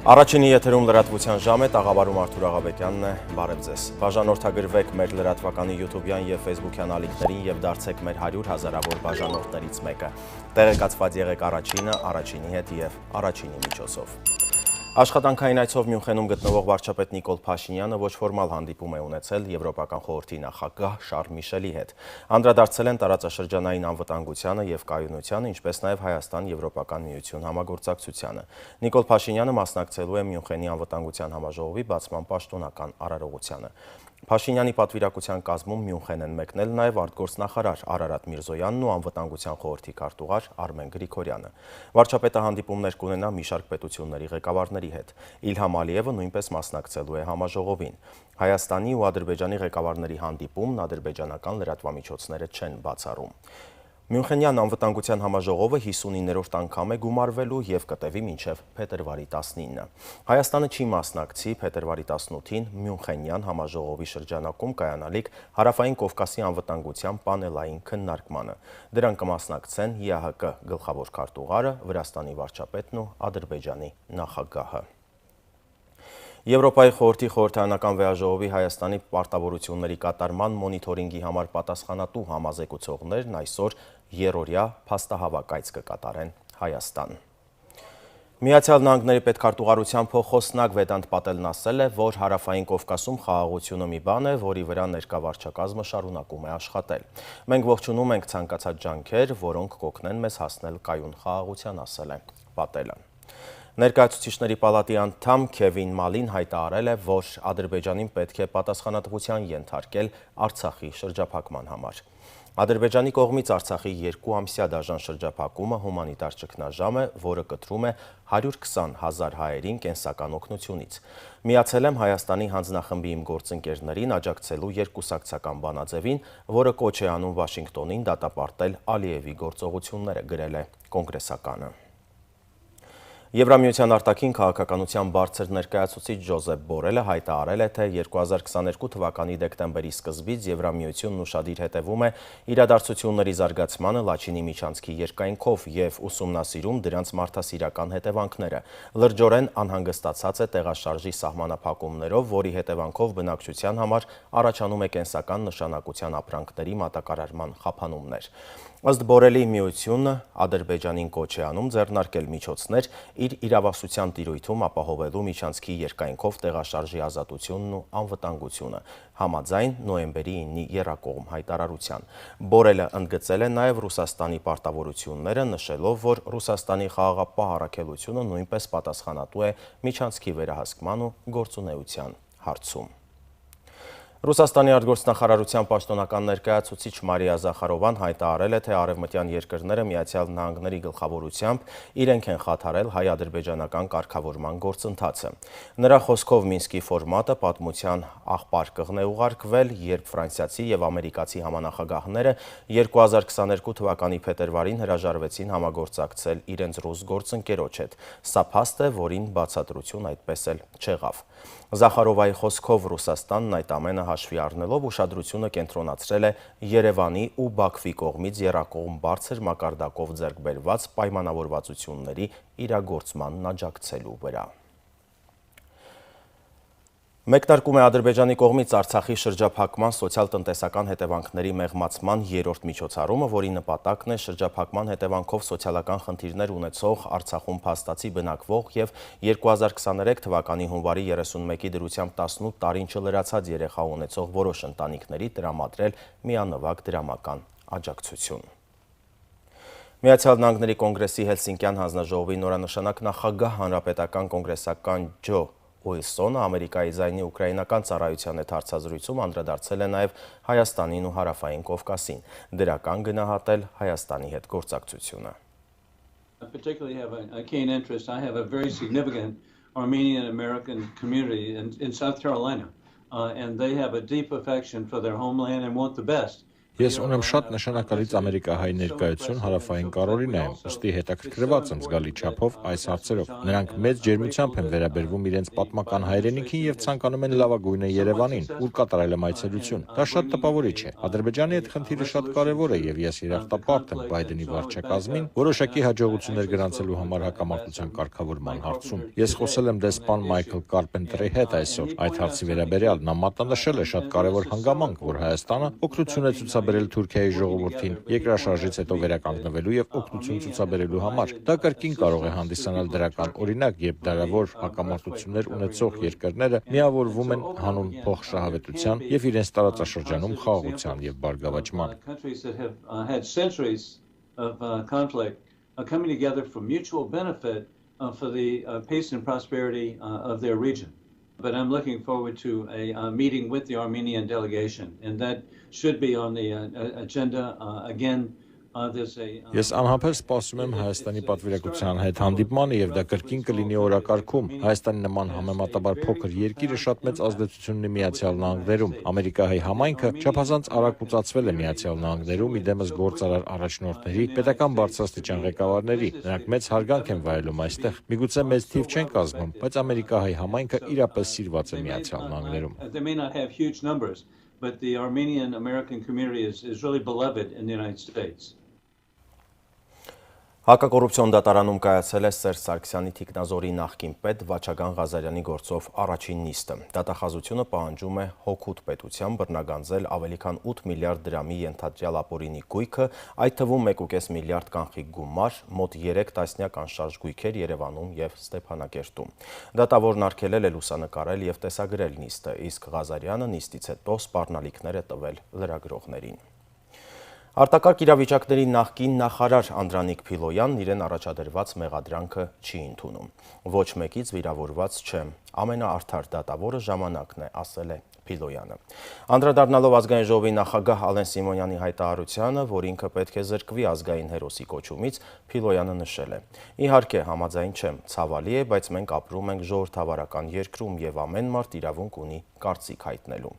Առաջինի եթերում լրատվության ժամ է, տաղավարում Արթուր Աղաբեկյանն է, բարև ձեզ։ Բաժանորդագրվեք մեր լրատվականի YouTube-յան և Facebook-յան ալիքներին և դարձեք մեր 100 հազարավոր բաժանորդներից մեկը։ Տեղեկացված եղեք առաջինի հետ և առաջինի միջոցով։ Աշխատանքային այցով Մյունխենում գտնվող վարչապետ Նիկոլ Փաշինյանը ոչ ֆորմալ հանդիպում է ունեցել Եվրոպական խորհրդի նախագահ Շարլ Միշելի հետ։ Անդրադարձել են տարածաշրջանային անվտանգությանը և կայունությանը, ինչպես նաև Հայաստան-Եվրոպական միություն համագործակցությանը։ Նիկոլ Փաշինյանը մասնակցելու է Մյունխենի անվտանգության համաժողովի բացման պաշտոնական արարողությանը։ Փաշինյանի պատվիրակության կազմում Մյունխեն են մեկնել նաև արտգործնախարար Արարատ Միրզոյանն ու անվտանգության խորհրդի քարտուղար Արմեն Գրիգորյանը։ Վարչապետը հանդիպումներ կունենա մի շարք պետությունների ղեկավարների հետ։ Իլհամ Ալիևը նույնպես մասնակցելու է համաժողովին։ Հայաստանի ու Ադրբեջանի ղեկավարների հանդիպումն ադրբեջանական լրատվամիջոցները չեն բացառում։ Մյունխենյան անվտանգության համաժողովը 59-րդ անգամ է գումարվելու և կտևի մինչև փետրվարի 19-ը։ Հայաստանը չի մասնակցի փետրվարի 18-ին Մյունխենյան համաժողովի շրջանակում կայանալիք Հարավային Կովկասի անվտանգության պանելային քննարկմանը։ Դրան կմասնակցեն ԵԱՀԿ գլխավոր քարտուղարը, Վրաստանի վարչապետն ու Ադրբեջանի նախագահը։ Եվրոպայի խորհրդի խորհրդարանական վեաժողովի Հայաստանի պարտավորությունների կատարման մոնիթորինգի համար պատասխանատու համազեկուցողներն այսօր երրորդյա փաստահավաք այց կկատարեն Հայաստան։ Միացյալ Նահանգների պետքարտուղարության փոխխոսնակ Վեդանտ Պատելն ասել է, որ Հարավային Կովկասում խաղաղությունը մի բան է, որի վրա ներկա վարչակազմը շարունակում է աշխատել։ Մենք ողջունում ենք ցանկացած ջանքեր, որոնք կօգնեն մեզ հասնել կայուն խաղաղության, ասել է Պատելը։ Ներկայացուցիչների պալատի անդամ Քևին Մալին հայտարարել է, որ Ադրբեջանին պետք է պատասխանատվության ենթարկել Արցախի շրջափակման համար։ Ադրբեջանի կողմից Արցախի 2 ամսյա դաժան շրջափակումը հումանիտար ճգնաժամ է, որը կտրում է 120 հազար հայերին կենսական օգնությունից։ Միացել եմ Հայաստանի հանձնախմբի իմ գործընկերներին աջակցելու երկուսակցական բանաձևին, որը կոչ է անում Վաշինգտոնին դատապարտել Ալիևի գործողությունները, գրել է կոնգրեսականը։ Եվրամիության արտաքին քաղաքականության բարձր ներկայացուցիչ Ջոզեփ Բորելը հայտարարել է, թե 2022 թվականի դեկտեմբերի սկզբից Եվրամիությունն ուշադիր հետևում է իրադարձությունների զարգացմանը Լաչինի միջանցքի երկայնքով և ուսումնասիրում դրանց մարդասիրական հետևանքները։ Լրջորեն անհանգստացած է տեղաշարժի սահմանափակումներով, որի հետևանքով բնակչության համար առաջանում է կենսական նշանակության ապրանքների մատակարարման խափանումներ։ Ըստ Բորելի միությունը Ադրբեջանին կոչ է անում ձեռնարկել միջոցներ իր իրավասության տիրույթում ապահովելու միջանցքի երկայնքով տեղաշարժի ազատությունն ու անվտանգությունը, համաձայն նոյեմբերի 9-ի եռակողմ հայտարարության։ Բորելը ընդգծել է նաև Ռուսաստանի պարտավորությունները, նշելով, որ Ռուսաստանի խաղաղապահ առաքելությունը նույնպես պատասխանատու է միջանցքի վերահսկման ու գործունեության հարցում։ Ռուսաստանի արտգործնախարարության պաշտոնական ներկայացուցիչ Մարիա Զախարովան հայտարարել է, թե արևմտյան երկրները Միացյալ Նահանգների գլխավորությամբ իրենք են խաթարել հայ-ադրբեջանական կարգավորման գործընթացը։ Նրա խոսքով Մինսկի ֆորմատը պատմության աղբարկղն է ուղարկվել, երբ ֆրանսիացի և ամերիկացի համանախագահները 2022 թվականի փետրվարին հրաժարվեցին համագործակցել իրենց ռուս գործընկերոջ հետ։ Սա փաստ է, որին բացատրություն այդպես էլ չեղավ։ Զախարովայի խոսքով Ռուսաստանն այդ ամենը հաշվի առնելով ուշադրությունը կենտրոնացրել է Երևանի ու Բաքվի կողմից եռակողմ բարձր մակարդակով ձեռք բերված պայմանավորվածությունների իրագործմանն աջակցելու վրա։ Մեկնարկում է Ադրբեջանի կողմից Արցախի շրջափակման սոցիալ-տնտեսական հետևանքների մեղմացման երրորդ միջոցառումը, որի նպատակն է շրջափակման հետևանքով սոցիալական խնդիրներ ունեցող Արցախում փաստացի բնակվող և 2023 թվականի հունվարի 31-ի դրությամբ 18 տարին չլրացած երեխա ունեցող որոշ ընտանիքների տրամադրել միանվագ դրամական աջակցություն։ Միացյալ Նահանգների կոնգրեսի Հելսինկյան հանձնաժողովի նորանշանակ նախագահ հանրապետական կոնգրեսական Ջո Ուիլսոնը Ամերիկայի ձայնի ուկրաինական ծառայության հետ հարցազրույցում անդրադարձել է նաև Հայաստանին ու Հարավային Կովկասին, դրական գնահատել Հայաստանի հետ գործակցությունը։ I particularly have a keen interest. I have a very significant Armenian American community in South Carolina, and they have a deep affection for their homeland and want the best. Ես ունեմ շատ նշանակալից ամերիկահայ ներկայություն հարավային Կարոլինայում, ուստի հետաքրքրված եմ զգալի չափով այս հարցերով։ Նրանք մեծ ջերմությամբ են վերաբերվում իրենց պատմական հայրենիքին եւ ցանկանում են լավագույնը Երևանին, ուր կատարել եմ այցելություն։ Դա շատ տպավորիչ է։ Ադրբեջանի հետ խնդիրը շատ կարևոր է եւ ես երախտապարտ եմ Բայդենի վարչակազմին որոշակի հաջողություններ գրանցելու համար հակամարտության կարգավորման հարցում։ Ես խոսել եմ դեսպան Մայքլ Կարպենտերի հետ այսօր այդ հարցի վերաբերյալ։ Նա մատնանշել է շատ կարևոր հանգամանք, որ Հայաստանը օգնություն է ցուցաբերել Թուրքիայի ժողովրդին երկրաշարժից հետո վերականգնվելու եւ օգնություն ցուցաբերելու համար։ Դա կրկին կարող է հանդիսանալ դրական օրինակ, երբ դարավոր հակամարտություններ ունեցող երկրները միավորվում են հանուն փոխշահավետության եւ իրենց տարածաշրջանում խաղաղության եւ բարգավաճման։ Coming together for mutual benefit for the peace and prosperity of their region. But I'm looking forward to a meeting with the Armenian delegation, and that should be on the agenda again. Ես անհամբեր սպասում եմ Հայաստանի պատվիրակության հետ հանդիպմանը եւ դա կրկին կլինի օրակարգում։ Հայաստանի նման համեմատաբար փոքր երկիրը շատ մեծ ազդեցություն ունի Միացյալ Նահանգներում։ Ամերիկահայ համայնքը չափազանց արագ ուծացվել է Միացյալ Նահանգներում իդեմս գործարար առաջնորդների, պետական բարձրաստիճան ղեկավարների։ Նրանք մեծ հարգանք են վայելում այստեղ։ Միգուցե մեծ թիվ չեն կազմում, բայց ամերիկահայ համայնքը իրապես սիրված է Միացյալ Նահանգներում։ But the Armenian American community is really beloved in the United States. Հակակոռուպցիոն դատարանում կայացել է Սերժ Սարգսյանի թիկնազորի նախկին պետ Վաչագան Ղազարյանի գործով առաջին նիստը։ Դատախազությունը պահանջում է հօգուտ պետության բռնագանձել ավելի քան 8 միլիարդ դրամի ենթադրյալ ապօրինի գույքը, այդ թվում 1.5 միլիարդ կանխիկ գումար, մոտ 3 տասնյակ անշարժ գույքեր Երևանում եւ Ստեփանակերտում։ Դատավորն արգելել է լուսանկարել եւ տեսագրել նիստը, իսկ Ղազարյանը նիստից հետո սպառնալիքներ է տվել լրագրողներին։ Արտակարգ իրավիճակների նախկին նախարար Անդրանիկ Փիլոյանն իրեն առաջադրված մեղադրանքը չի ընդունում։ Ոչ մեկից վիրավորված չեմ, ամենաարդար դատավորը ժամանակն է, ասել է Փիլոյանը։ Անդրադառնալով ազգային ժողովի նախագահ Ալեն Սիմոնյանի հայտարարությանը, որ ինքը պետք է զրկվի ազգային հերոսի կոչումից, Փիլոյանը նշել է. Իհարկե, համաձայն չեմ, ցավալի է, բայց մենք ապրում ենք ժողովրդավարական երկրում եւ ամեն մարդ իրավունք ունի կարծիք հայտնելու։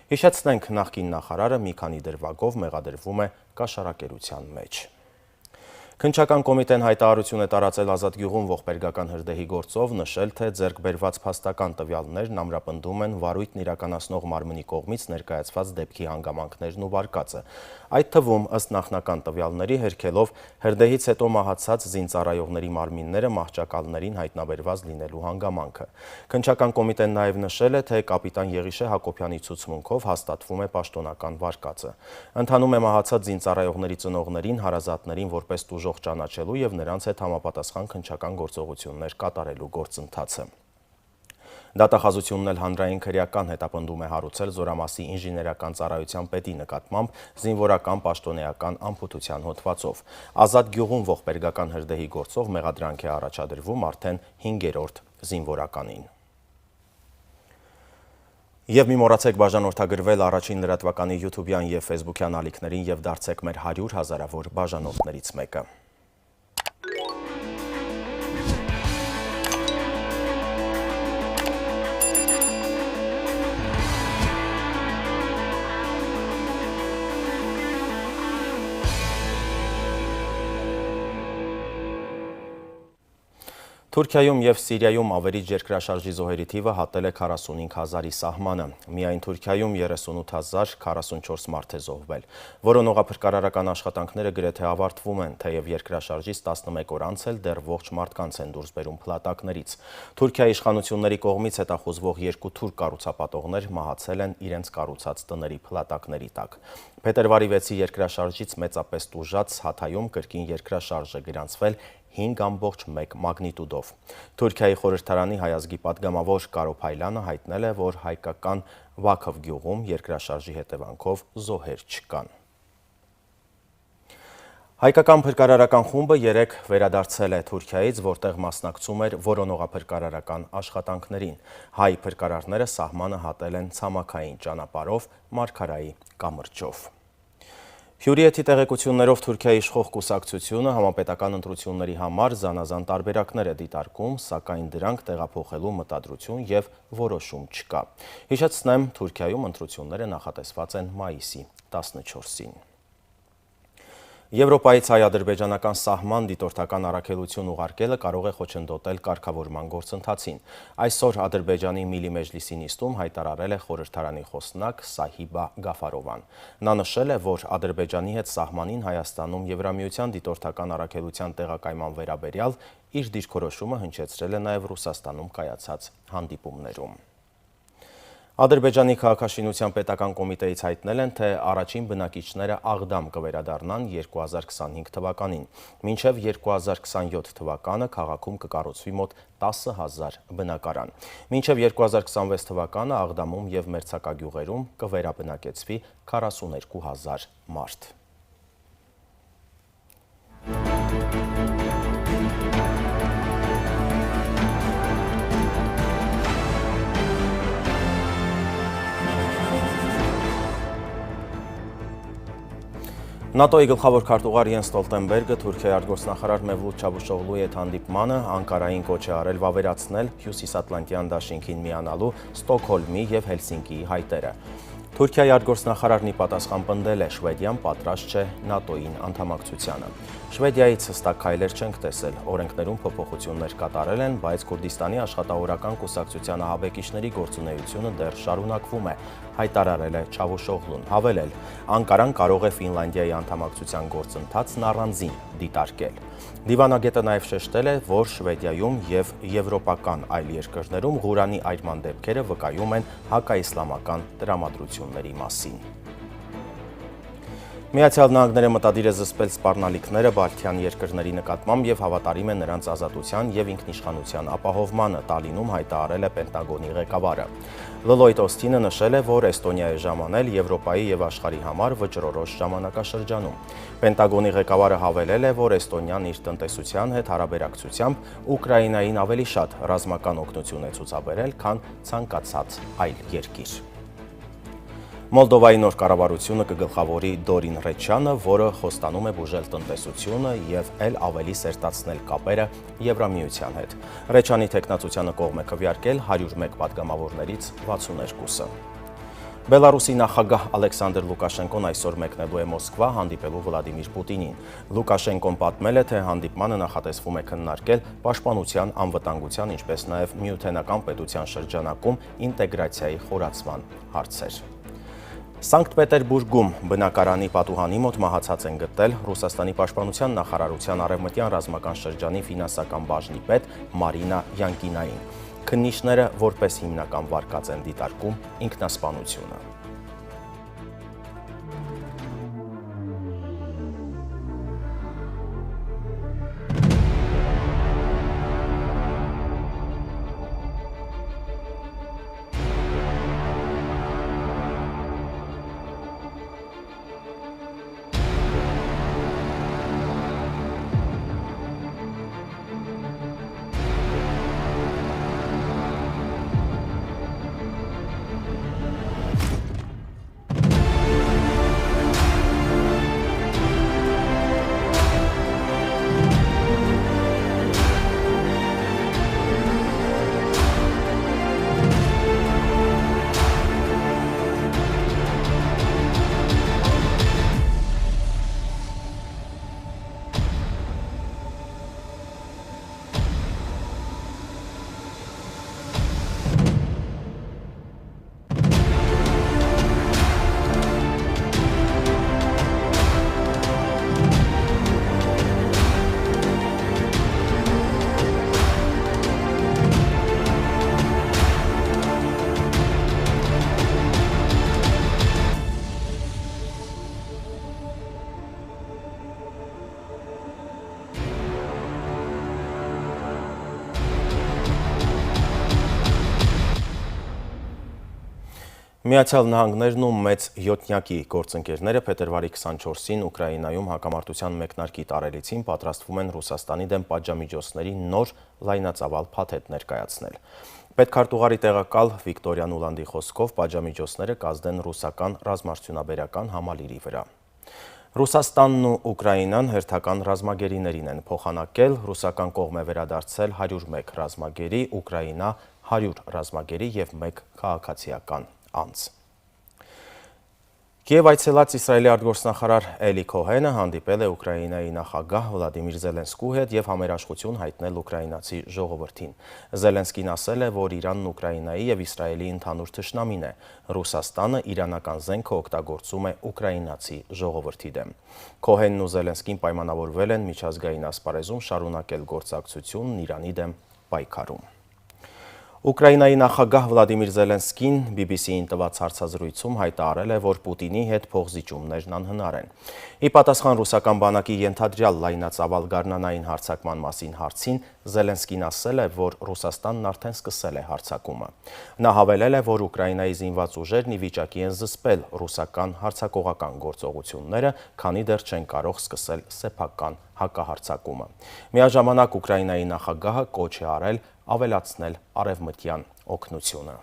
Հիշեցնենք, նախկին նախարարը մի քանի դրվագով մեղադրվում է կաշառակերության մեջ։ Քննչական կոմիտեն հայտարարություն է տարածել Ազատ գյուղում ողբերգական հրդեհի գործով, նշել, թե ձեռք բերված փաստական տվյալներն ամրապնդում են վարույթն իրականացնող մարմնի կողմից ներկայացված դեպքի հանգամանքներն ու վարկածը։ Այդ թվում, ըստ նախնական տվյալների, հերքելով հրդեհից հետո մահացած զինծառայողների մարմինները մահճակալներին հայտնաբերված լինելու հանգամանքը։ Քննչական կոմիտեն նաև նշել է, թե կապիտան Եղիշե Հակոբյանի ցուցմունքով հաստատվում է պաշտոնական վարկածը։ Ընթանում է մահացած զինծառայողների ծնողներին, հարազատներին որպես տուժող ճանաչելու եւ նրանց հետ համապատասխան քննչական գործողություններ կատարելու գործընթացը։ Դատախազությունն էլ հանրային քրեական հետապնդում է հարուցել Զորամասի ինժեներական ծառայության պետի նկատմամբ զինվորական պաշտոնեական անփութության հոդվածով։ Ազատ գյուղում ողբերգական հրդեհի գործով մեղադրանք է առաջադրվում արդեն 5-րդ զինվորականին։ Եվ մի մոռացեք բաժանորդագրվել առաջին լրատվականի YouTube-յան եւ Facebook-յան ալիքներին եւ դարձեք մեր 100 հազարավոր բաժանորդներից մեկը։ Թուրքիայում եւ Սիրիայում ավերիչ երկրաշարժի զոհերի թիվը հատել է 45,000-ի սահմանը։ Միայն Թուրքիայում 38,044 մարդ է զոհվել։ Որոնողափրկարարական աշխատանքները գրեթե ավարտվում են, թեև երկրաշարժից 11 օր անց էլ դեռ ողջ մարդկանց են դուրս բերում փլատակներից։ Թուրքիայի իշխանությունների կողմից հետախուզվող 2 թուրք կառուցապատողներ մահացել են իրենց կառուցած տների փլատակների տակ։ Փետրվարի 6-ի երկրաշարժից մեծապես տուժած Հաթայում կրկին երկրաշարժ է գրանցվել 5.1 մագնիտուդով։ Թուրքիայի խորհրդարանի հայազգի պատգամավոր Կարո Փայլյանը հայտնել է, որ հայկական Վաքով գյուղում երկրաշարժի հետևանքով զոհեր չկան։ Հայկական փրկարարական խումբը 3 վերադարձել է Թուրքիայից, որտեղ մասնակցում էր որոնողափրկարարական աշխատանքներին։ Հայ փրկարարները սահմանը հատել են ցամաքային ճանապարհով Մարգարայի կամրջով։ Հյուրիեթի տեղեկություններով Թուրքիայի իշխող կուսակցությունը համապետական ընտրությունների համար զանազան տարբերակներ է դիտարկում, սակայն դրանք տեղափոխելու մտադրություն եւ որոշում չկա։ Հիշեցնեմ, Թուրքիայում ընտրությունները նախատեսված են մայիսի 14-ին։ Եվրոպայից հայ-ադրբեջանական սահման դիտորդական առաքելություն ուղարկելը կարող է խոչընդոտել կարգավորման գործընթացին։ Այսօր Ադրբեջանի Միլի մեջլիսի նիստում հայտարարել է խորհրդարանի խոսնակ Սահիբա Գաֆարովան։ Նա նշել է, որ Ադրբեջանի հետ սահմանին Հայաստանում Եվրամիության դիտորդական առաքելության տեղակայման վերաբերյալ իր դիրքորոշումը հնչեցրել է նաև Ռուսաստանում կայացած հանդիպումներում։ Ադրբեջանի քաղաքաշինության պետական կոմիտեից հայտնել են, թե առաջին բնակիչները Աղդամ կվերադառնան 2025 թվականին։ Մինչև 2027 թվականը քաղաքում կկառուցվի մոտ 10,000 բնակարան։ Մինչև 2026 թվականը Աղդամում և մերձակագյուղերում կվերաբնակեցվի 42,000 մարդ։ ՆԱՏՕ-ի գլխավոր քարտուղար Յենս Ստոլտենբերգը Թուրքիայի արտգործնախարար Մեվլութ Չավուշօղլուի հետ հանդիպմանը Անկարային կոչ է արել վավերացնել Հյուսիսատլանտյան դաշինքին միանալու Ստոկհոլմի և Հելսինկիի հայտերը։ Թուրքիայի արտգործնախարարն ի պատասխան պնդել է, Շվեդիան պատրաստ չէ ՆԱՏՕ-ին անդամակցությանը։ Շվեդիայից հստակ քայլեր չենք տեսել, օրենքներում փոփոխություններ կատարել են, բայց Քուրդիստանի աշխատավորական կուսակցության ահաբեկիչների գործունեությունը դեռ շարունակվում է, հայտարարել է Չավուշօղլուն, հավելել, Անկարան կարող է Ֆինլանդիայի անդամակցության գործընթացն առանձին դիտարկել։ Դիվանագետը նաև շեշտել է, որ Շվեդիայում և եվրոպական այլ երկրներում Ղուրանի այրման դեպքերը վկայում են հակաիսլամական տրամադրությունների մասին։ Միացյալ Նահանգները մտադիր է զսպել սպառնալիքները Բալթյան երկրների նկատմամբ և հավատարիմ է նրանց ազատության և ինքնիշխանության ապահովմանը, Տալինում հայտարարել է Պենտագոնի ղեկավարը։ Լլոյդ Օսթինը նշել է, որ Էստոնիա է ժամանել Եվրոպայի և աշխարհի համար վճռորոշ ժամանակաշրջանում։ Պենտագոնի ղեկավարը հավելել է, որ Էստոնիան իր տնտեսության հետ հարաբերակցությամբ Ուկրաինային ավելի շատ ռազմական օգնություն է ցուցաբերել, քան ցանկացած այլ երկիր։ Մոլդովայի նոր կառավարությունը կգլխավորի Դորին Ռեչյանը, որը խոստանում է բուժել տնտեսությունը և էլ ավելի սերտացնել կապերը Եվրամիության հետ։ Ռեչյանի թեկնածությանը կողմ է քվեարկել 101 պատգամավորներից 62-ը։ Բելարուսի նախագահ Ալեքսանդր Լուկաշենկոն այսօր մեկնելու է Մոսկվա հանդիպելու Վլադիմիր Պուտինին։ Լուկաշենկոն պատմել է, թե հանդիպմանը նախատեսվում է քննարկել պաշտպանության, անվտանգության, ինչպես նաև միութենական պետության շրջանակում ինտեգրացիայի խորացման հարցեր։ Սանկտ Պետերբուրգում բնակարանի պատուհանի մոտ մահացած են գտել Ռուսաստանի պաշտպանության նախարարության արևմտյան ռազմական շրջանի ֆինանսական բաժնի պետ Մարինա Յանկինային։ Քննիչները որպես հիմնական վարկած են դիտարկում ինքնասպանությունը։ Միացյալ Նահանգներն ու մեծ յոթնյակի գործընկերները փետրվարի 24-ին Ուկրաինայում հակամարտության մեկնարկի տարելիցին պատրաստվում են Ռուսաստանի դեմ պատժամիջոցների նոր լայնածավալ փաթեթ ներկայացնել։ Պետքարտուղարի տեղակալ Վիկտորիա Նուլանդի խոսքով պատժամիջոցները կազդեն ռուսական ռազմարդյունաբերական համալիրի վրա։ Ռուսաստանն ու Ուկրաինան հերթական ռազմագերիներին են փոխանակել, ռուսական կողմ է վերադարձել 101 ռազմագերի, Ուկրաինա 100 ռազմագերի և 1 քաղաքացիական անձ։ Կիև այցելած Իսրայելի արտգործնախարար Էլի Քոհենը հանդիպել է Ուկրաինայի նախագահ Վլադիմիր Զելենսկուի հետ եւ համերաշխություն հայտնել ուկրաինացի ժողովրդին։ Զելենսկին ասել է, որ Իրանն Ուկրաինայի եւ Իսրայելի ընդհանուր թշնամին է։ Ռուսաստանը իրանական զենքը օգտագործում է ուկրաինացի ժողովրդի դեմ։ Քոհենն ու Զելենսկին պայմանավորվել են միջազգային ասպարեզում շարունակել գործակցությունն Իրանի դեմ պայքարում։ Ուկրաինայի նախագահ Վլադիմիր Զելենսկին BBC-ին տված հարցազրույցում հայտարարել է, որ Պուտինի հետ փոխզիջումներն անհնար են։ Ի պատասխան ռուսական բանակի ենթադրյալ լայնածավալ գարնանային հարձակման մասին հարցին Զելենսկին ասել է, որ Ռուսաստանն արդեն սկսել է հարձակումը։ Նա հավելել է, որ Ուկրաինայի զինված ուժերն ի վիճակի են զսպել ռուսական հարձակողական գործողությունները, քանի դեռ չեն կարող սկսել սեփական հակահարձակումը։ Միաժամանակ Ուկրաինայի նախագահը կոչ է արել ավելացնել արևմտյան օգնությունը։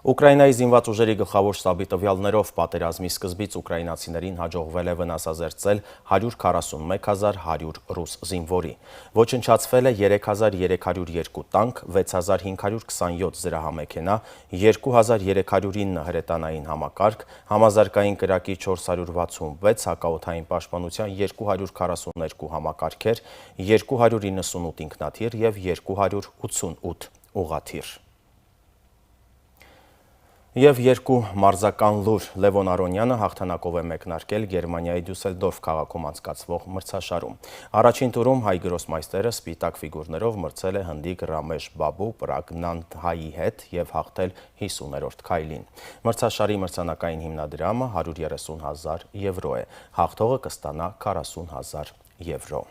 Ուկրաինայի զինված ուժերի գլխավոր շտաբի տվյալներով պատերազմի սկզբից ուկրաինացիներին հաջողվել է վնասազերծել 141,100 ռուս զինվորի։ Ոչնչացվել է 3,302 տանկ, 6,527 զրահամեքենա, 2,309 հրետանային համակարգ, համազարգային կրակի 466, հակաօդային պաշտպանության 242 համակարգեր, 298 ինքնաթիռ և 288 ուղղաթիռ։ Եվ երկու մարզական լուր Լևոն Արոնյանը հաղթանակով է մեկնարկել Գերմանիայի Դյուսելդորֆ քաղաքում անցկացվող մրցաշարում։ Առաջին տուրում հայ գրոսմայստերը սպիտակ ֆիգուրներով մրցել է հնդիկ Ռամեշ Բաբու Պրագնանթհայի հետ և հաղթել 50-րդ քայլին։ Մրցաշարի մրցանակային հիմնադրամը 130,000 եվրո է, հաղթողը կստանա 40,000 եվրո։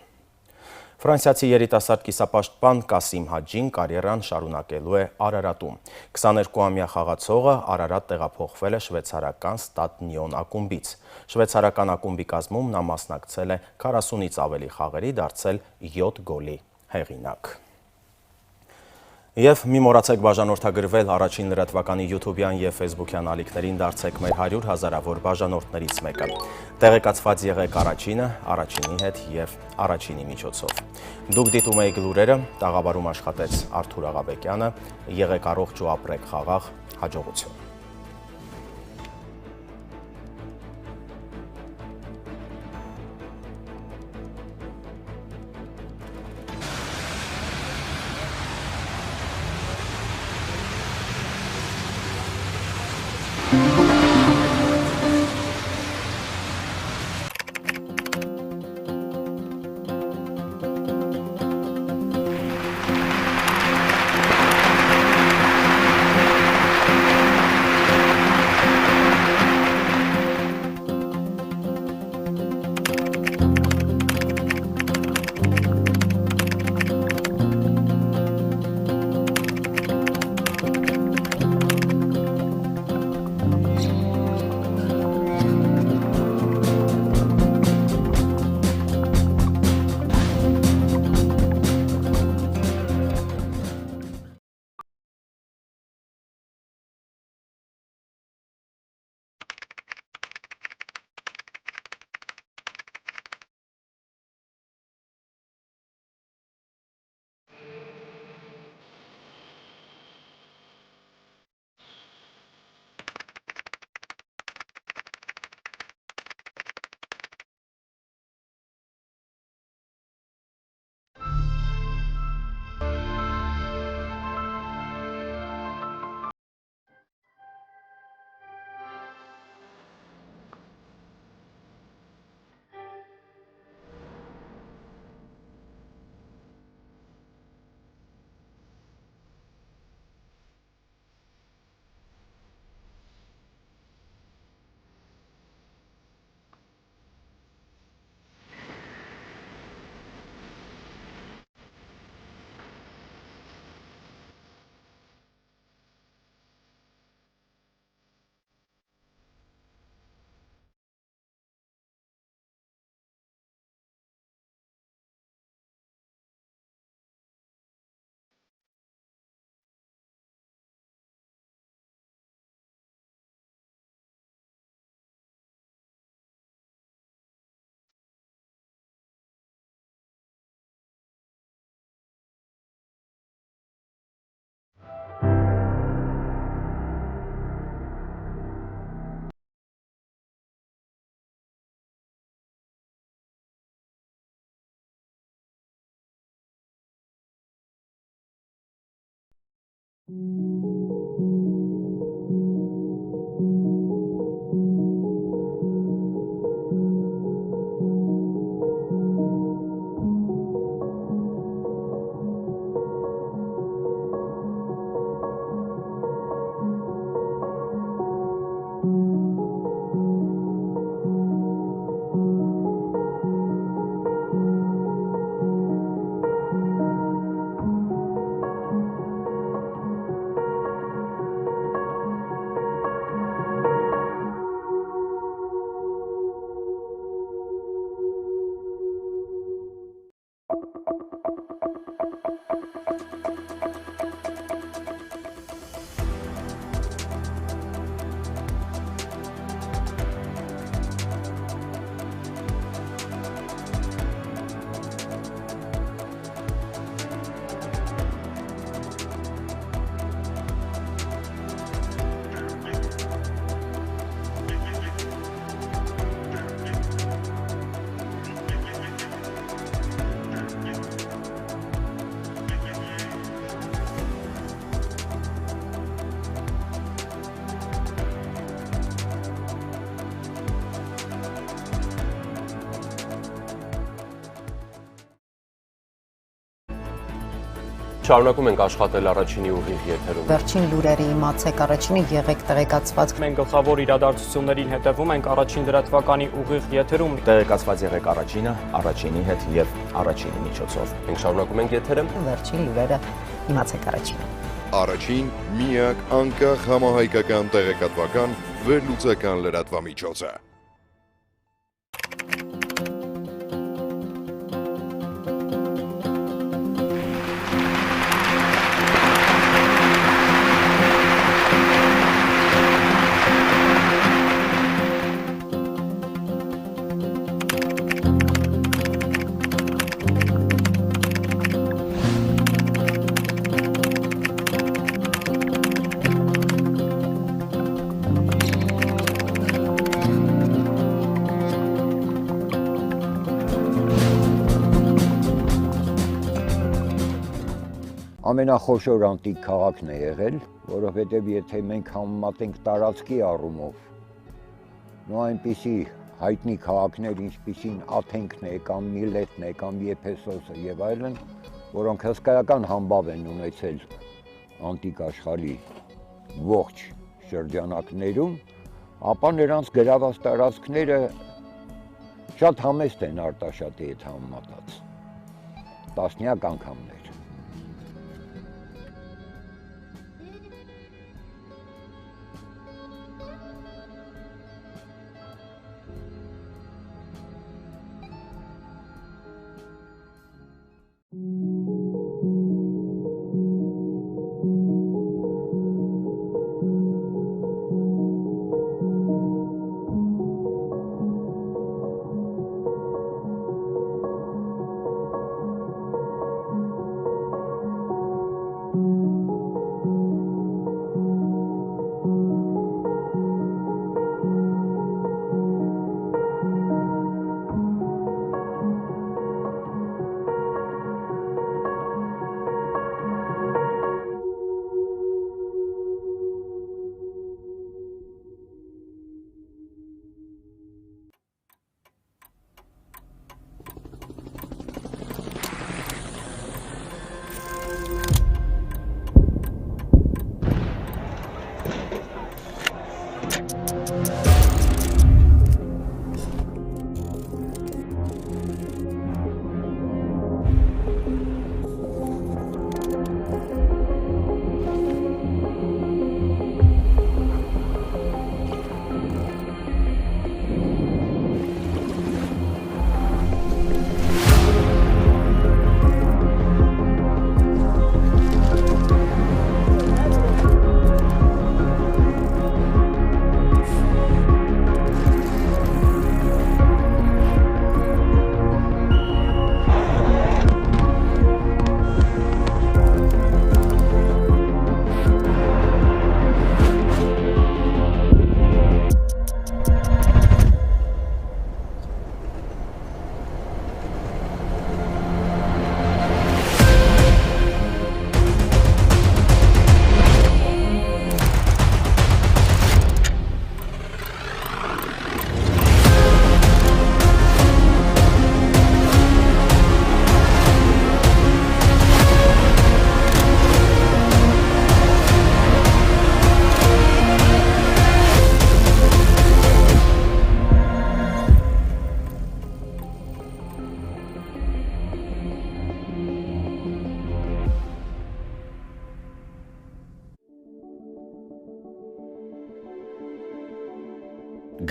Ֆրանսիացի երիտասարդ կիսապաշտպան Կասիմ Հաջին կարիերան շարունակելու է Արարատում։ 22-ամյա խաղացողը Արարատ տեղափոխվել է շվեցարական Ստադ Նյոն ակումբից։ Շվեցարական ակումբի կազմում նա մասնակցել է 40-ից ավելի խաղերի, դարձել 7 գոլի հեղինակ։ Եվ մի մոռացեք բաժանորդագրվել առաջին լրատվականի YouTube-յան և Facebook-յան ալիքներին, դարձեք մեր 100 հազարավոր բաժանորդներից մեկը։ Տեղեկացված եղեք առաջինը, առաջինի հետ և առաջինի միջոցով։ Դուք դիտում եք լուրերը, տաղավարում աշխատեց Արթուր Աղաբեկյանը, եղեք առողջ ու ապրեք խաղաղ, հաջողություն։ Շարունակում ենք աշխատել առաջինի ուղիղ եթերում։ Վերջին լուրերը իմացեք, առաջինը եղեք տեղեկացված։ Մենք գլխավոր իրադարձություններին հետևում ենք առաջին դրատվականի ուղիղ եթերում։ Տեղեկացված եղեք առաջինի հետ եւ առաջինի միջոցով։ Մենք շարունակում ենք եթերը։ Վերջին լուրերը իմացեք առաջինը։ Առաջին միակ անկախ համահայկական տեղեկատվական վերլուծական լրատվամիջոցը։ Ամենախոշոր անտիկ քաղաքն է եղել, որովհետև եթե մենք համեմատենք տարածքի առումով, այնպիսի հայտնի քաղաքներ, ինչպիսին Աթենքն է, կամ Միլետն է, կամ Եփեսոսը եւ այլն, որոնք հսկայական համբավ են ունեցել անտիկ աշխարհի ողջ շրջանակներում, ապա նրանց գրաված տարածքները շատ համեստ են Արտաշատի հետ համեմատած, տասնյակ անգամներ։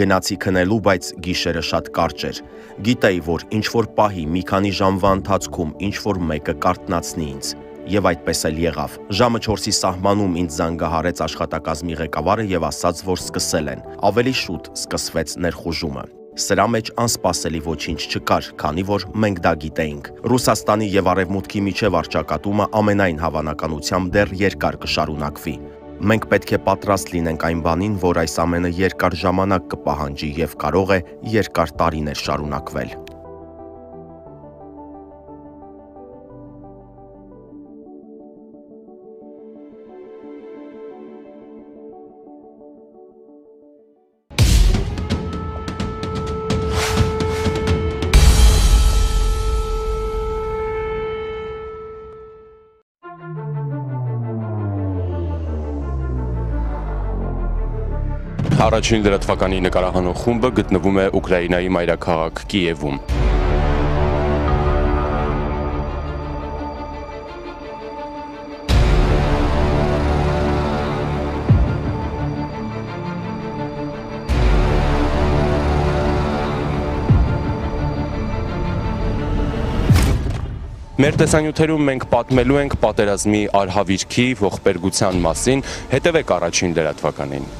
Գնացի քնելու, բայց գիշերը շատ կարճ էր։ Գիտեի, որ ինչ-որ պահի մի քանի ժամվա ընթացքում ինչ-որ մեկը կարթնացնի ինձ։ Եվ այդպես էլ եղավ։ Ժամը 4-ի սահմանում ինձ զանգահարեց աշխատակազմի ղեկավարը եւ ասաց, որ սկսել են։ Ավելի շուտ սկսվեց ներխուժումը։ Սրա մեջ անսպասելի ոչինչ չկար, քանի որ մենք դա գիտեինք։ Ռուսաստանի եւ Արևմուտքի միջև առճակատումը ամենայն հավանականությամբ դեռ երկար կշարունակվի։ Մենք պետք է պատրաստ լինենք այն բանին, որ այս ամենը երկար ժամանակ կպահանջի եւ կարող է երկար տարիներ շարունակվել։ Առաջին լրատվականի նկարահանող խումբը գտնվում է Ուկրաինայի մայրաքաղաք Կիևում։ Մեր տեսանյութերում մենք պատմելու ենք պատերազմի արհավիրքի ողբերգության մասին, հետևեք առաջին լրատվականին։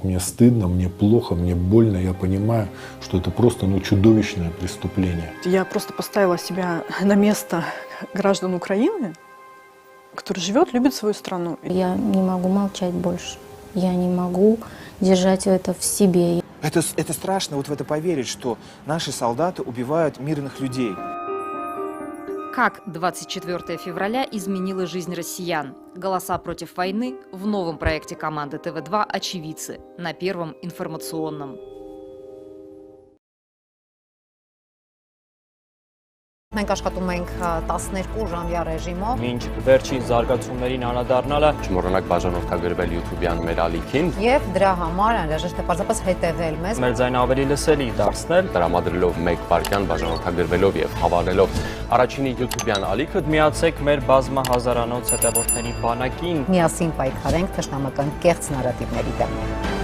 Мне стыдно, мне плохо, мне больно, я понимаю, что это просто чудовищное преступление. Я просто поставила себя на место граждан Украины, который живет, любит свою страну. Я не могу молчать больше, я не могу держать это в себе. Это страшно, вот в это поверить, что наши солдаты убивают мирных людей. Как 24 февраля изменила жизнь россиян? Голоса против войны в новом проекте команды ТВ2 «Очевидцы» на Первом информационном. Մենք աշխատում ենք 12 ժամյա ռեժիմով։ Մինչ վերջին զարգացումներին անդրադառնալը Չմոռանաք բաժանորդագրվել YouTube-յան մեր ալիքին Եվ դրա համար անհրաժեշտ է պարզապես հետևել մեզ։ մեր ձայնը ավելի լսելի դարձնել, տրամադրելով 1 վայրկյան բաժանորդագրվելով եւ հավանելով առաջինի YouTube-յան ալիքը միացեք մեր բազմահազարանոց հետևորդների բանակին։ Միասին պայքարենք թշնամական կեղծ նարատիվների դեմ։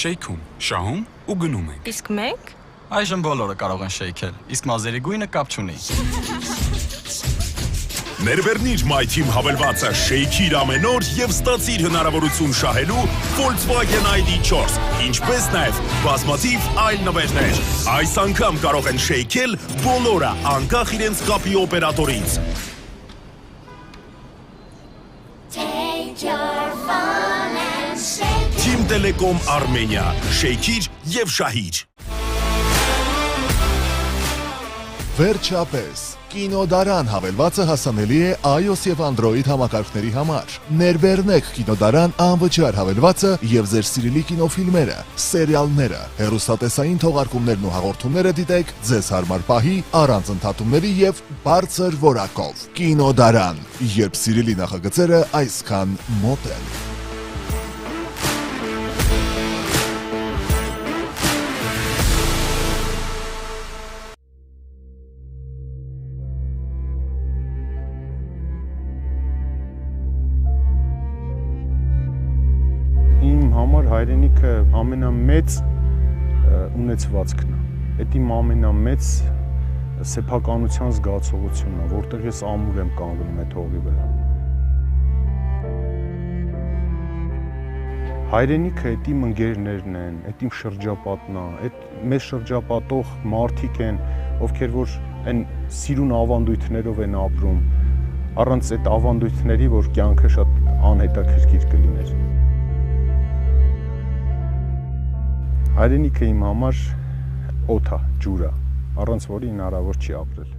շեյքում, շահում ու գնում ենք։ Իսկ մենք Այժմ բոլորը կարող են շեյքել, իսկ մազերի գույնը կապ չունի։ Ներվերնիր My Team հավելվածը շեյքիր ամեն օր եւ ստացիր հնարավորություն շահելու Volkswagen ID4, ինչպես նաեւ բազմաթիվ այլ նվերներ։ Այս անգամ կարող են շեյքել բոլորը, անկախ իրենց կապի օպերատորից։ Team Telecom Armenia, շեյքիր եւ շահիր։ Վերջապես, կինոդարան հավելվածը հասանելի է iOS եւ Android համակարգերի համար։ Ներբեռնեք կինոդարան անվճար հավելվածը եւ ձեր սիրելի կինոֆիլմերը, սերիալները, հեռուստատեսային թողարկումներն ու հաղորդումները դիտեք ձեզ հարմար պահի, առանց ընդհատումների եւ բարձր որակով։ Կինոդարան, երբ սիրելի նախագծերը այսքան մոտ են։ Համար հայրենիքը ամենամեծ ունեցվածքն է։ Այդ իմ ամենամեծ սեփականության զգացողությունն է, որտեղ ես ամուր եմ կանգնում այդ հողի վրա։ Հայրենիքը այդ իմ ընկերներն են, այդ իմ շրջապատն է, այդ մեզ շրջապատող մարդիկ են, ովքեր որ այն սիրուն ավանդույթներով են ապրում, առանց այդ ավանդույթների, որ կյանքը շատ անհետաքրքիր կլիներ։ Հայրենիքը իմ համար օդ է, ջուր է, առանց որի հնարավոր չի ապրել։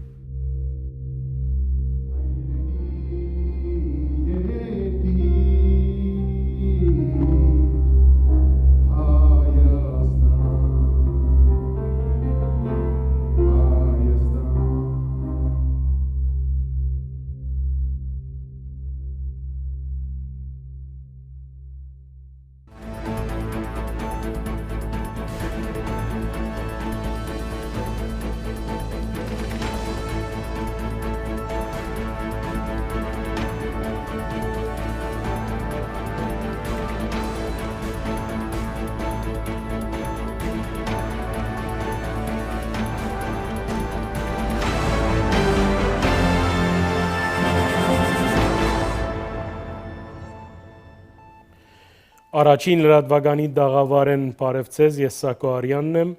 Առաջին լրատվականի դաղավարեն Պարևցեզ, ես Սակո Արյանն եմ։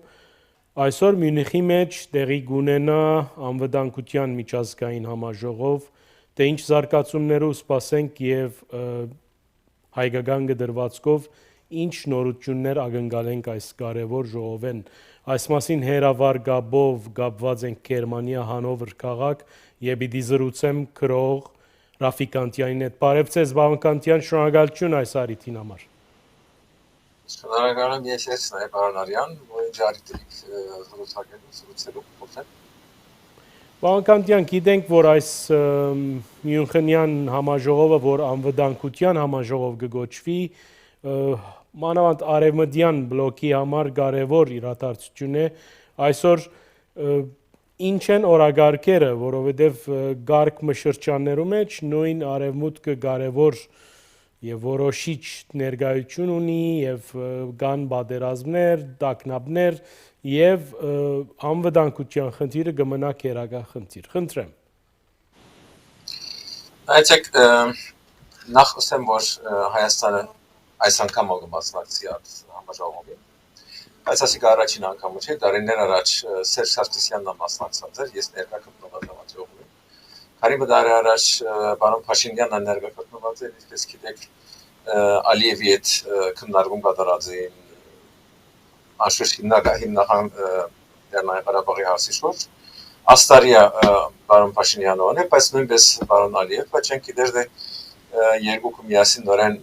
Այսօր Մյունիխի մեջ տեղի կունենա անվտանգության միջազգային համաժողով, թե ինչ զարգացումներով սպասենք եւ հայկական գդրվածքով ինչ նորություններ ակնկալենք այս կարևոր ժողովեն։ Այս մասին հերավար գաբով գապված ենք Գերմանիա Հանովեր քաղաք եւ պիտի զրուցեմ քրող Ռաֆիկանտյանին հետ։ Պարևցեզ Բավականտյան, շնորհակալություն այս արիթին համար։ Շնորհակալ եմ ես նաև Արարյան, որ ջարիտիկ զրուցակցելու փոխեն։ Բավականտյան, գիտենք, որ այս Մյունխենյան համաժողովը, որ անվտանգության համաժողով կգոչվի, մանավանդ արևմտյան բլոկի համար կարևոր իրադարձություն է։ Այսօր ինչ են օրագարկերը, որովհետև գարկ մշրջաններու մեջ նույն արևմուտքը կարևոր եւ որոշիչ ներկայություն ունի եւ կան պատերազմներ, տագնապներ եւ անվտանգության խնդիրը կմնա քերակա խնդիր։ Խնդրեմ։ Այցեք նախ ասեմ, որ Հայաստանը այս անգամ մասնակցի համաժողովին։ Այս ասիկա առաջին անգամը չէ, դարիներ առաջ Սերժ Սարգսյանն մասնակցած էր, ես ներկա գտնված եմ համաժողովում։ Քանի դարի առաջ պարոն Փաշինյանն ներկա գտնված էր, ինչպես գիտեք, Ալիևի հետ քննարկում կատարած էին անշուշտ հիմնական Լեռնային Ղարաբաղի հարցի շուրջ։ Աստարիա պարոն Փաշինյանովն է, բայց նույնպես պարոն Ալիև, բայց չենք գիտեր թե երկուքը միասին նորեն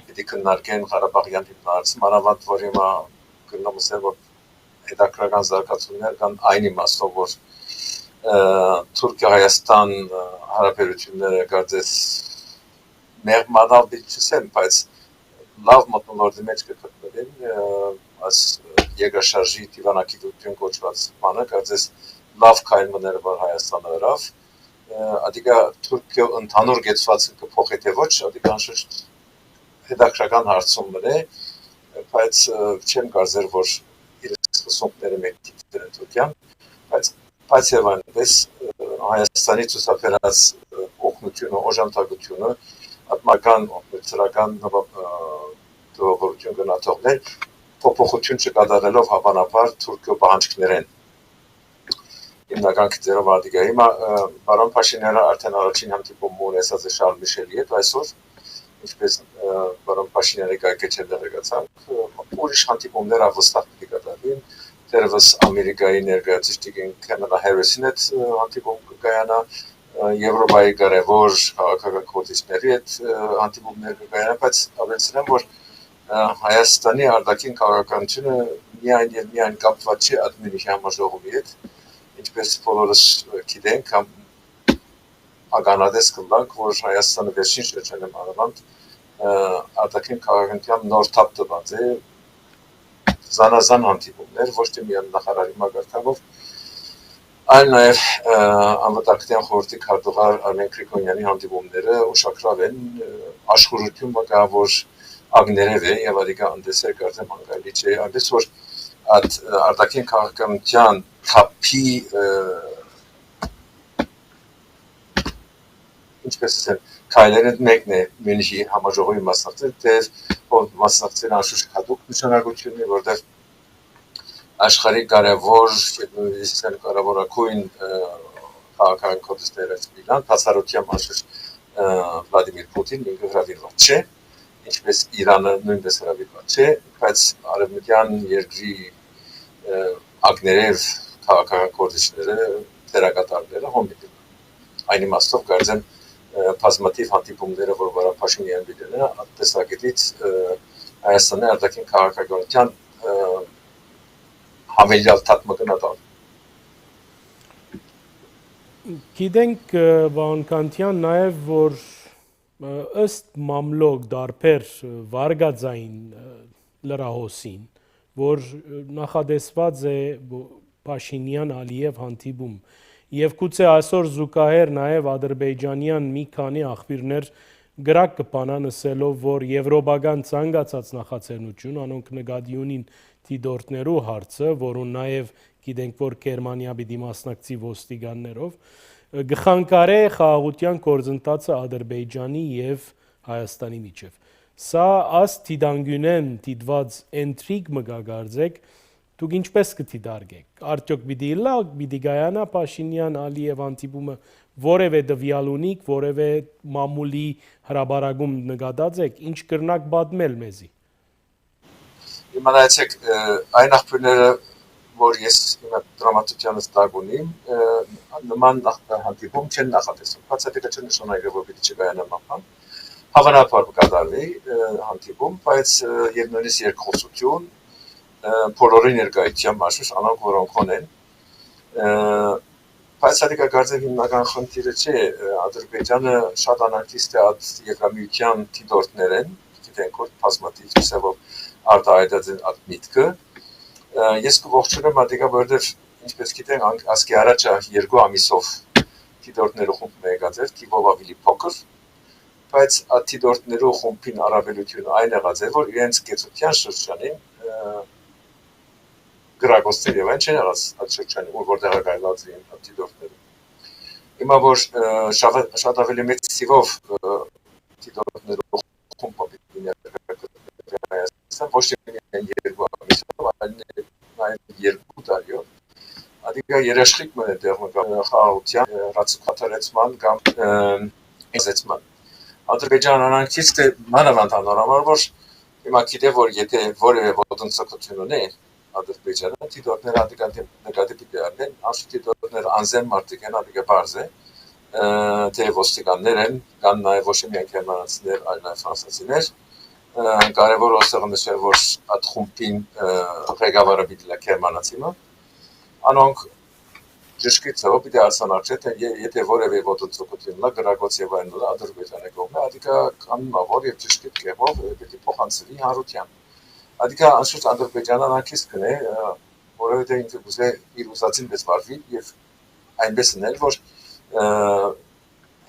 պիտի քննարկեն Ղարաբաղյան հիմնարարցը, մանավանդ որ հիմա գտնվում է, որ հետաքրքրական զարգացումներ կան այն իմաստով, որ Թուրքիա-Հայաստան հարաբերությունները կարծես մեղմանալ չսեմ, բայց լավ մտնոլորտի մեջ կգտնվեն, այս երկրաշարժի դիվանագիտություն կոչված բանը, կարծես լավ քայլ մներ, որ Հայաստանը վերավ, ադիկա Թուրքիա ընդհանուր գեցվածքը կփոխի թե ոչ, ադիկա անշուշտ հետաքրքրական հարցումներ է, բայց չեմ կարծեր, որ իր սկսունքները մեկ դիտել են Թուրքիան, բայց եւ այնպես Հայաստանի ցուցաբերած օգնությունը, օժանդակությունը, պատմական, օգնությունական դրողություն գնահատողներ փոփոխություն չկատարելով հավանաբար Թուրքիո պահանջքներեն հիմնական քիծերով արդիգա։ Հիմա պարոն Փաշինյանը արդեն առաջին հանդիպումը ունեցած է Շարլ Միշելի հետ այսօր, ինչպես պարոն Փաշինյանի կայքեչել դեղեկացանք, ուրիշ հանդիպումներ ավստահ պիտի կատարվին, դեռևս Ամերիկայի ներկայացուցիչ Կամալա Հարիսին հետ հանդիպում կկայանա, Եվրոպայի կարևոր քաղաքական կոալիցիաների հետ հանդիպումներ կկայանա, բայց ավելցնեմ, որ Հայաստանի արտաքին քաղաքականությունը միայն եւ միայն կապված չէ Ադմինիստրացիայի համաժողովի հետ, ինչպես բոլորս գիտենք, կամ ականատես կլանք, որ Հայաստանը վերջին շրջանում անվանդ արտաքին քաղաքականության նոր թափ տված է զանազան հանդիպումներ, ոչ թե միայն նախարարի մակարդակով, այլ նաև անվտանգության խորհրդի քարտուղար Արմեն Գրիգորյանի հանդիպումները ուշագրավ են, աշխուժություն մկա, որ ագներև է եւ ադիկա անդեսեր կարծեմ անկայլի չէ, այնպես որ արտաքին քաղաքականության թափի ինչպես ասեմ, քայլերն մեկն է Մյունխի համաժողովի մասնակցել, դեռ մասնակցել անշուշտ հատուկ նշանակություն ունի, որտեղ աշխարհի կարևոր կարևորագույն քաղաքական կոալիցիաները Միլան, բացառությամբ անշուշտ Վլադիմիր Պուտինն ինքը հրավիրված չէ, ինչպես Իրանը նույնպես հրավիրված չէ, բայց արևմտյան երկրի ակներև քաղաքական կոալիցիաները դերակատարները հոմիտ են։ Այն իմաստով կարծեմ բազմաթիվ հանդիպումները, որ պարոն Փաշինյանը դիտել է, տեսակետից Հայաստանի արտաքին քաղաքականության համելյալ թափ մկնատան։ Գիտենք պարոն Կանտյան նաև, որ ըստ մամլոք դարբեր վարգածային լրահոսին, որ նախադեսված է Փաշինյան-Ալիև հանդիպում, եւ գուցե այսօր զուգահեռ նաև ադրբեջանյան մի քանի աղբյուրներ գրակ կպանան ասելով, որ եվրոպական ցանկացած նախաձեռնություն, անոնք նկատի ունին դիտորդներու հարցը, որոնց նաև գիտենք, որ Գերմանիա պիտի մասնակցի ոստիկաններով, գխանկարե խաղաղության գործընթացը Ադրբեջանի եւ Հայաստանի միջև։ Սա աստ դիտանգյունեն դիտված ընտրիկ մգագարձեք, դուք ինչպես կդիտարկեք։ Արդյոք պիտի լավ, պիտի գայանա Փաշինյան-Ալիև հանդիպումը որևէ դվյալ ունիք, որևէ մամուլի հրաբարակում նկատած եք, ինչ կրնակ պատմել մեզի։ Իմանայեցեք, այն աղբյուրները, որ ես դրամատուրգիանից տակ ունիմ, նման հանդիպում չեն նախատեսում, բացատրικά չեն նշանակել, որ պիտի չկայանա նման, հավանաբար կկատարվի հանդիպում, բայց եւ նույնիսկ երկխոսություն բոլորի ներկայությամբ աշխուժ անոնք որոնք ունեն, բայց ադիկա կարծեմ հիմնական խնդիրը չէ, Ադրբեջանը շատ անարգիստ է այդ Եվրամիության դիտորդներ են, գիտենք որ բազմաթիվ ծավալ արտահայտած են այդ միտքը, ես կողջունեմ ադիկա, որովհետև ինչպես գիտենք ասկի առաջ 2 ամիսով դիտորդներու խումբ եկած էր, թիվով ավելի փոքր, բայց այդ դիտորդներու խումբին առավելությունը այն եղած է, որ իրենց գեցության շրջանին գրագոստեր եւ այն չեն եղած այդ շրջանի, որտեղ գայլած էին դիտորդները։ Հիմա որ շատ ավելի մեծ թիվով դիտորդներու խումբ պիտի ներկայացնեն, ոչ թե միայն 2 ամիսով, այլ 2 տարիով, ադիկա երաշխիք մնե դեղ խաղաղության, ռացիոկատարեցման կամ էզեցման։ Ադրբեջանը անանքից թե մանավանդ անորոշ որ հիմա գիտե որ եթե որևէ ոտնձգություն ունի Ադրբեջանը դիտորդները ադիկան նկատի պիտի առնեն, անշուշտ դիտորդները անձեն մարդիկ են, ադիկա բարձ է, թե ոստիկաններ են, կան նաև ոչ միայն գերմանացիներ, այլ նաև ֆրանսիացիներ, կարևոր ոստեղը նշել, որ այդ խումբին ղեկավարը պիտի լա գերմանացիմը, անոնք Ճշգրիտ ցավով պիտի արձանագրի, թե եթե որևէ ոտնձգություն լա գրագոց եւ այն լա Ադրբեջանի կողմը, ադիկա կանոնավոր եւ ճշգրիտ կերպով պիտի փոխանցվի հանրության։ Ադիկա անշուշտ Ադրբեջանը անկից կնե, որովհետեւ ինքը կուզե իր ուզածին պես վարվի եւ այնպես նել, որ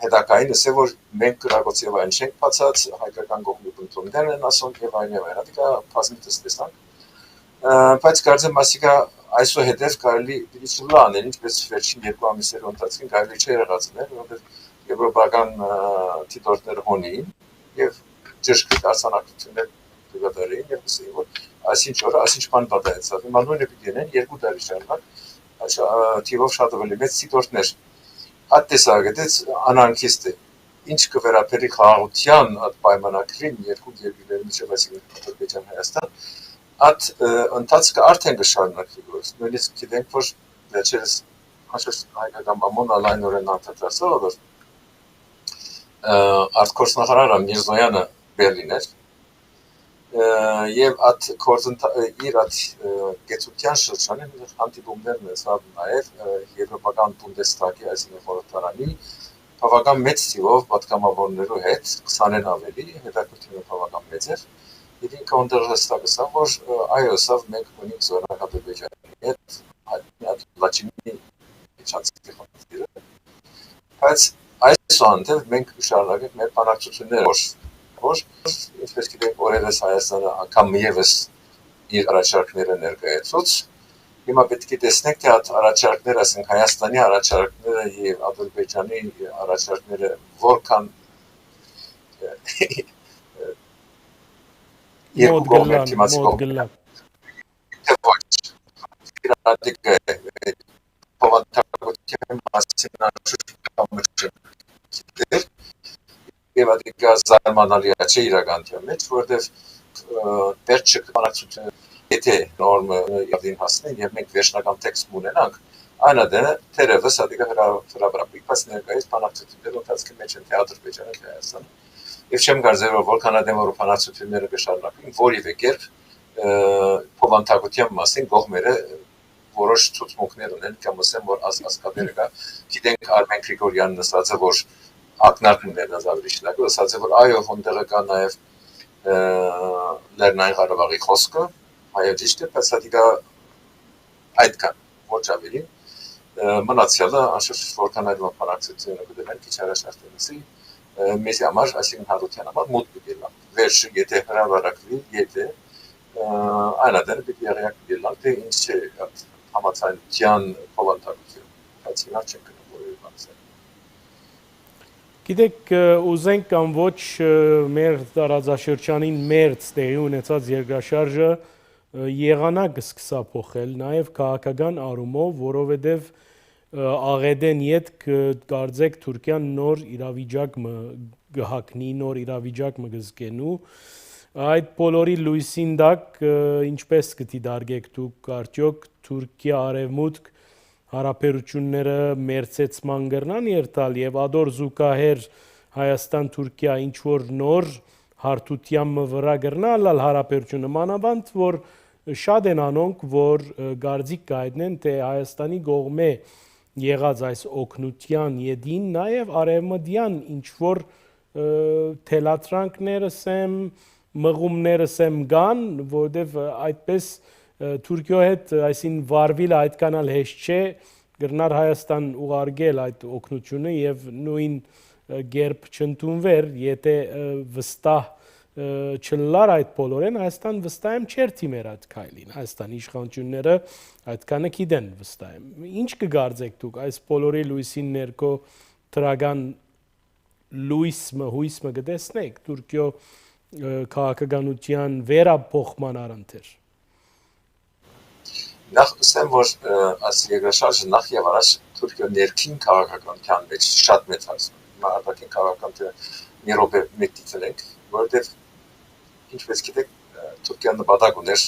հետակայինս է, որ մենք գրագոց եւ այն չենք բացած, հայկական կողմի բնություններն են ասում եւ այն եւ այլն, դա բազմիցս տեսանք, բայց կարծեմ ասիկա այսուհետև կարելի պիտի չլանել, ինչպես վերջին 2 ամիսների ընթացքում կարելի չէ եղածնել, որովհետեւ եվրոպական դիտորդները հոնին եւ ճշգրիտ արձանագրություններ դեպի եւ ասին, որ այսինչ օրը, այսինչ բան պատահեցավ։ Հիմա նույնը պիտի լինեն 2 տարի շարունակ, թիվով շատ ավելի մեծ դիտորդներ։ Այդ տեսակետից անհանգիստ է։ Ինչ կվերապերի խաղաղության այդ պայմանագրին երկու երկրների միջև, այսինքն Ադրբեջան Հայաստան, այդ ընթացքը արդեն կշարունակվի գործ։ Նույնիսկ գիտենք, որ վերջերս հայկական բամոն լայնորեն անդրադարձավ, որ արտգործնախարար Միրզոյանը Բերլին էր, եւ իր գեցության շրջանին հանդիպումներ ունեցավ նաեւ եվրոպական բունդեսթագի, այսինքն խորհրդարանի բավական մեծ թիվով պատգամավորներու հետ, 20-ն ավելի, հետաքրքրությունը բավական մեծ էր, եւ ինքը ընդհանրացավ, որ այո, սավ մենք ունենք զորակ Ադրբեջանի հետ, այդ Լաչինի Չանցիկի խնդիրը, բայց այսուհանդերձ մենք շարունակենք մեր բանակցությունները, որ ինչպես գիտենք օրերս Հայաստանը անգամ եւս իր առաջարկները ներկայացուց, հիմա պետք է տեսնենք, թե այդ առաջարկները, ասենք Հայաստանի առաջարկները եւ Ադրբեջանի առաջարկները որքան երկու կողմեր դիմացի կողմեր ոչ իրատիկը բովանդակության մասին անշուշտ եւ ադիկա զարմանալի չէ իրականության մեջ, որովհետեւ վերջը բանակցությունը եթե նորմը յադին հասնեն եւ մենք վերջնական տեքստ ունենանք, այնադերը թերևս ադիկա հրաբրապիկ բայց ներկայիս բանակցությունների ընթացքի մեջ են թե Ադրբեջանը թե Հայաստանը եւ չեմ կարծել որ որքանադեմ որ բանակցությունները կշարունակվեն որևէ կերպ բովանդակության մասին կողմերը որոշ ցուցմունքներ ունեն կամ ասեմ որ ասկատերը կա գիտենք Արմեն Գրիգորյանն ասաց որ ակնարկներն ազավրի շնորհիվ ասաց որ այո հոնդերը կա նաև Լեռնային Ղարաբաղի խոսքը այո ճիշտ է բայց դա այդքան ոչ ավելի մնացյալը անշուշտ որքան այդ բանակցությունը կդնեն քիչ առաջ արտենսի մեզ համար այսինքն հարության համար մոտ պիտի լա վերջը եթե հրավառակվի եթե այնադեր պիտի եղեք լա թե ինչ չէ համացանության բովանդակություն բայց հիմա չենք գնում որևէ բան Գիտեք, ուզենք կամ ոչ մեր տարածաշրջանին մերձ տեղի ունեցած երկրաշարժը եղանակ սկսա փոխել, նաև քաղաքական առումով, որովհետև աղեդեն յետք կարծեք Թուրքիան նոր իրավիճակ գհակնի, նոր իրավիճակ մգզկենու, այդ բոլորի լույսին դակ ինչպես կտի դարգեք դուք արդյոք Թուրքիա արևմուտք հարաբերությունները մերձեցման գրնան երթալ եւ ադոր զուգահեռ Հայաստան-Թուրքիա ինչ որ նոր հարթության վրա գրնալ հարաբերությունը մանավանդ որ շատ են անոնք որ գարձիկ կայտնեն թե Հայաստանի կողմէ եղած այս օգնության յետին նաեւ արևմտյան ինչ որ թելատրանքներս եմ մղումներս եմ գան որովհետեւ այդպես Թուրքիո հետ այսին վարվիլը այդքանալ հեշտ չէ գրնար Հայաստան ուղարկել այդ օգնությունը եւ նույն գերբ չընդունվեր եթե վստահ չլար այդ բոլորեն Հայաստան վստահ եմ չէր թիմեր այդ քայլին Հայաստանի իշխանությունները այդքանը գիտեն վստահ եմ ինչ կգարձեք դուք այս բոլորի լույսին ներքո դրական հույսը կտեսնեք Թուրքիո քաղաքականության վերափոխման առընթեր Նախ ասեմ, որ այս երկրաշարժը նախ եւ առաջ Թուրքիա ներքին քաղաքականության մեջ շատ մեծ հարցն է։ Հիմա արտաքին քաղաքականությունը մի րոպե մեկտիցենք, որովհետեւ ինչպես գիտեք, Թուրքիան նպատակ ուներ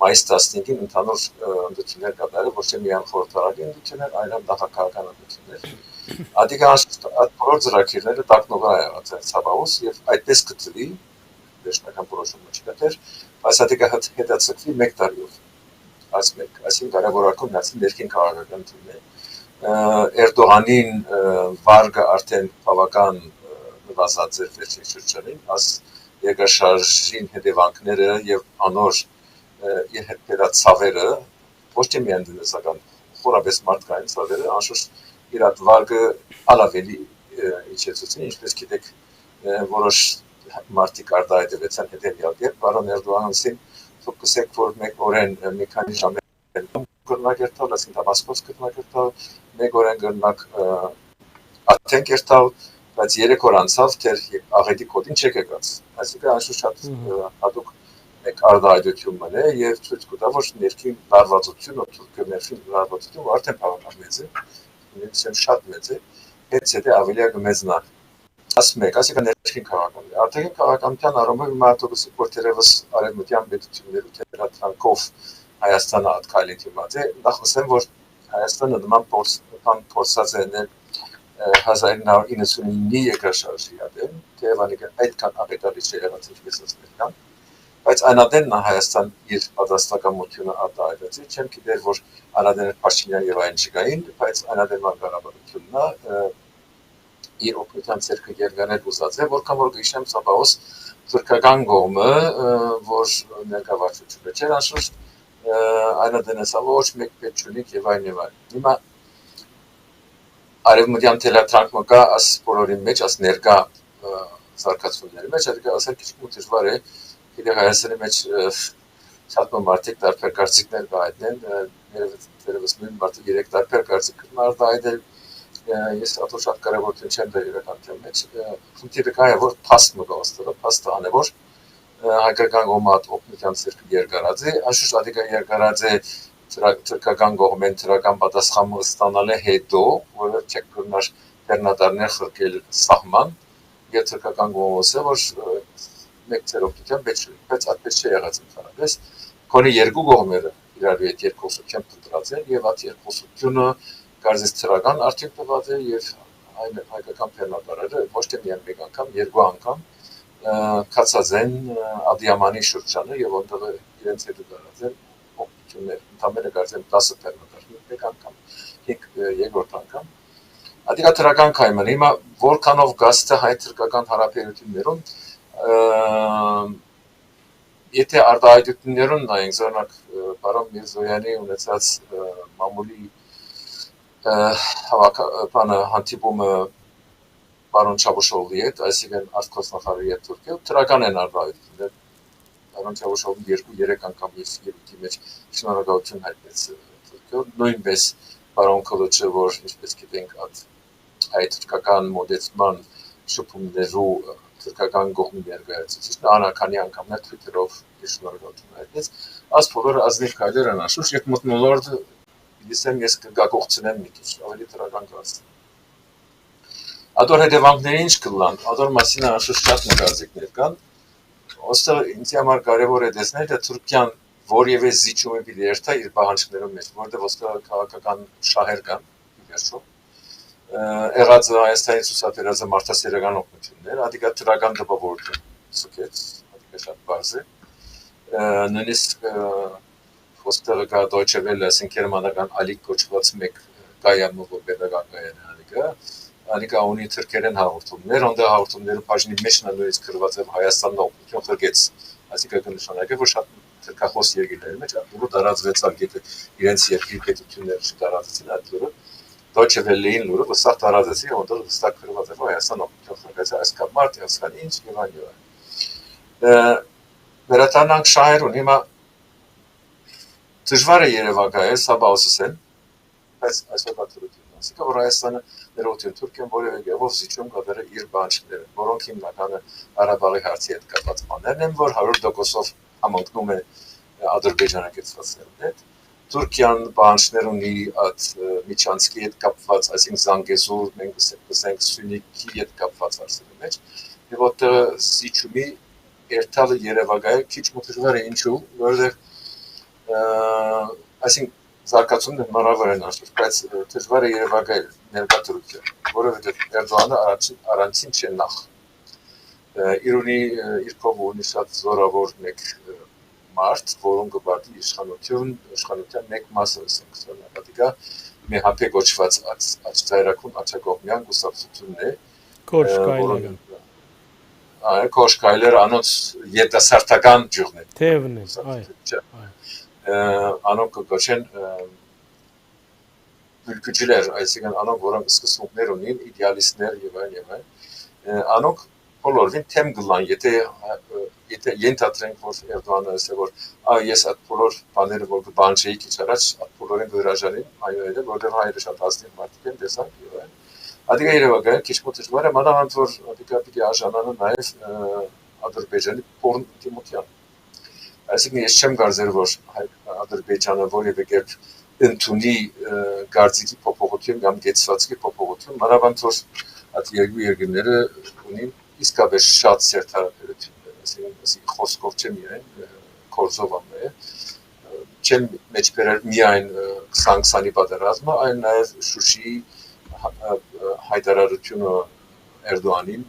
մայիս 15-ին ընդհանուր ընդդիմություններ կատարել, ոչ թե միայն խորհրդարանի ընդդիմություններ, այլև նախագահական ընդդիմություններ։ Ադիկա այդ բոլոր ծրագիրները տակնովրա եղած են ցավահուս եւ այդպես կծվի վերջնական որոշումը չկա, բայց ադիկա հետացկվի 1 տարիով։ Այսին կարևորակում նացին ներքին քաղաքականությունն է։ Էրդողանին վարգը արդեն բավական նվազած էր վերջին շրջանին, աս երկրաշարժին հետևանքները եւ անոր իր հետ բերած ցավերը, ոչ թե միայն դնեսական, խորապես մարդկային ցավերը, անշուշտ իր այդ վարգը ալավելի իջեցուցին, ինչպես գիտեք, որոշ մարդիկ արտահայտվեցան հետևյալ կերպ, պարոն Էրդողանին թող կսեք, որ մեկ օրեն մի քանի ժամ կրնակերտալ, այսինքն Դամասկոս կրնակերտալ, մեկ օրեն կրնակ Աթեն կերտալ, բայց 3 օր անցավ, դեռ աղետի կոդին չեք եկած, այսինքն անշուշտ շատ հատուկ մեկ արտահայտություն մնե եւ ցույց կտա, որ ներքին լարվածությունը, թուրքը ներքին լարվածությունը արդեն բավական մեծ է, նույնիսկ շատ մեծ է, հենց եթե ավելի կմեծնա։ Ասում եք, այսինքն ներքին քաղաքական։ Արտաքին քաղաքականության առումով իմ արտոկսի որտերևս արևմտյան պետություններու թերատրանքով Հայաստանը ատքայլի դիմաց է, նախ ասեմ, որ Հայաստանը նման փորձած է 1999-ի երկրաշարժի ադեմ, թեև անիկը այդքան աղետալի չէ եղած ինչպես ասներ կան, բայց այնադեն նա Հայաստան իր պատասխանատվությունը արտահայտեց, չեմ գիտեր, որ այնադեն Փաշինյան եւ այն չկային, բայց այնադենման կառավարությունն իր օգնության ցերկը երգանել ուզած է, որքան որ գիշեմ սաբահոս թուրքական կողմը, որ ներկայացուցիչը չէր անշուշտ այնադենեսա ոչ մեկ պետ չունիկ եւ այն եւ այլն։ Հիմա արևմտյան թելատրանքը կա աս բոլորի մեջ, աս ներկա զարգացումների մեջ, այդ ասել քիչ դժվար է, գիտեք Հայաստանի մեջ շատ մարդիկ տարբեր կարծիքներ կհայտնեն, ներևս նույն մարդը 3 տարբեր կարծիք արտահայտել, ես ատո շատ կարևորություն չեմ դեր իրականության մեջ, խնդիրը կա է, որ փաստ մը կա, փաստը ան է, որ հայկական կողմը օգնության ցերկը երկարած է, անշուշտ ադիկա երկարած է թուրքական կողմեն թրական պատասխանը ստանալ է հետո, որը չեք կրնար բեռնատարներ խրկել սահման, եւ թուրքական կողմը որ մեկ ցերոկտության մեջ, բայց այդպես չի եղած ընդհանրապես, քոնի երկու կողմերը իրար հետ երկխոսությամբ դրած են եւ այդ երկխոսությունը կարծես թրական արդյունք տված է եւ այն հայկական բեռնատարները ոչ թե միայն մեկ անգամ, երկու անգամ կացած են Ադիամանի շրջանը եւ որտեղ իրենց հետ դարած են օգնություններ, ընդամենը կարծեմ 10 բեռնատարներ, մեկ անգամ, 5 երկրորդ անգամ։ Ադիգա թրական կայմն, հիմա որքանով գաստը հայ-թուրքական հարաբերություններում եթե արտահայտություններուն նայենք, զորնակ պարոն Միրզոյանի ունեցած մամուլի հանդիպումը պարոն Չավուշօղլուի հետ, այսինքն արտգործնախարարի հետ Թուրքիայում, թրական են արտահայտություններ, պարոն Չավուշօղլուն 2-3 անգամ ելույթի մեջ շնորհակալություն հայտնեց Թուրքիայում, նույնպես պարոն Քլոչը, որ ինչպես գիտենք, հայ-թուրքական մոդեցման շփումներու թուրքական կողմի ներկայացուցիչն անականի անգամներ Twitter-ով շնորհակալություն հայտնեց, այս բոլորը ազնիվ քայլեր են անշուշտ, եւ մտնոլորտ դիսեմ ես կգաղողցնեմ մի քիչ, ավելի դրական կացնեմ։ Ադոր հետևանքները ինչ կլան, ադոր մասին անշուշտ շատ նկարծիքներ կան, ոստեղ ինձ համար կարևոր է տեսնել, թե Թուրքիան որևէ զիջում է պիտի երթա իր պահանջներում մեջ, որտեղ ոստեղ քաղաքական շահեր կան, վերջում, եղած Հայաստանի ցուցաբերած մարդասիրական օգնություններ, ադիկա թրական տպավորություն ցկեց, ադիկա շատ բարձ է, նույնիսկ ոստեղ կա Deutsche Welle, ասենք գերմանական ալիք կոչված մեկ կայանը, որ պետական կայան է, Անիկա ունի թրքերեն հաղորդումներ, ondեղ հաղորդումները բաժնի մեջ նույնիսկ գրված է Հայաստանն օգնություն խրգեց, այսինքն կնշանակե, որ շատ թրքախոս երկիրների մեջ լուրը տարածվեցավ, եթե իրենց երկրի պետությունները չտարածեցին այդ լուրը, Deutsche Welle-ին լուրը վստահ տարածեցին, ondեղ վստահ գրված է, որ Հայաստան օգնություն խրգեց, այսքան մարդ, այսքան ինչ եւ այն եւ այլն։ Վերադառնանք շահերուն, հիմա դժվար է երևակայել, սա բացասեն, բայց այսօր բացառություն ասիկա, որ Հայաստանը ներողություն Թուրքիան որևէ կերպով զիջում կատարել իր բանջարները, որոնք հիմնականը Ղարաբաղի հարցի հետ կապված բաներն են, որ 100%-ով համընկնում է ադրբեջանագեցվածների հետ։ Թուրքիան բանջարներ ունի այդ Միչանսկի հետ կապված, այսինքն Զանգեզուր, մենք ասենք Սյունիքի հետ կապված հարցերի մեջ, եւ որտեղ զիջումի երթալը երևակայել քիչ դժվար է ինչու, որովհետեւ այսինքն զարգացումն հնարավոր են անշուշտ, բայց դժվար է երևակայել ներկա Թուրքիա, որովհետև Էրդողանը առանցին չէ նախ։ Իր կողմը ունի շատ զորավոր մեկ մարդ, որոնք կբարդի իշխանության մեկ մասը, ադիկա մի հապե կոչված աչծայրակուն աչակողմյան կուսակցությունն է, Կոշկայլեր անոնց երիտասարդական ջուրն է։ Թևն է, անոնք կոչեն ülkücüler, այսինքն անոնք որոնք սկսունքներ ունին, իդեալիստներ եւ այլն, անոնք բոլորին թեմ գլան, եթե ենթադրենք, որ Էրդողանը ասել որ ես այդ բոլոր բաները որ բանջեի քիչ առաջ այդ բոլորին գրաժանին, այո, էլ որտեղ հայերը շատ ազնիվ մարդիկ են տեսանք եւ այլն։ Ադիգա երևակայել քիչ մոտ դժվար է, մանավանդ որ ադիգա պիտի արժանանա նաեւ Ադրբեջանի փորն դիմության։ Այսինքն ես չեմ կարծեր որ Ադրբեջանը որևէ կերպ ընդունի գարձիկի փոփոխություն կամ գեցվածքի փոփոխություն, մանավանդ որ այդ երկու երկրները ունին իսկապես շատ սերտ հարաբերություններ, այսինքն խոսքով չեմ միայն կորզով ամե, չեմ մեջ բերել միայն 20-20-ի պատերազմը, այլ նաև Շուշիի հայտարարությունը Էրդողանին,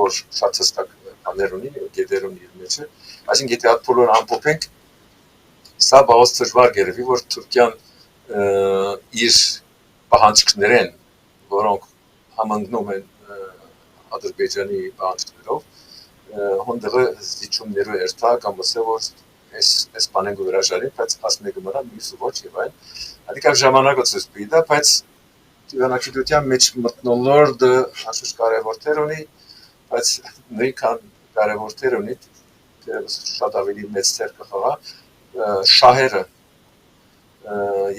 որ շատ հստակ բաներ ունի, գետեր ունի իր մեջը, այսինքն եթե այդ բոլորը ամփոփենք, սա բավարար դժվար գերվի, որ Թուրքիան իր պահանջքներեն, որոնք համընկնում են Ադրբեջանի պահանջներով, հոնդեղը զիջումներու երթա կամ ասե որ այս բանեն գվրաժարի, բայց ասմեգը մրա մյուսը ոչ եւ այլ։ Ադիկա ժամանակը ցույց պիտա, բայց դիվանագիտության մեջ մտնոլորտը հաշուշ կարևոր տեր ունի, բայց նույնքան կարևոր տեր ունի, շատ ավելի մեծ տեր կխաղա շահերը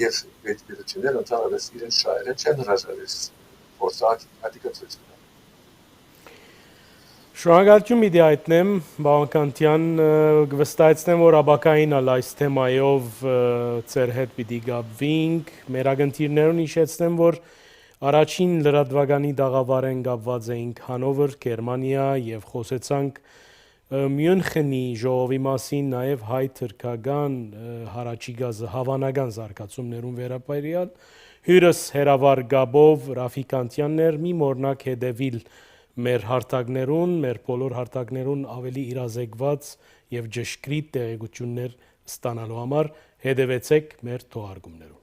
եւ պետությունները ընդհանրապես իրեն շահերը չեն հրաժարվել փորձակ ադիկա ցույց տա։ Շնորհակալություն մի դիայտնեմ Բավականտյան վստահեցնեմ որ աբակային ալ այս թեմայով ծեր հետ պիտի գաբվինք մեր ագընթիրներուն հիշեցնեմ որ առաջին լրատվականի դաղավարեն գաբված էինք Հանովեր, Գերմանիա եւ խոսեցանք Մյունխենի ժողովի մասին նաև հայ-թուրքական հարաճիգա հավանական զարգացումներուն վերաբերյալ հյուրս հերավար Գաբով Ռաֆիկանտյաններ մի մորնակ հետևիլ մեր հարթակներուն, մեր բոլոր հարթակներուն ավելի իրազեկված եւ ճշգրիտ տեղեկություններ ստանալու համար հետևեցեք մեր թողարկումներուն։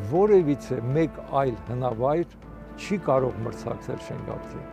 որևիցե մեկ այլ հնավայր չի կարող մրցակցել Շենգավթին։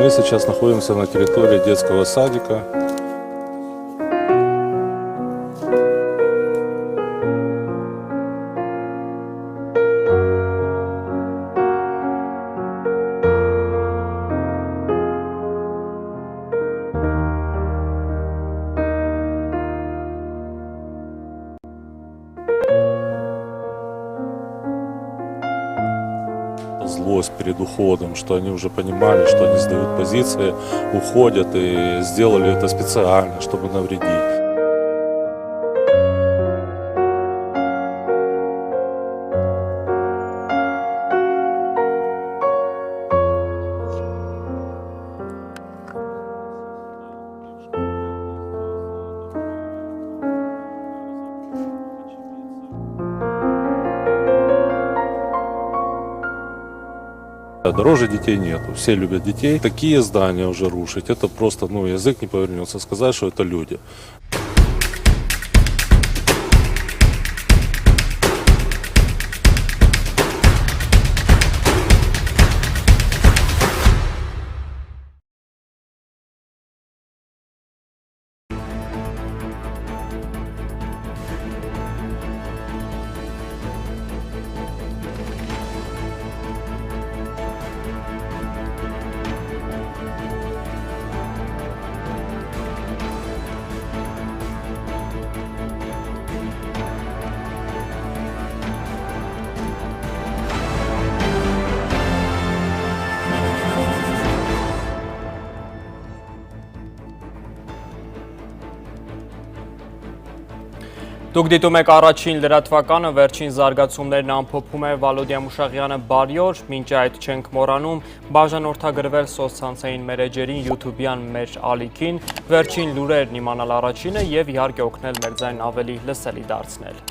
Мы сейчас находимся на территории детского садика. Злость перед уходом, что они уже понимали, что они сдают позиции, уходят и сделали это специально, чтобы навредить. Дороже детей нету, все любят детей. Такие здания уже рушить, это просто, язык не повернется сказать, что это люди. Դուք դիտում եք առաջին լրատվականը, վերջին զարգացումներն ամփոփում է Վալոդիա Մուշաղյանը բարի օր, մինչ այդ չենք մոռանում բաժանորդագրվել սոցցանցային մեր էջերին YouTube-յան մեր ալիքին, վերջին լուրերն իմանալ առաջինը եւ իհարկե օգնել մեր ձայնն ավելի լսելի դարձնել։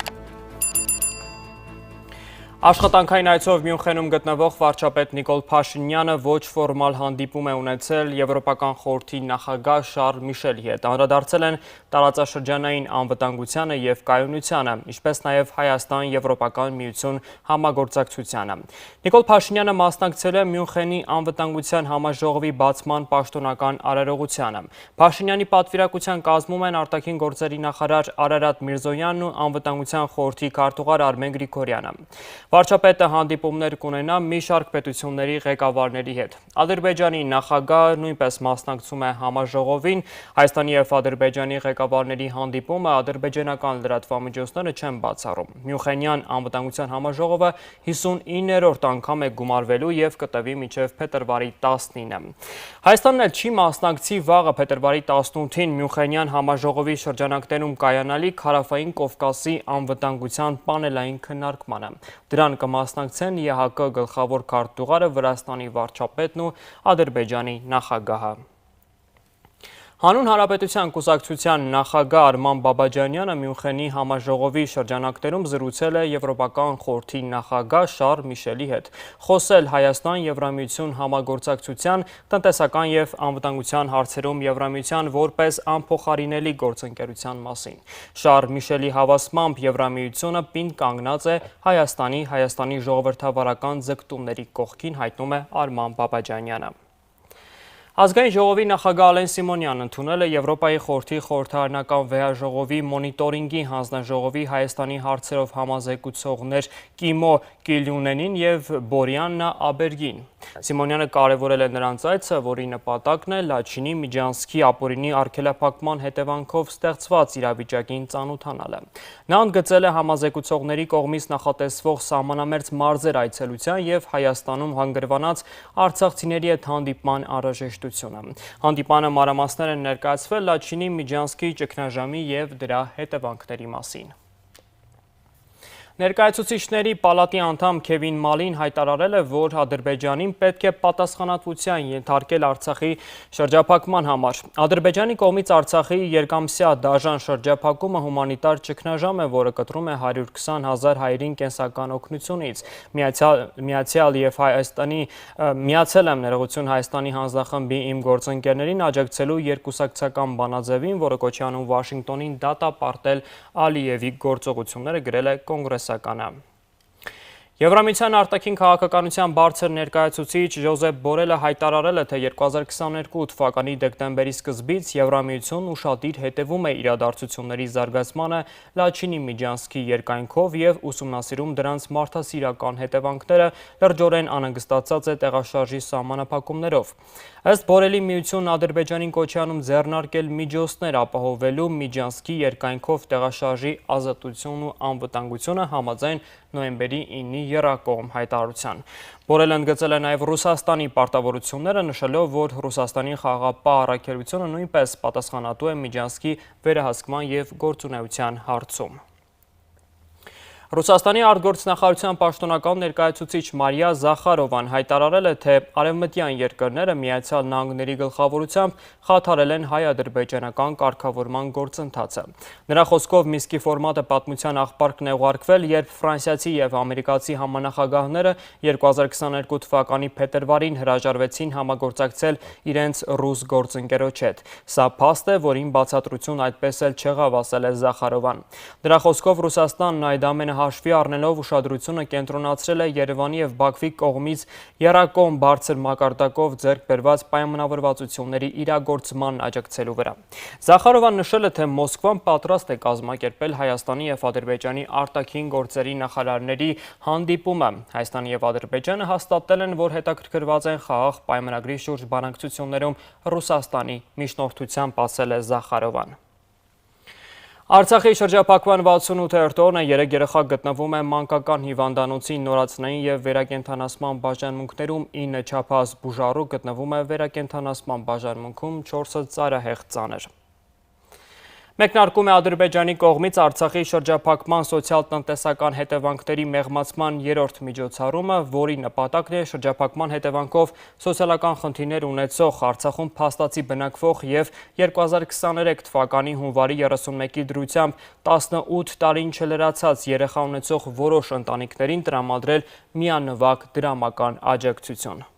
Աշխատանքային այցով Մյունխենում գտնվող վարչապետ Նիկոլ Փաշինյանը ոչ ֆորմալ հանդիպում է ունեցել Եվրոպական խորհրդի նախագահ Շարլ Միշելի հետ։ Անդրադարձել են տարածաշրջանային անվտանգությանը եւ կայունությանը, ինչպես նաեւ Հայաստան-Եվրոպական միություն համագործակցությանը։ Նիկոլ Փաշինյանը մասնակցել է Մյունխենի անվտանգության համաժողովի բացման պաշտոնական արարողությանը։ Փաշինյանի պատվիրակության կազմում են արտաքին գործերի նախարար Արարատ Միրզոյանն ու անվտանգության խորհրդի քարտուղար Արմեն Գրիգորյանը։ Վարչապետը հանդիպումներ կունենա մի շարք պետությունների ղեկավարների հետ։ Ադրբեջանի նախագահը նույնպես մասնակցում է համաժողովին, Հայաստանի եւ Ադրբեջանի ղեկավարների հանդիպումը ադրբեջանական լրատվամիջոցները չեն բացառում։ Մյունխենյան անվտանգության համաժողովը 59-րդ անգամ է գումարվելու եւ կտևի մինչեւ փետրվարի 19-ը։ Հայաստանն էլ չի մասնակցի վաղը փետրվարի 18-ին Մյունխենյան համաժողովի շրջանակներում կայանալիք Հարավային Կովկասի անվտանգության պանելային քննարկմանը։ Դրան կմասնակցեն ԵՀԿ գլխավոր քարտուղարը, Վրաստանի վարչապետն ու Ադրբեջանի նախագահը։ Հանուն Հանրապետության կուսակցության նախագահ Արման Բաբաջանյանը Մյունխենի համաժողովի շրջանակներում զրուցել է Եվրոպական խորհրդի նախագահ Շարլ Միշելի հետ, խոսել Հայաստան-Եվրամիություն համագործակցության, տնտեսական եւ անվտանգության հարցերում Եվրամիության որպես անփոխարինելի գործընկերության մասին։ Շարլ Միշելի հավաստմամբ Եվրամիությունը պինդ կանգնած է Հայաստանի ժողովրդավարական ձգտումների կողքին, հայտնում է Արման Բաբաջանյանը։ Ազգային ժողովի նախագահ Ալեն Սիմոնյանն ընդունել է Եվրոպայի խորհրդի խորհրդարանական վեհաժողովի մոնիտորինգի հանձնաժողովի Հայաստանի հարցերով համազեկուցողներ Կիմո Կիլյունենին եւ Բորյաննա Աբերգին։ Սիմոնյանը կարևորել է նրանց այցը, որի նպատակն է Լաչինի Միջանցքի ապօրինի արգելափակման հետևանքով ստեղծված իրավիճակին ծանոթանալը։ Նա ընդգծել է համազեկուցողների կողմից նախատեսվող սահմանամերձ մարզեր այցելության եւ Հայաստանում հանգրվանած արցախցիների հետ հանդիպման անհրաժեշտությունը։ Հանդիպանը մանրամասներ են ներկայացվել Լաչինի Միջանցքի ճգնաժամի եւ դրա հետևանքների մասին։ Ներկայացուցիչների պալատի անդամ Քևին Մալին հայտարարել է, որ Ադրբեջանին պետք է պատասխանատվության ենթարկել Արցախի շրջափակման համար։ Ադրբեջանի կողմից Արցախի երկամսյա դաժան շրջափակումը հումանիտար ճգնաժամ է, որը կտրում է 120,000 հայերին կենսական օգնությունից։ Միացել եմ ներողություն Հայաստանի հանձնախմբի իմ գործընկերներին աջակցելու երկուսակցական բանաձևին, որը կոչի անում Վաշինգտոնին դատապարտել Ալիևի գործողությունները, գրել է կոնգրես Եվրամիության արտաքին քաղաքականության բարձր ներկայացուցիչ Ժոզեփ Բորելը հայտարարել է, թե 2022 թվականի դեկտեմբերի սկզբից Եվրամիությունն ուշադիր հետևում է իրադարձությունների զարգացմանը Լաչինի Միջանցքի երկայնքով եւ ուսումնասիրում դրանց մարդասիրական հետևանքները, լրջորեն անհանգստացած է տեղաշարժի սահմանափակումներով։ Ըստ Բորելի միությունն Ադրբեջանին կոչի անում ձեռնարկել միջոցներ ապահովելու Միջանցքի երկայնքով տեղաշարժի ազատությունն ու անվտանգությունը համաձայն նոյեմբերի 9-ի եռակողմ հայտարարության։ Բորելը ընդգծել է նաև Ռուսաստանի պարտավորությունները, նշելով, որ Ռուսաստանի խաղաղապահ առաքելությունը նույնպես պատասխանատու է Միջանցքի վերահսկման եւ գործունեության հարցում։ Ռուսաստանի արտգործնախարարության պաշտոնական ներկայացուցիչ Մարիա Զախարովան հայտարարել է, թե արևմտյան երկրները Միացյալ Նահանգների գլխավորությամբ խաթարել են հայ-ադրբեջանական կարգավորման գործընթացը։ Նրա խոսքով Մինսկի ֆորմատը պատմության աղբարկն է ուղարկվել, երբ ֆրանսիացի եւ ամերիկացի համանախագահները 2022 թվականի փետրվարին հրաժարվեցին համագործակցել իրենց ռուս գործընկերոջ հետ։ Սա փաստ է, որին բացատրություն այդպես էլ չեղավ, ասել է Զախարովան։ Դրա խոսքով Ռուսաստանն այդ ամենը հաշվի առնելով ուշադրությունը կենտրոնացրել է Երևանի եւ Բաքվի կողմից եռակողմ բարձր մակարդակով ձեռք բերված պայմանավորվածությունների իրագործման աջակցելու վրա։ Զախարովան նշել է, թե Մոսկվան պատրաստ է կազմակերպել Հայաստանի եւ Ադրբեջանի արտաքին գործերի նախարարների հանդիպումը։ Հայաստանը եւ Ադրբեջանը հաստատել են, որ հետաքրքրված են խաղաղ պայմանագրի շուրջ բանակցություններում Ռուսաստանի միջնորդությամբ, ասել է Զախարովան։ Արցախի շրջափակման 68-րդ օրն է, 3 երեխա գտնվում է մանկական հիվանդանոցի նորացնային եւ վերակենդանացման բաժանմունքներում, 9 չափահաս բուժառու գտնվում է վերակենդանացման բաժանմունքում, 4-ը ծայրահեղ ծանր։ Մեկնարկում է Ադրբեջանի կողմից Արցախի շրջափակման սոցիալ-տնտեսական հետևանքների մեղմացման երրորդ միջոցառումը, որի նպատակն է շրջափակման հետևանքով սոցիալական խնդիրներ ունեցող Արցախում փաստացի բնակվող և 2023 թվականի հունվարի 31-ի դրությամբ 18 տարին չլրացած երեխա ունեցող որոշ ընտանիքներին տրամադրել միանվագ դրամական աջակցություն։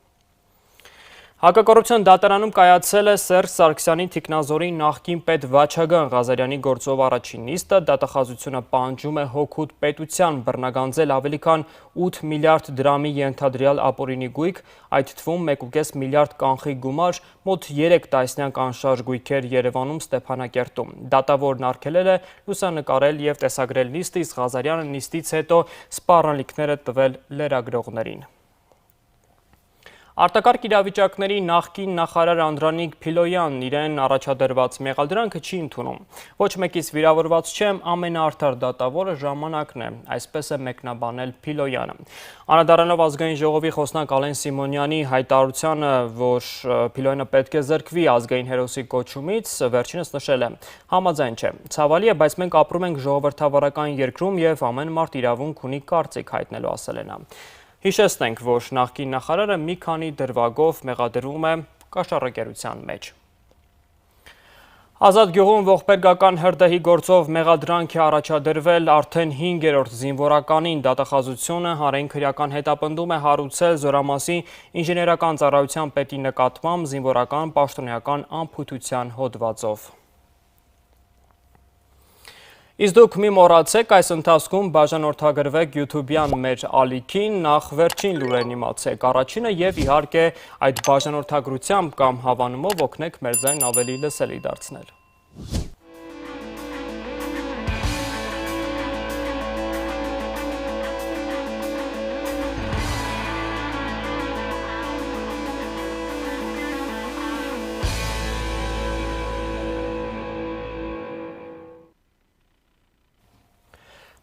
Հակակոռուպցիոն դատարանում կայացել է Սերժ Սարգսյանի թիկնազորի նախկին պետ Վաչագան Ղազարյանի գործով առաջին նիստը, դատախազությունը պահանջում է հօգուտ պետության բռնագանձել ավելի քան 8 միլիարդ դրամի ենթադրյալ ապօրինի գույք, այդ թվում 1.5 միլիարդ կանխիկ գումար, մոտ 3 տասնյակ անշարժ գույքեր Երևանում, Ստեփանակերտում։ Դատավորն արգելել է լուսանկարել և տեսագրել նիստը, իսկ Ղազարյանը նիստից հետո սպառնալիքները տվել լրագրողներին։ Արտակարգ իրավիճակների նախկին նախարար Անդրանիկ Փիլոյանն իրեն առաջադրված մեղադրանքը չի ընդունում։ Ոչ մեկից վիրավորված չեմ, ամենաարդար դատավորը ժամանակն է, այսպես է մեկնաբանել Փիլոյանը։ Անդրադառնալով ազգային ժողովի խոսնակ Ալեն Սիմոնյանի հայտարարությանը, որ Փիլոյանը պետք է զրկվի ազգային հերոսի կոչումից, վերջինս նշել է. համաձայն չէ։ Ցավալի է, բայց մենք ապրում ենք ժողովրդավարական երկրում և ամեն մարդ իրավունք ունի կարծիք հայտնելու, ասել է նա։ Հիշեցնենք, որ նախկին նախարարը մի քանի դրվագով մեղադրվում է կաշառակերության մեջ։ Ազատ գյուղում ողբերգական հրդեհի գործով մեղադրանք է առաջադրվել արդեն 5-րդ զինվորականին, դատախազությունը հանրային քրեական հետապնդում է հարուցել Զորամասի ինժեներական ծառայության պետի նկատմամբ զինվորական պաշտոնեական անփութության հոդվածով։ Իսկ դուք մի մոռացեք այս ընթացքում բաժանորդագրվեք YouTube-յան մեր ալիքին, նախ վերջին լուրերն իմացեք, առաջինը և իհարկե այդ բաժանորդագրությամբ կամ հավանումով օգնեք մեր ձայնն ավելի լսելի դարձնել։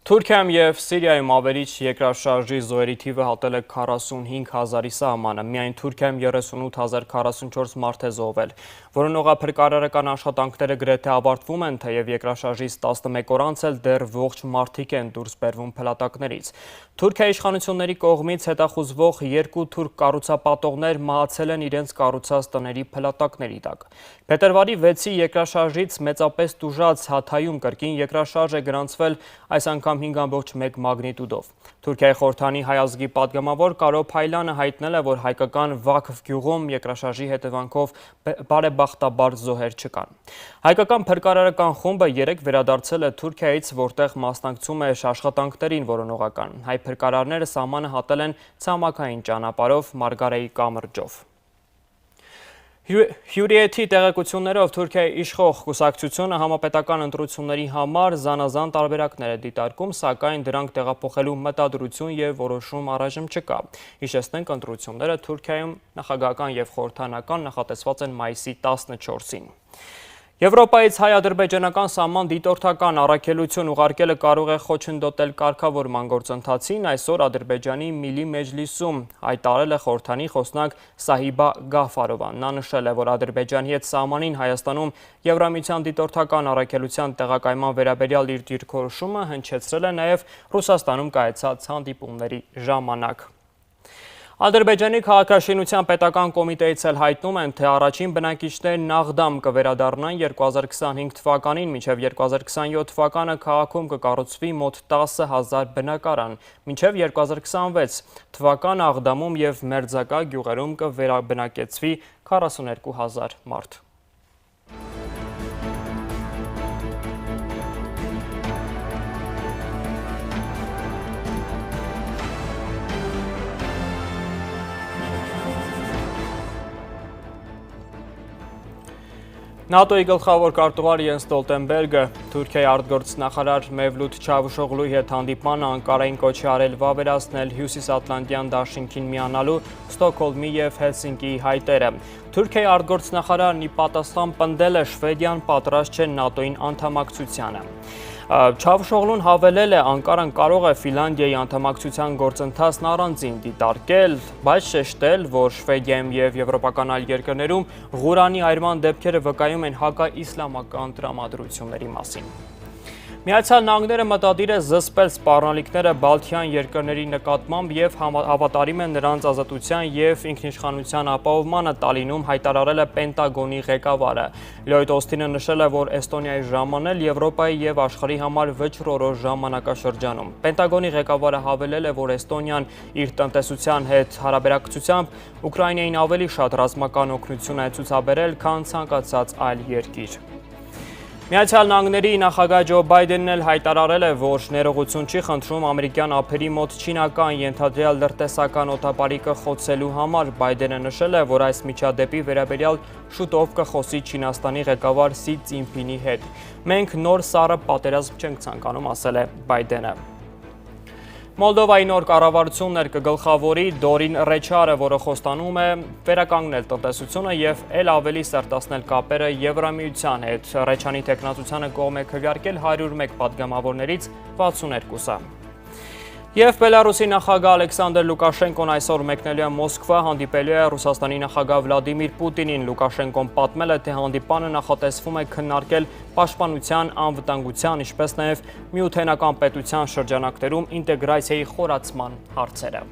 Թուրքիայում և Սիրիայում ավերիչ երկրաշարժի զոհերի թիվը հատել է 45,000-ի սահմանը, միայն Թուրքիայում 38,044 մարդ է զոհվել։ Որոնողափրկարարական աշխատանքները գրեթե ավարտվում են, թեև երկրաշարժից 11 օր անց էլ դեռ ողջ մարդիկ են դուրս բերվում փլատակներից։ Թուրքիայի իշխանությունների կողմից հետախուզվող 2 թուրք կառուցապատողներ մահացել են իրենց կառուցած տների փլատակների տակ։ Փետրվարի 6-ի երկրաշարժից մեծապես տուժած Հաթայում կրկին երկրաշարժ է գրանցվել, այս անգամ 5.1 մագնիտուդով։ Թուրքիայի խորհրդանի հայ ազգի պատգամավոր Կարո Փայլյանը հայտնել է, որ հայկական Վաքֆ գյուղում երկրաշարժի հետևանքով բարեբախտաբար զոհեր չկան։ Հայկական փրկարարական խումբը 3 վերադարձել է Թուրքիայից, որտեղ մասնակցում է աշխատանքներին որոնողական։ Հայ փրկարարները սահմանը հատել են ցամաքային ճանապարհով Մարգարեի կամրջով։ Հյուրիեթի տեղեկություններով Թուրքիայի իշխող կուսակցությունը համապետական ընտրությունների համար զանազան տարբերակներ է դիտարկում, սակայն դրանք տեղափոխելու մտադրություն և որոշում առայժմ չկա։ Հիշեցնենք, ընտրությունները Թուրքիայում նախագահական և խորհրդարանական նախատեսված են մայիսի 14-ին։ Եվրոպայից հայ-ադրբեջանական սահման դիտորդական առաքելություն ուղարկելը կարող է խոչընդոտել կարգավորման գործընթացին, այսօր Ադրբեջանի Միլի Մեջլիսում հայտարարել է խորհրդանի խոսնակ Սահիբա Գաֆարովան։ Նա նշել է, որ Ադրբեջանի հետ սահմանին Հայաստանում Եվրամիության դիտորդական առաքելության տեղակայման վերաբերյալ իր դիրքորոշումը հնչեցրել է նաև Ռուսաստանում կայացած հանդիպումների ժամանակ։ Ադրբեջանի քաղաքաշինության պետական կոմիտեից էլ հայտնում են, թե առաջին բնակիչներն Նաղդամ կվերադառնան 2025 թվականին, մինչև 2027 թվականը քաղաքում կկառուցվի մոտ 10,000 բնակարան, մինչև 2026 թվական Աղդամում և մերձակա գյուղերում կվերաբնակեցվի 42,000 մարդ։ ՆԱՏՕ-ի գլխավոր քարտուղար Յենս Ստոլտենբերգը Թուրքիայի արտգործնախարար Մևլութ Չավուշօղլուի հետ հանդիպմանը Անկարային կոչ է արել վավերացնել Հյուսիսատլանտյան դաշինքին միանալու Ստոկհոլմի և Հելսինկիի հայտերը։ Թուրքիայի արտգործնախարարն ի պատասխան պնդել է Շվեդիան պատրաստ չէ ՆԱՏՕ-ին անդամակցությանը։ Չավուշօղլուն հավելել է, Անկարան կարող է Ֆինլանդիայի անդամակցության գործընթացն առանձին դիտարկել, բայց շեշտել, որ Շվեդիայում եւ եվրոպական այլ երկրներում Ղուրանի այրման դեպքերը վկայում են հակաիսլամական տրամադրությունների մասին։ Միացյալ Նահանգները մտադիր է զսպել սպառնալիքները Բալթյան երկրների նկատմամբ եւ հավատարիմ է նրանց ազատության եւ ինքնիշխանության ապահովմանը, Տալինում հայտարարել է Պենտագոնի ղեկավարը։ Լյոյդ Օստինը նշել է, որ Էստոնիայի ժամանել Եվրոպայի եւ աշխարհի համար վճռորոշ ժամանակաշրջանում։ Պենտագոնի ղեկավարը հավելել է, որ Էստոնիան իր տնտեսության հետ հարաբերակցությամբ Ուկրաինային ավելի շատ ռազմական օգնություն է ցուցաբերել, քան ցանկացած այլ երկիր։ Միացյալ Նահանգների նախագահ Ջո Բայդենն էլ հայտարարել է, որ ներողություն չի խնդրում ամերիկյան ափերի մոտ չինական ենթադրյալ լրտեսական օդապարիկը խոցելու համար։ Բայդենը նշել է, որ այս միջադեպի վերաբերյալ շուտով կխոսի Չինաստանի ղեկավար Սի Ցզինփինի հետ։ Մենք նոր սառը պատերազմ չենք ցանկանում, ասել է Բայդենը։ Մոլդովայի նոր կառավարությունն կգլխավորի Դորին Ռեչարը, որը խոստանում է վերականգնել տնտեսությունը եւ ել ավելի սերտացնել կապերը Եվրամիության հետ։ Ռեչանի տեխնացությանը կողմ է քվեարկել 101 падգամավորներից 62-ը։ Եվ Բելարուսի նախագահ Ալեքսանդր Լուկաշենկոն այսօր մեկնելու է Մոսկվա, հանդիպելու է Ռուսաստանի նախագահ Վլադիմիր Պուտինին։ Լուկաշենկոն պատմել է, թե հանդիպանը նախատեսվում է քննարկել պաշտպանության, անվտանգության, ինչպես նաև միութենական պետության շրջանակներում ինտեգրացիայի խորացման հարցերը։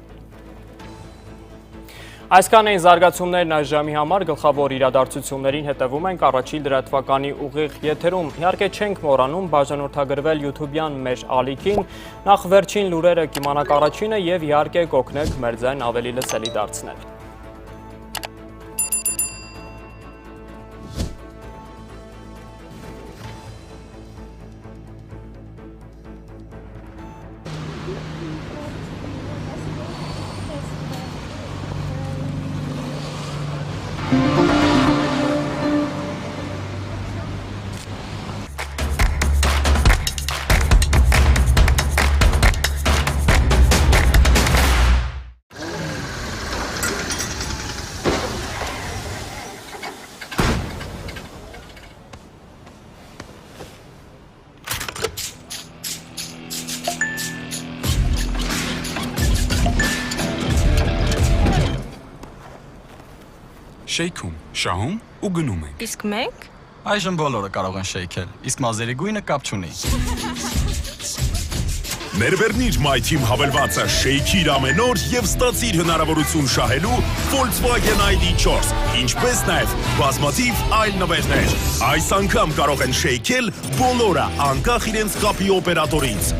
Այսքան էին զարգացումներն այս ժամի համար, գլխավոր իրադարձություններին հետևում ենք առաջին լրատվականի ուղիղ եթերում։ Իհարկե չենք մոռանում բաժանորդագրվել YouTube-յան մեր ալիքին, նախ վերջին լուրերը կիմանաք առաջինը եւ իհարկե կօգնեք մեր ձայն ավելի լսելի դարձնել։ Շեյքում, շահում ու գնում ենք։ Իսկ մենք? Այժմ բոլորը կարող են շեյքել, իսկ մազերի գույնը կապ չունի։ Ներբեռնիր MyTeam հավելվածը, շեյքիր ամեն օր եւ ստացիր հնարավորություն շահելու Volkswagen ID4, ինչպես նաեւ բազմաթիվ այլ նվերներ։ Այս անգամ կարող են շեյքել բոլորը, անկախ իրենց կապի օպերատորից։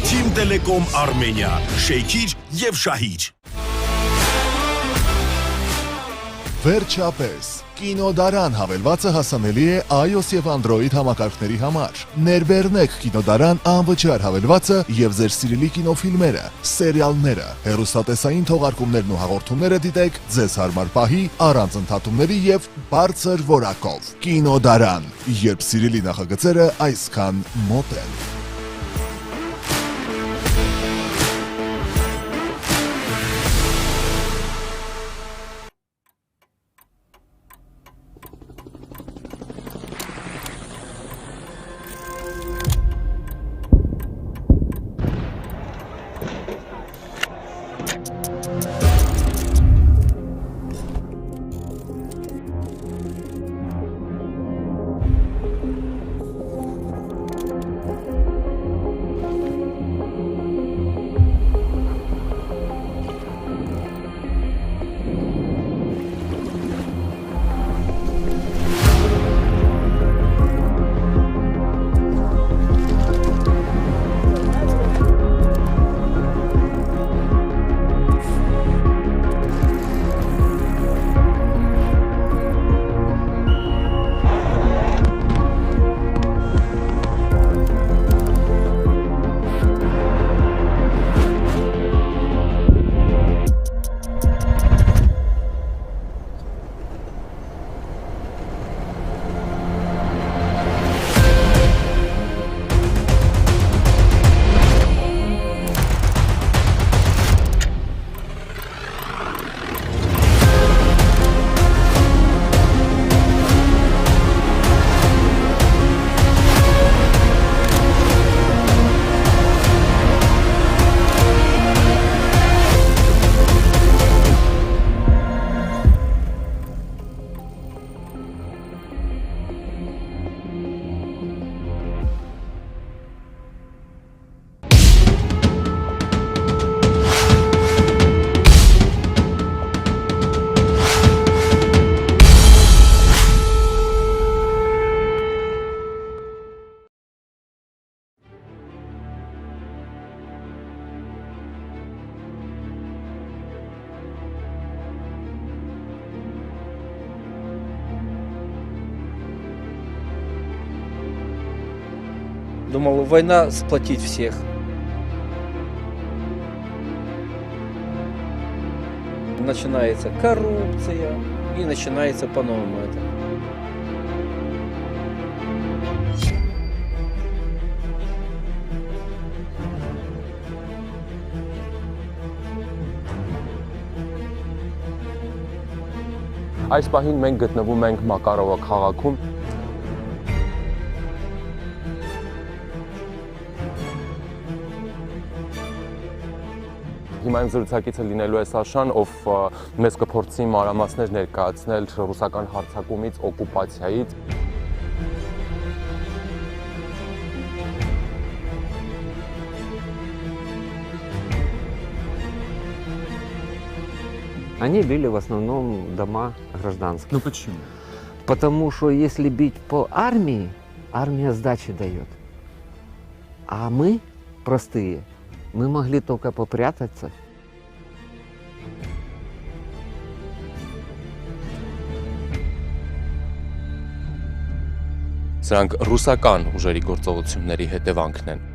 Team Telecom Armenia, շեյքիր եւ շահիր։ Վերջապես, կինոդարան հավելվածը հասանելի է iOS եւ Android համակարգերի համար։ Ներբեռնեք կինոդարան անվճար հավելվածը եւ ձեր սիրելի կինոֆիլմերը, սերիալները, հեռուստատեսային թողարկումներն ու հաղորդումները դիտեք ձեզ հարմար պահի, առանց ընդհատումների եւ բարձր որակով։ Կինոդարան, երբ սիրելի նախագծերը այսքան մոտ են։ Думал, война сплотит всех. Начинается коррупция и начинается по-новому это. Այս պահին մենք գտնվում ենք Մակարովա քաղաքում։ Հիմա այն զրուցակիցը լինելու է Սաշան, ով մեզ կփորձի մանրամասներ ներկայացնել ռուսական հարձակումից, օկուպացիայից։ Они били в основном дома гражданских. Ну почему? Потому что если бить по армии, армия сдачи дает. А мы, простые, мы могли только попрятаться. Սրանք ռուսական ուժերի գործողությունների հետևանքն են։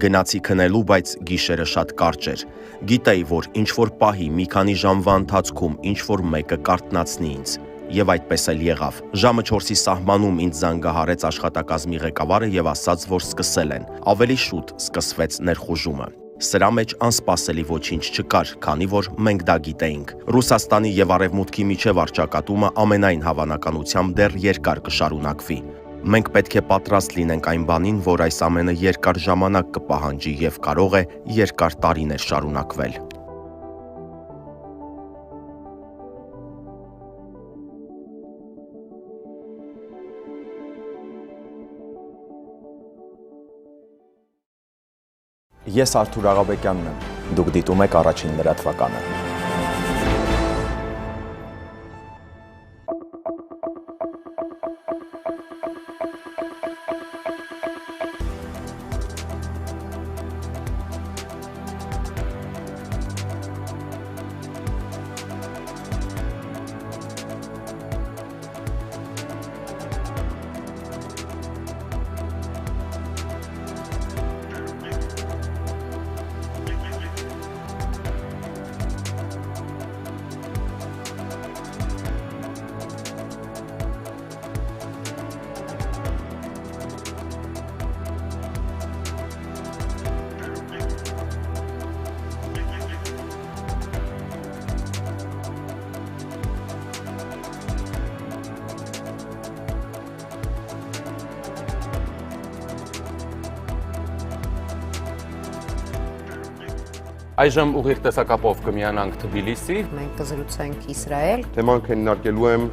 Գնացի քնելու, բայց գիշերը շատ կարճ էր։ Գիտեի, որ ինչ-որ պահի մի քանի ժամվա ընթացքում ինչ-որ մեկը կարթնացնի ինձ։ Եվ այդպես էլ եղավ։ Ժամը 4-ի սահմանում ինձ զանգահարեց աշխատակազմի ղեկավարը եւ ասաց, որ սկսել են։ Ավելի շուտ սկսվեց ներխուժումը։ Սրա մեջ անսպասելի ոչինչ չկար, քանի որ մենք դա գիտեինք։ Ռուսաստանի եւ Արևմուտքի միջև առճակատումը ամենայն հավանականությամբ դեռ երկար կշարունակվի։ Մենք պետք է պատրաստ լինենք այն բանին, որ այս ամենը երկար ժամանակ կպահանջի եւ կարող է երկար տարիներ շարունակվել։ Ես Արթուր Աղաբեկյանն եմ, դուք դիտում եք առաջին լրատվականը։ Այժմ ուղիղ տեսակապով կմիանանք Թբիլիսի։ Մենք կզրուցենք Իսրայել։ Թեման քննարկելու եմ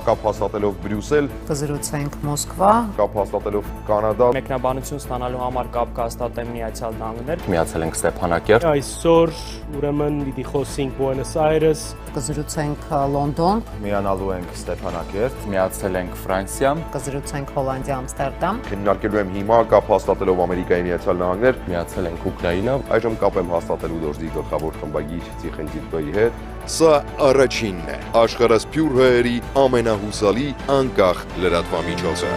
կապ հաստատելով Բրյուսել, կզրուցենք Մոսկվա, կապ հաստատելով Կանադա։ Մեկնաբանություն ստանալու համար կապ կհաստատեմ Միացյալ Նահանգներ։ Միացել ենք Ստեփանակերտ։ Այսօր ուրեմն պիտի խոսենք Buenos Aires, կզրուցենք Լոնդոն, Միանալու ենք Ստեփանակերտ, միացել ենք Ֆրանսիա, կզրուցենք Հոլանդիա, Ամստերդամ։ Քննարկելու եմ հիմա կապ հաստատելով Ամերիկայի Միացյալ Նահանգներ, միացել ենք Ուկրաինա, այժմ կապ եմ հաստատելու դորձի գլխավոր խմբագիր Ցիխենջիտոյի հետ։ Սա առաջինն է աշխարհասփյուր հայերի ամենահուսալի անկախ լրատվամիջոցը։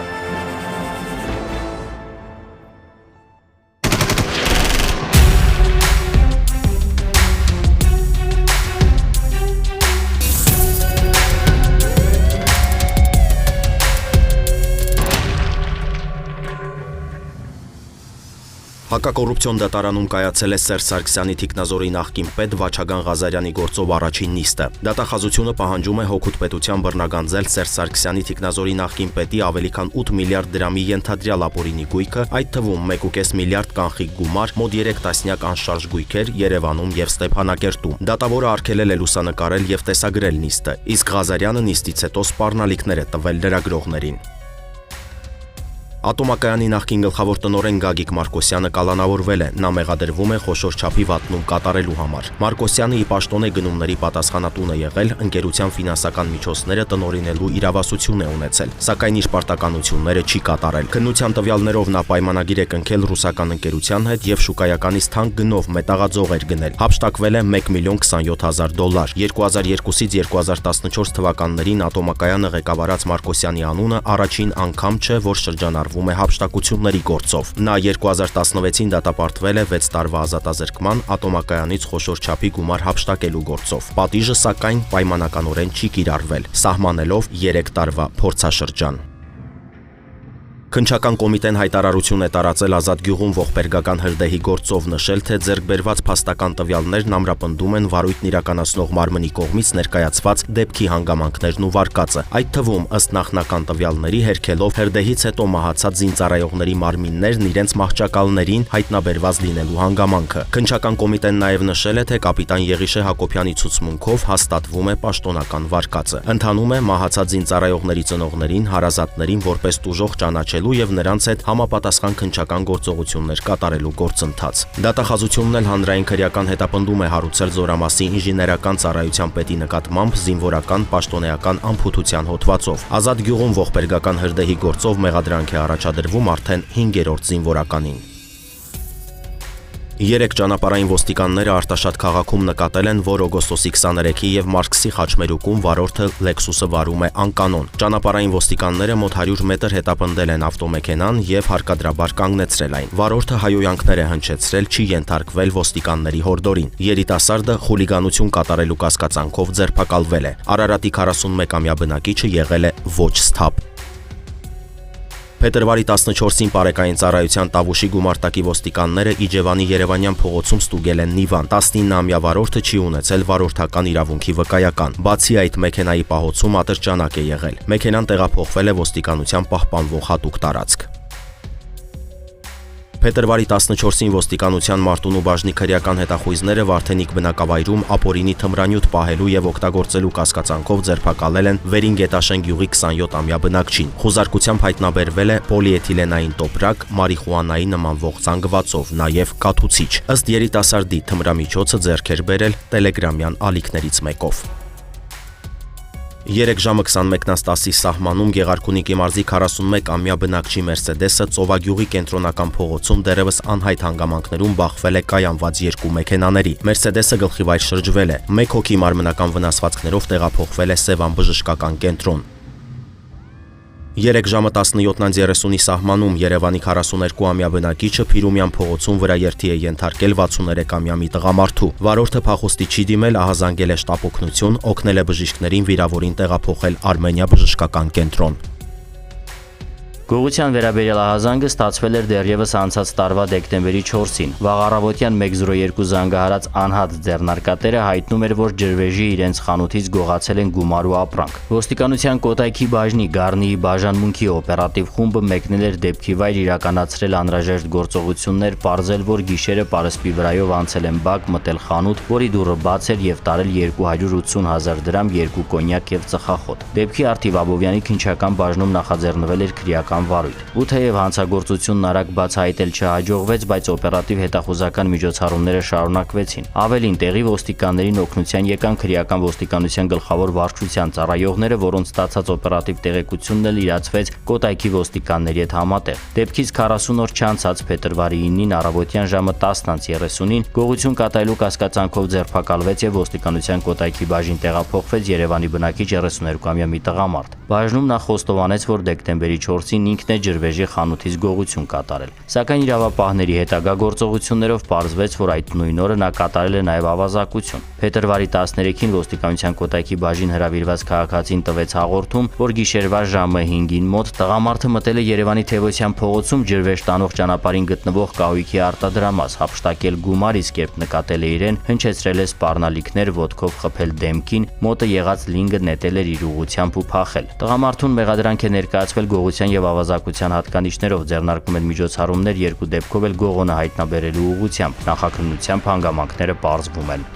Հակակոռուպցիոն դատարանում կայացել է Սերժ Սարգսյանի թիկնազորի նախկին պետ Վաչագան Ղազարյանի գործով առաջին նիստը։ Դատախազությունը պահանջում է հօգուտ պետության բռնագանձել Սերժ Սարգսյանի թիկնազորի նախկին պետի ավելի քան 8 միլիարդ դրամի ենթադրյալ ապօրինի գույքը, այդ թվում 1.5 միլիարդ կանխիկ գումար, մոտ 3 տասնյակ անշարժ գույքեր Երևանում եւ Ստեփանակերտում։ Դատավորը արգելել է լուսանկարել եւ տեսագրել նիստը, իսկ Ղազարյանը նիստից հետո սպառնալիքներ է տվել լրագրողներին։ Ատոմակայանի նախկին գլխավոր տնօրեն Գագիկ Մարկոսյանը կալանավորվել է, նա մեղադրվում է խոշոր չափի վատնում կատարելու համար։ Մարկոսյանը ի պաշտոն է գնումների պատասխանատուն է եղել, ընկերության ֆինանսական միջոցները տնօրինելու իրավասություն է ունեցել, սակայն իր պարտականությունները չի կատարել։ Քննության տվյալներով նա պայմանագիր է կնքել ռուսական ընկերության հետ եւ շուկայականից թանկ գնով մետաղաձող էր գնել։ Հափշտակվել է $1,27,000։ 2002-ից 2014 թվականներին Ատոմակայանը ղեկավարած Մարկոսյանի անունը առաջին անգամ չէ, որ շրջանառվում է հափշտակությունների գործով։ Նա 2016-ին դատապարտվել է 6 տարվա ազատազրկման Ատոմակայանից խոշոր չափի գումար հափշտակելու գործով։ Պատիժը սակայն պայմանականորեն չի կիրառվել, սահմանելով 3 տարվա փորձաշրջան։ Քննչական կոմիտեն հայտարարություն է տարածել Ազատ գյուղում ողբերգական հրդեհի գործով, նշել, թե ձեռքբերված փաստական տվյալներն ամրապնդում են վարույթն իրականացնող մարմնի կողմից ներկայացված դեպքի հանգամանքներն ու վարկածը, այդ թվում ըստ նախնական տվյալների հերքելով հրդեհից հետո մահացած զինծառայողների մարմիններն իրենց մահճակալներին հայտնաբերված լինելու հանգամանքը։ Քննչական կոմիտեն նաև նշել է, թե կապիտան Եղիշե Հակոբյանի ցուցմունքով հաստատվում է պաշտոնական վարկածը։ Ընթանում է մահացած զինծառայողների ծնողներին, հարազատներին որպես տուժող ճանաչել եւ նրանց հետ համապատասխան քննչական գործողություններ կատարելու գործընթաց։ Դատախազությունն էլ հանրային քրեական հետապնդում է հարուցել Զորամասի ինժեներական ծառայության պետի նկատմամբ զինվորական պաշտոնեական անփութության հոդվածով։ Ազատ գյուղում ողբերգական հրդեհի գործով մեղադրանք է առաջադրվում արդեն 5-րդ զինվորականին։ 3 ճանապարհային ոստիկանները Արտաշատ քաղաքում նկատել են, որ օգոստոսի 23-ի եւ մարկսի խաչմերուկում վարորդը Lexus-ը վարում է անկանոն։ Ճանապարհային ոստիկանները մոտ 100 մետր հետապնդել են ավտոմեքենան եւ հարկադրաբար կանգնեցրել այն։ Վարորդը հայոյանքներ է հնչեցրել, չի ենթարկվել ոստիկանների հորդորին։ Երիտասարդը խուլիգանություն կատարելու կասկածանքով ձերբակալվել է։ Արարատի 41-ամյա բնակիչը եղել է ոչ սթափ։ Փետրվարի 14-ին Պարեկային ծառայության Տավուշի գումարտակի ոստիկանները Իջևանի Երևանյան փողոցում ստուգել են Նիվան։ 19-ամյա վարորդը չի ունեցել վարորդական իրավունքի վկայական։ Բացի այդ, մեքենայի պահոցում ատրճանակ է եղել։ Մեքենան տեղափոխվել է ոստիկանության պահպանվող հատուկ տարածք։ Փետրվարի 14-ին ոստիկանության Մարտունու բաժնի քրեական հետախույզները Վարդենիկ բնակավայրում ապօրինի թմրանյութ պահելու եւ օգտագործելու կասկածանքով ձերբակալել են Վերին Գետաշեն գյուղի 27-ամյա բնակչին։ Խուզարկությամբ հայտնաբերվել է պոլիէթիլենային տոպրակ, մարիխուանայի նմանվող զանգվածով, նաեւ կաթուցիչ։ Ըստ երիտասարդի թմրամիջոցը ձեռք էր բերել տելեգրամյան ալիքներից մեկով։ 3 ժամը 21:10-ի սահմանում Գեղարքունիքի մարզի 41-ամյա բնակչի Մերսեդեսը Ծովագյուղի կենտրոնական փողոցում դեռևս անհայտ հանգամանքներում բախվել է կայանված 2 մեքենաների։ Մերսեդեսը գլխիվայր շրջվել է։ 1 հոգի մարմնական վնասվածքներով տեղափոխվել է Սևան բժշկական կենտրոն։ 3 ժամը 17:30-ի սահմանում Երևանի 42-ամյա բնակիչը Փիրումյան փողոցում վրաերթի է ենթարկել 63-ամյա մի տղամարդու։ Վարորդը փախուստի չի դիմել, ահազանգել է շտապօգնություն, օգնել է բժիշկներին վիրավորին տեղափոխել Արմենիա բժշկական կենտրոն։ Գողության վերաբերյալ ահազանգը ստացվել էր դեռևս անցած տարվա դեկտեմբերի 4-ին։ Վաղ առավոտյան 102 զանգահարած անհատ ձեռնարկատերը հայտնում էր, որ ջրվեժի իրենց խանութից գողացել են գումար ու ապրանք։ Ոստիկանության Կոտայքի բաժնի Գառնիի բաժանմունքի օպերատիվ խումբը մեկնել էր դեպքի վայր իրականացրել անհրաժեշտ գործողություններ, պարզել, որ գիշերը պարսպի վրայով անցել են բակ, մտել խանութ, որի դուռը բաց էր եւ տարել 280,000 դրամ, 2 կոնյակ եւ ծխախոտ։ Դեպքի արդիվ Աբովյանի քննչական բաժնում նախաձեռնվել էր քրեական վարույթ։ Ու թեև հանցագործությունն արագ բացահայտել չհաջողվեց, բայց օպերատիվ հետախուզական միջոցառումները շարունակվեցին։ Ավելին, տեղի ոստիկաններին օգնության եկան քրեական ոստիկանության գլխավոր վարչության ծառայողները, որոնց ստացած օպերատիվ տեղեկությունն էլ իրացվեց Կոտայքի ոստիկանների հետ համատեղ։ Դեպքից 40 օր չանցած փետրվարի 9-ին առավոտյան ժամը 10:30-ին գողություն կատարելու կասկածանքով ձերբակալվեց եւ ոստիկանության Կոտայքի բաժին տեղափոխվեց Երևանի բնակիչ 32-ամյա մի տղամարդ։ Բաժնում նա խոստովանեց, որ դեկտեմբերի 4-ին ինքն է ջրվեժի խանութից գողություն կատարել։ Սակայն իրավապահների հետագա գործողություններով պարզվեց, որ այդ նույն օրը նա կատարել է նաև ավազակություն։ Փետրվարի 13-ին ոստիկանության Կոտայքի բաժին հրավիրված քաղաքացին տվեց հաղորդում, որ գիշերվա ժամը 5-ին մոտ տղամարդը մտել է Երևանի Թևոսյան փողոցում ջրվեժ տանող ճանապարհին գտնվող կահույքի արտադրամաս, հափշտակել գումար, իսկ երբ նկատել է իրեն, հնչեցրել է սպառնալիքներ, ոտքով խփել դեմքին, մոտը եղած լինգը նետել էր իր ուղղությամբ ու փախել։ Տղամարդուն մեղադրանք է ներկայացվել գողության եւ ավազակության հատկանիշներով, ձեռնարկում են միջոցառումներ, 2 դեպքով էլ գողոնը հայտնաբերելու ուղղությամբ, նախաքննությամբ հանգամանքները պարզվում են։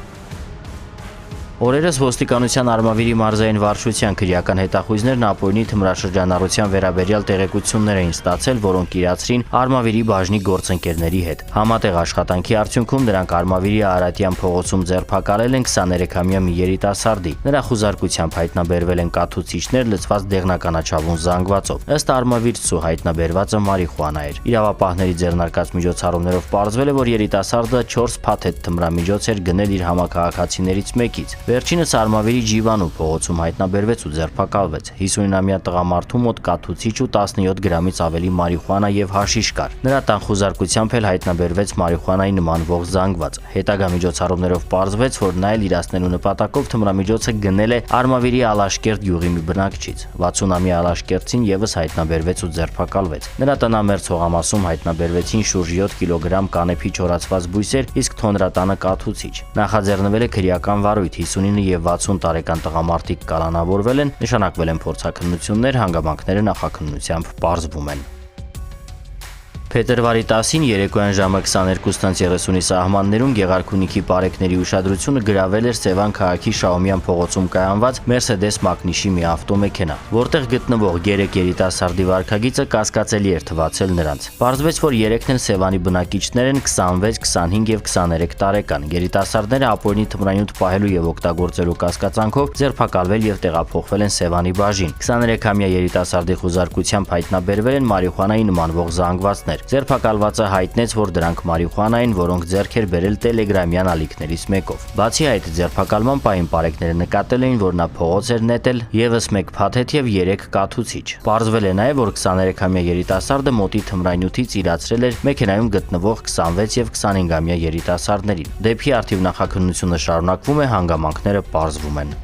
Օրերս ոստիկանության Արմավիրի մարզային վարչության քրեական հետախույզներն ապօրինի թմրաշրջանառության վերաբերյալ տեղեկություններ էին ստացել, որոնք իրացրին Արմավիրի բաժնի գործընկերների հետ։ Համատեղ աշխատանքի արդյունքում նրանք Արմավիրի Արարատյան փողոցում ձերբակալել են 23-ամյա մի երիտասարդի։ Նրա խուզարկությամբ հայտնաբերվել են կաթուցիչներ լցված դեղնականաչավուն զանգվածով։ Ըստ Արմավիրցու հայտնաբերվածը մարիխուանա էր։ Իրավապահների ձեռնարկած միջոցառումներով պարզվել է, որ երիտասարդը 4 փաթեթ թմրամիջոց էր գնել իր համակարգացիներից մեկից։ Վերջինս Արմավիրի Ջիվանու փողոցում հայտնաբերվեց ու ձերբակալվեց։ 59-ամյա տղամարդու մոտ կաթուցիչ ու 17 գրամից ավելի մարիխուանա եւ հաշիշ կար։ Նրա տան խուզարկությամբ էլ հայտնաբերվեց մարիխուանայի նմանվող զանգված։ Հետագա միջոցառումներով պարզվեց, որ նա էլ իրացնելու նպատակով թմրամիջոցը գնել է Արմավիրի Ալաշկերտ գյուղի մի բնակչից։ 60-ամյա Ալաշկերտցին եւս հայտնաբերվեց ու ձերբակալվեց։ Նրա տնամերձ հողամասում հայտնաբերվեցին շուրջ 7 կիլոգրամ կանեփի չորացված բույսեր, իսկ թոնրատանը կաթուցիչ։ Նախաձեռնվել է քրեական վարույթ, 59 եւ 60 տարեկան տղամարդիկ կալանավորվել են, նշանակվել են փորձաքննություններ, հանգամանքները նախաքննությամբ պարզվում են։ Փետրվարի 10-ին երեկոյան ժամը 22:30-ի սահմաններում Գեղարքունիքի պարեկների ուշադրությունը գրավել էր Սևան քաղաքի Շահումյան փողոցում կայանված Mercedes Magnişi մի ավտոմեքենա, որտեղ գտնվող 3 երիտասարդի վարքագիծը կասկածելի էր թվացել նրանց։ Պարզվեց, որ 3-ն էլ Սևանի բնակիչներ են 26, 25 եւ 23 տարեկան։ Երիտասարդները ապօրինի թմրանյութ պահելու եւ օգտագործելու կասկածանքով ձերբակալվել եւ տեղափոխվել են Սևանի բաժին։ 23-ամյա երիտասարդի խուզարկությամբ հայտնաբերվել են մարիխուանայի նմանվող զանգվածներ։ Ձերբակալվածը հայտնեց, որ դրանք մարիխուանա են, որոնք ձեռք էր բերել տելեգրամյան ալիքներից մեկով։ Բացի այդ, ձերբակալման պահին պարեկները նկատել էին, որ նա փողոց էր նետել եւս 1 փաթեթ եւ 3 կաթուցիչ։ Պարզվել է նաեւ, որ 23-ամյա երիտասարդը մոտի թմրանյութից իրացրել էր մեքենայում գտնվող 26 եւ 25-ամյա երիտասարդներին։ Դեպքի արդիվ նախաքննությունը շարունակվում է, հանգամանքները պարզվում են։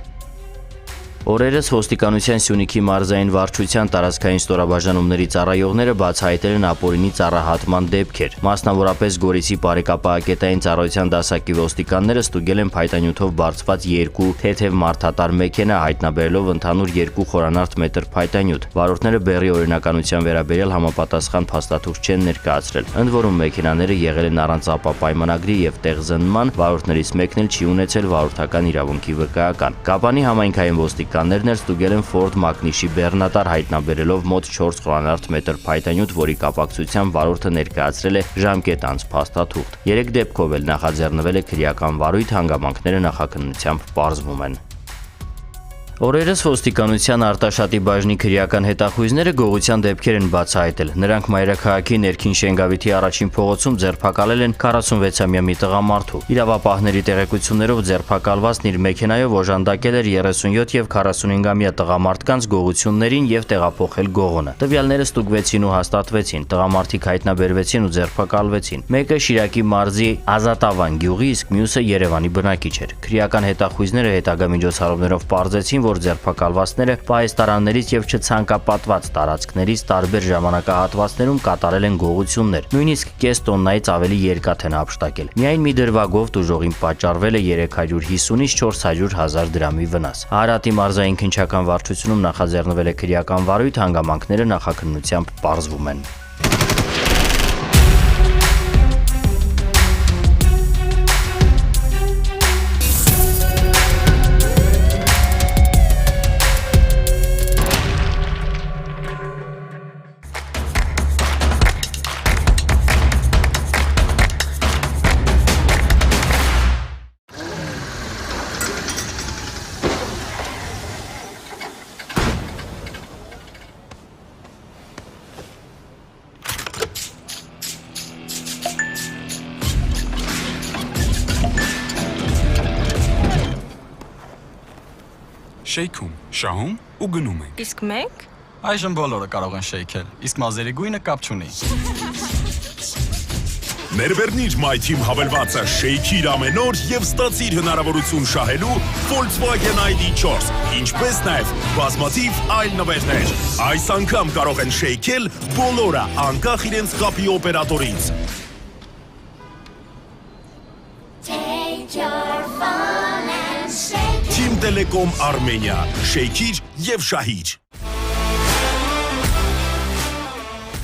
Օրերս ոստիկանության Սյունիքի մարզային վարչության տարածքային ստորաբաժանումների ծառայողները բացահայտել են ապօրինի ծառահատման դեպքեր։ Մասնավորապես Գորիսի Պարեկապահակետային ծառայության դասակի ոստիկանները ստուգել են փայտանյութով բարձված 2 թեթև մարդատար մեքենա, հայտնաբերելով ընդհանուր 2 խորանարդ մետր փայտանյութ։ Վարորդները բեռի օրինականության վերաբերյալ համապատասխան փաստաթուղթ չեն ներկայացրել։ Ընդ որում մեքենաները եղել են առանց ապապայմանագրի եւ տեղզնման, վարորդներից մեկն էլ չի ունեցել վարորդական իրավունքի վկայական։ Կապանի համայնքային ոստիկաններն էլ ստուգել են Ford Magnişi բեռնատար, հայտնաբերելով մոտ 4 խորանարդ մետր փայտանյութ, որի կապակցությամբ վարորդը ներկայացրել է ժամկետ անց փաստաթուղթ։ 3 դեպքով էլ նախաձեռնվել է քրեական վարույթ, հանգամանքները նախաքննությամբ պարզվում են։ Օրերս ոստիկանության Արտաշատի բաժնի քրեական հետախույզները գողության դեպքեր են բացահայտել։ Նրանք մայրաքաղաքի ներքին Շենգավիթի առաջին փողոցում ձերբակալել են 46-ամյա մի տղամարդու։ Իրավապահների տեղեկություններով ձերբակալվածն իր մեքենայով օժանդակել էր 37 եւ 45-ամյա տղամարդկանց գողություններին եւ տեղափոխել գողոնը։ Տվյալները ստուգվեցին ու հաստատվեցին։ Տղամարդիկ հայտնաբերվեցին ու ձերբակալվեցին։ Մեկը Շիրակի մարզի Ազատավան գյուղի, իսկ մյուսը Երևանի բնակիչ էր։ Քրեական հետախույզները հետագա միջոցառումներով պարզեցին, որ ձերբակալվածները պահեստարաններից եւ չցանկապատված տարածքներից տարբեր ժամանակահատվածներում կատարել են գողություններ, նույնիսկ կես տոննայից ավելի երկաթ են ապշտակել։ Միայն մի դրվագով տուժողին պատճառվել է 350-ից 400 հազար դրամի վնաս։ Արարատի մարզային քննչական վարչությունում նախաձեռնվել է քրեական վարույթ, հանգամանքները նախաքննությամբ պարզվում են։ Շեյքում, շահում ու գնում ենք։ Իսկ մենք? Այժմ բոլորը կարող են շեյքել, իսկ մազերի գույնը կապ չունի։ Ներբեռնիր MyTeam հավելվածը շեյքիր ամեն օր եւ ստացիր հնարավորություն շահելու Volkswagen ID4, ինչպես նաեւ բազմաթիվ այլ նվերներ։ Այս անգամ կարող են շեյքել բոլորը, անկախ իրենց կապի օպերատորից։ Team Telecom Armenia, շեյքիր եւ շահիր։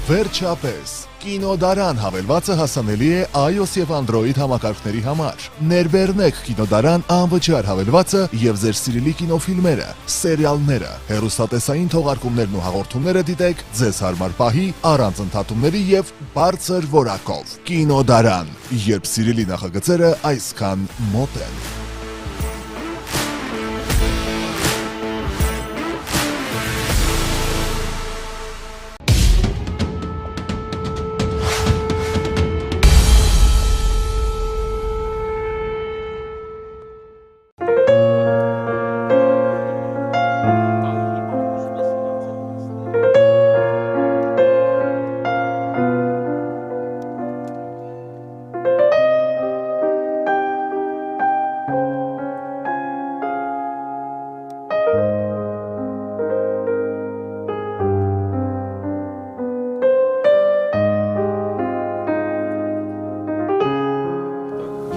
Վերջապես, կինոդարան հավելվածը հասանելի է iOS եւ Android համակարգերի համար։ Ներբեռնեք կինոդարան անվճար հավելվածը եւ ձեր սիրելի կինոֆիլմերը, սերիալները, հեռուստատեսային թողարկումներն ու հաղորդումները դիտեք ձեզ հարմար պահի, առանց ընդհատումների եւ բարձր որակով։ Կինոդարան, երբ սիրելի նախագծերը այսքան մոտ են։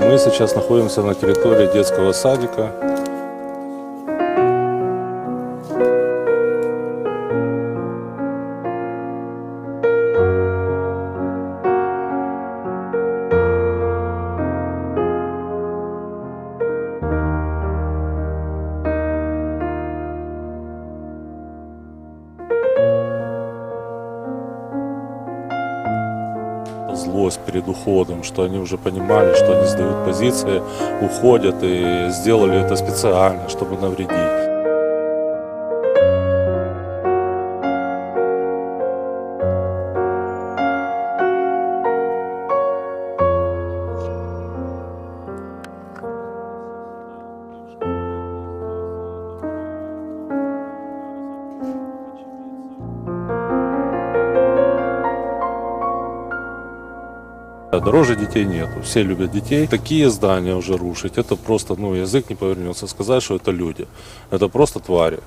Мы сейчас находимся на территории детского садика. Злость перед уходом, что они уже понимали, что они сдают позиции, уходят и сделали это специально, чтобы навредить. Дороже детей нету, все любят детей. Такие здания уже рушить, это просто, язык не повернется сказать, что это люди. Это просто твари.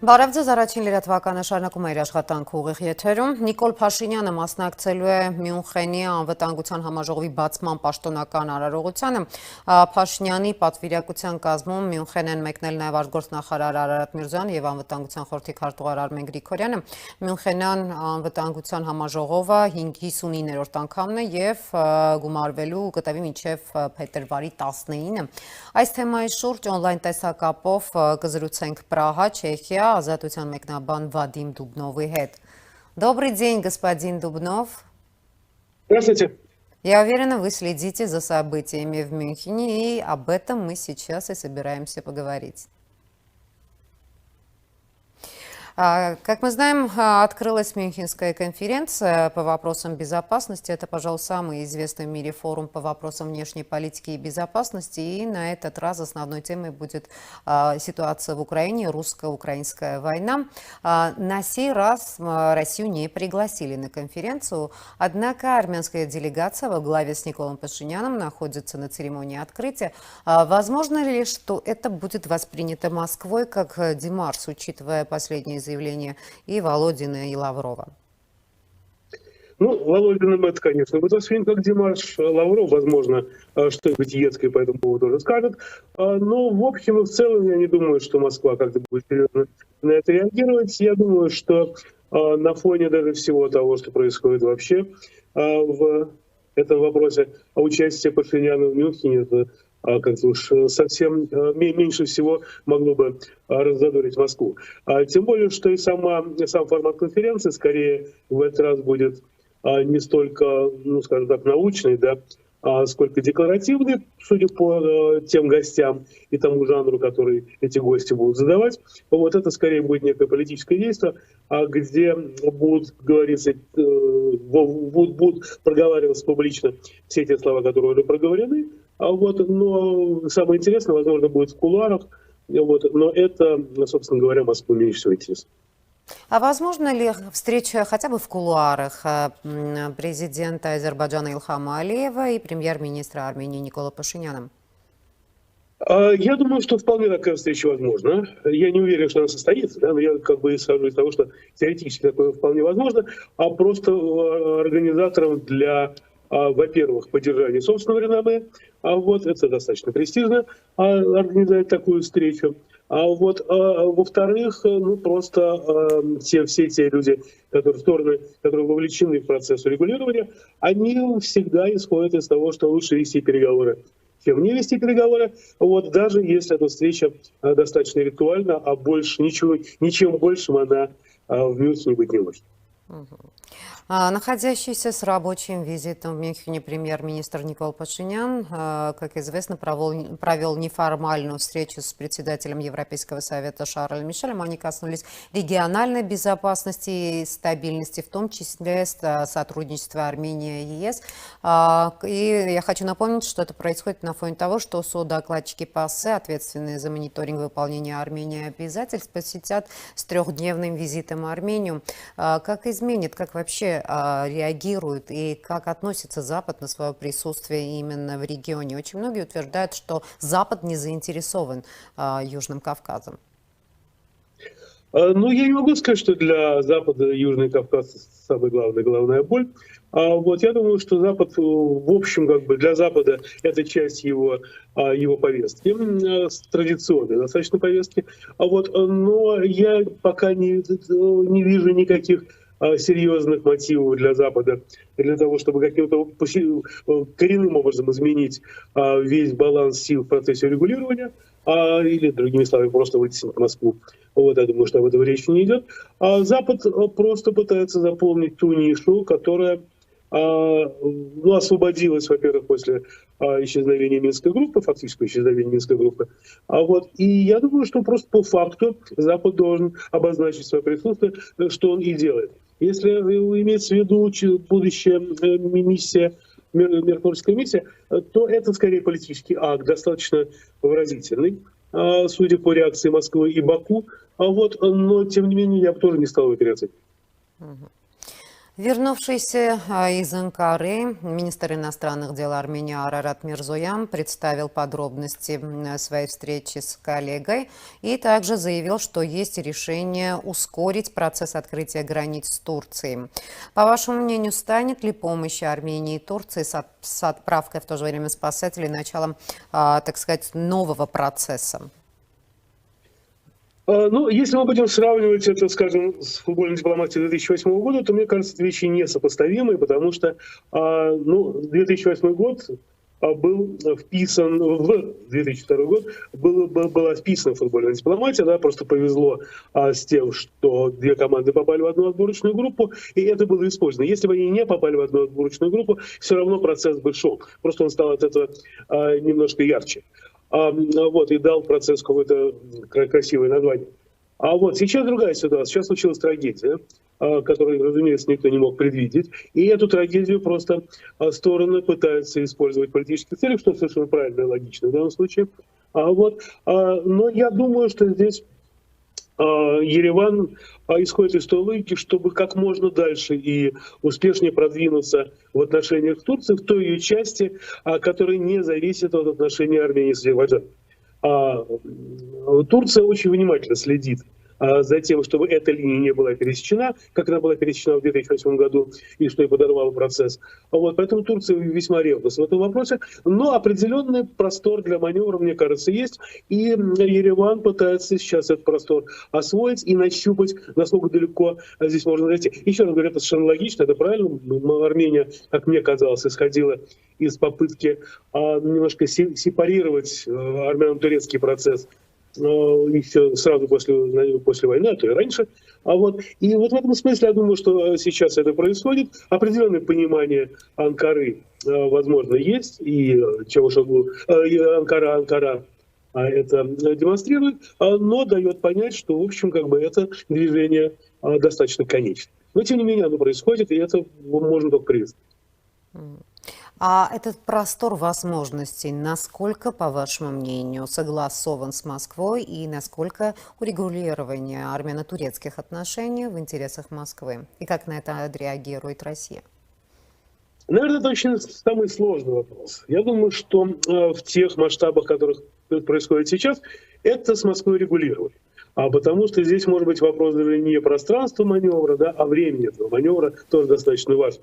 Բարև ձեզ, առաջին լրատվականը շարունակում է իր աշխատանքը ուղիղ եթերում։ Նիկոլ Փաշինյանը մասնակցելու է Մյունխենի անվտանգության համաժողովի բացման պաշտոնական արարողությանը։ Փաշինյանի պատվիրակության կազմում Մյունխեն են մեկնել նաև արտգործնախարար Արարատ Միրզոյանը եւ անվտանգության խորհրդի քարտուղար Արմեն Գրիգորյանը։ Մյունխենյան անվտանգության համաժողովը 59-րդ անգամն է եւ գումարվելու կտավի մինչեւ փետրվարի 19-ը։ Այս թեմայի շուրջ օնլայն տեսակապով կզրուցենք Պրահա, Չեխիա, Ազատության մեկնաբան Վադիմ Դուբնովի հետ. Добрый день, господин Дубнов. Здравствуйте. Я уверена, вы следите за событиями в Мюнхене, и об этом мы сейчас и собираемся поговорить. Как мы знаем, открылась Мюнхенская конференция по вопросам безопасности. Это, пожалуй, самый известный в мире форум по вопросам внешней политики и безопасности. И на этот раз основной темой будет ситуация в Украине, русско-украинская война. На сей раз Россию не пригласили на конференцию. Однако армянская делегация во главе с Николом Пашиняном находится на церемонии открытия. Возможно ли, что это будет воспринято Москвой как демарш, учитывая последние заявления и Володина, и Лаврова? Володиным это, конечно, будет воспринято как демарш. Лавров, возможно, что-нибудь едкое по этому поводу тоже скажет. Но в общем и в целом я не думаю, что Москва как-то будет серьезно на это реагировать. Я думаю, что на фоне даже всего того, что происходит вообще в этом вопросе, участие Пашиняна в Мюнхене, это как-то уж совсем меньше всего могло бы раззадорить Москву. Тем более, что и сам формат конференции скорее в этот раз будет не столько, скажем так, научный, да, сколько декларативный, судя по тем гостям и тому жанру, который эти гости будут задавать. Вот это скорее будет некое политическое действие, где будут говориться, будут проговариваться публично все те слова, которые уже проговорены. Но самое интересное, возможно, будет в кулуарах. Но это, собственно говоря, Москву меньше всего интересно. А возможно ли встреча хотя бы в кулуарах президента Азербайджана Илхама Алиева и премьер-министра Армении Никола Пашиняна? Я думаю, что вполне такая встреча возможна. Я не уверен, что она состоится, да, но я исхожу из того, что теоретически такое вполне возможно, а просто организаторам для, во-первых, поддержания собственного реноме, это достаточно престижно организовать такую встречу. Во-вторых, просто все те люди, которые вовлечены в процесс урегулирования, они всегда исходят из того, что лучше вести переговоры, чем не вести переговоры, даже если эта встреча достаточно виртуальна, а больше ничем большим она в Мюнхене быть не может. Находящийся с рабочим визитом в Мюнхене премьер-министр Никола Пашинян, как известно, провел неформальную встречу с председателем Европейского совета Шарлем Мишелем. Они коснулись региональной безопасности и стабильности, в том числе сотрудничества Армении и ЕС. И я хочу напомнить, что это происходит на фоне того, что содокладчики ПАСЕ, ответственные за мониторинг выполнения Армении обязательств, посетят с трехдневным визитом Армению. Как изменит, как вообще реагирует и как относится Запад на свое присутствие именно в регионе? Очень многие утверждают, что Запад не заинтересован Южным Кавказом. Я не могу сказать, что для Запада Южный Кавказ самая головная боль. Я думаю, что Запад, в общем, для Запада это часть его повестки, традиционной достаточно повестки. Но я пока не вижу никаких серьезных мотивов для Запада, для того, чтобы каким-то коренным образом изменить весь баланс сил в процессе регулирования, или, другими словами, просто вытеснить Москву. Я думаю, что об этом речи не идет. Запад просто пытается заполнить ту нишу, которая освободилась, во-первых, после исчезновения Минской группы, фактического исчезновения Минской группы. И я думаю, что просто по факту Запад должен обозначить свое присутствие, что он и делает. Если имеется в виду будущая миссия, миротворческая миссия, то это скорее политический акт, достаточно выразительный, судя по реакции Москвы и Баку. Но, тем не менее, я бы тоже не стал его переоценивать. Вернувшийся из Анкары, министр иностранных дел Армении Арарат Мирзоян представил подробности своей встречи с коллегой и также заявил, что есть решение ускорить процесс открытия границ с Турцией. По вашему мнению, станет ли помощь Армении и Турции с отправкой в то же время спасателей началом, так сказать, нового процесса? Если мы будем сравнивать это, скажем, с футбольной дипломатией 2008 года, то, мне кажется, это вещи несопоставимые, потому что 2008 год был вписан в 2002 год, была вписана футбольная дипломатия, просто повезло с тем, что две команды попали в одну отборочную группу, и это было использовано. Если бы они не попали в одну отборочную группу, все равно процесс бы шел, просто он стал от этого немножко ярче. И дал процесс какое-то красивое название. Сейчас другая ситуация. Сейчас случилась трагедия, которую, разумеется, никто не мог предвидеть. И эту трагедию просто стороны пытаются использовать в политических целях, что совершенно правильно и логично в данном случае. Но я думаю, что здесь Ереван исходит из той логики, чтобы как можно дальше и успешнее продвинуться в отношениях с Турцией, в той ее части, которая не зависит от отношений Армении с Азербайджаном. Турция очень внимательно следит за тем, чтобы эта линия не была пересечена, как она была пересечена в 2008 году, и что и подорвало процесс. Поэтому Турция весьма ревностна в этом вопросе. Но определенный простор для маневра, мне кажется, есть. И Ереван пытается сейчас этот простор освоить и нащупать, насколько далеко здесь можно зайти. Еще раз говорю, это совершенно логично, это правильно. Армения, как мне казалось, исходила из попытки немножко сепарировать армяно-турецкий процесс еще сразу после войны, а то и раньше. И вот в этом смысле я думаю, что сейчас это происходит. Определенное понимание Анкары, возможно, есть, и Чавушоглу, и Анкара это демонстрирует, но дает понять, что, в общем, как бы это движение достаточно конечно. Но, тем не менее, оно происходит, и это можно только приветствовать. А этот простор возможностей, насколько, по вашему мнению, согласован с Москвой и насколько урегулирование армяно-турецких отношений в интересах Москвы? И как на это отреагирует Россия? Наверное, это очень самый сложный вопрос. Я думаю, что в тех масштабах, которых происходит сейчас, это с Москвой регулировали. Потому что здесь может быть вопрос даже не пространства маневра, да, а времени этого маневра тоже достаточно важен.